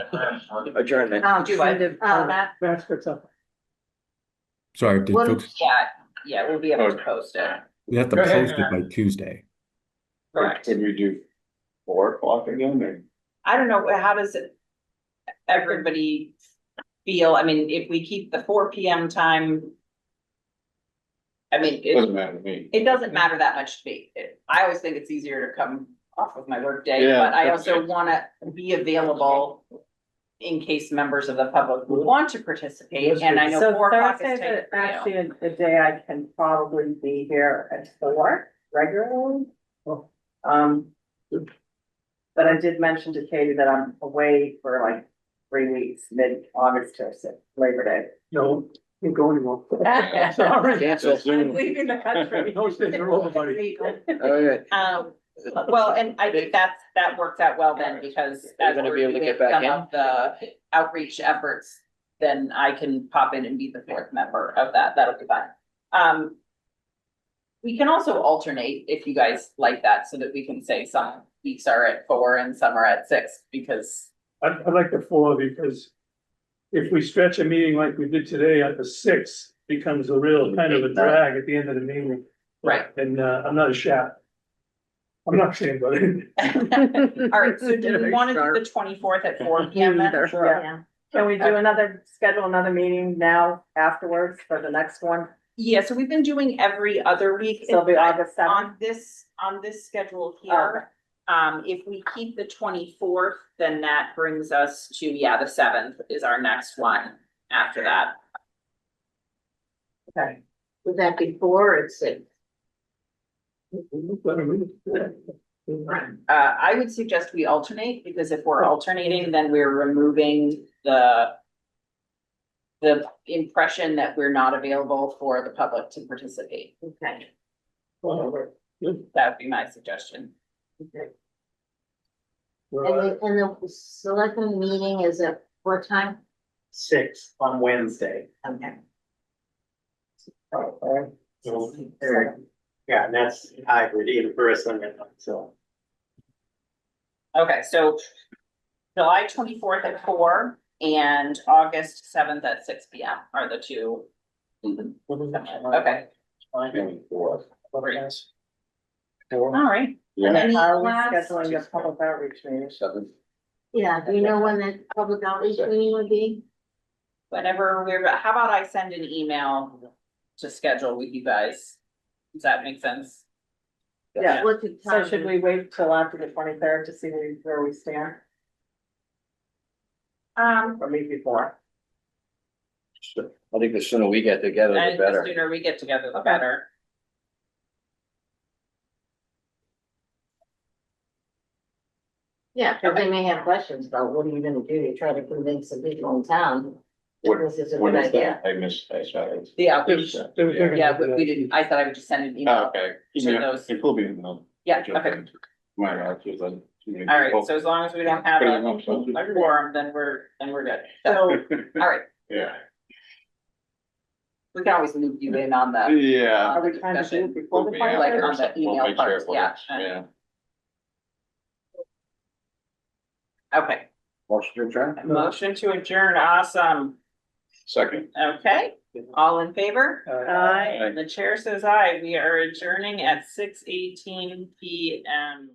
Adjournment. Do what? Matt? That's what's up. Sorry, did What- folks, Yeah, we'll be able to post it, we have to Go ahead. post it by Tuesday. correct. Could we do 4 o'clock again, or? I don't know, how does it, everybody feel? I mean, if we keep the 4 PM time. I mean, Doesn't matter to me. it doesn't matter that much to me. I always think it's easier to come off of my work day, Yeah. but I also wanna be available. In case members of the public want to participate, and I know So 4 o'clock Thursday's is tight for you. actually a day I can probably be here at 4 regularly. Oh. But I did mention to Katie that I'm away for like 3 weeks, mid-August to Labor Day. No, can't go anymore. Sorry. Cancel. I'm leaving the country. Those days are over, buddy. All right. Well, and I think that works out well then, because You're as gonna we're be able to doing get back some in? of the outreach efforts, then I can pop in and be the 4th member of that. That'll be fine. We can also alternate if you guys like that, so that we can say some weeks are at 4 and some are at 6, because I like the 4 because if we stretch a meeting like we did today at the 6, becomes a real kind of a drag at the end of the meeting. Right. And, I'm not a chef. I'm not saying, but. all right, so do we want to do the 24th at 4 PM then? Yeah. Can we do schedule another meeting now afterwards for the next one? Yeah, so we've been doing every other week. So it'll be August 7th? On this schedule here. If we keep the 24th, then that brings us to, the 7th is our next one after that. Okay. Would that be 4 or 6? I would suggest we alternate, because if we're alternating, then we're removing the impression that we're not available for the public to participate. Okay. Good. That would be my suggestion. And the selectmen meeting is at what time? 6 on Wednesday. Okay. Yeah, and that's hybrid in person and so. Okay, so July 24th at 4 and August 7th at 6 p.m. are the two. Okay, all right. Yeah. Any How are we last- scheduling the public outreach meeting? Yeah, do you know when the public outreach meeting would be? Whenever how about I send an email to schedule with you guys? Does that make sense? Yeah. What's the So time? should we wait till after the 23rd to see where we stand, or meet before? I think the sooner we get together, I the think the better. sooner we get together, the better. Yeah, because they may have questions about what are you gonna do to try to convince the people in town that this is a good idea. I missed, I saw it. Yeah, They were gonna yeah, do but that. we didn't, I thought I would just send an Oh, email. okay. To those. It will be in the. Yeah, okay, My attitude then. all right, so as long as we don't have Pretty a much, so. quorum, then we're good. So, all right, Yeah. we can always move you in on the, Yeah. Are we trying to do it before the We'll be after like, 23rd? on the something. We'll email make sure part, it works. yeah. Yeah. okay, Motion to adjourn? motion to adjourn, awesome, Second. okay, all in favor? Aye. The chair says aye, we are adjourning at 6:18 p.m.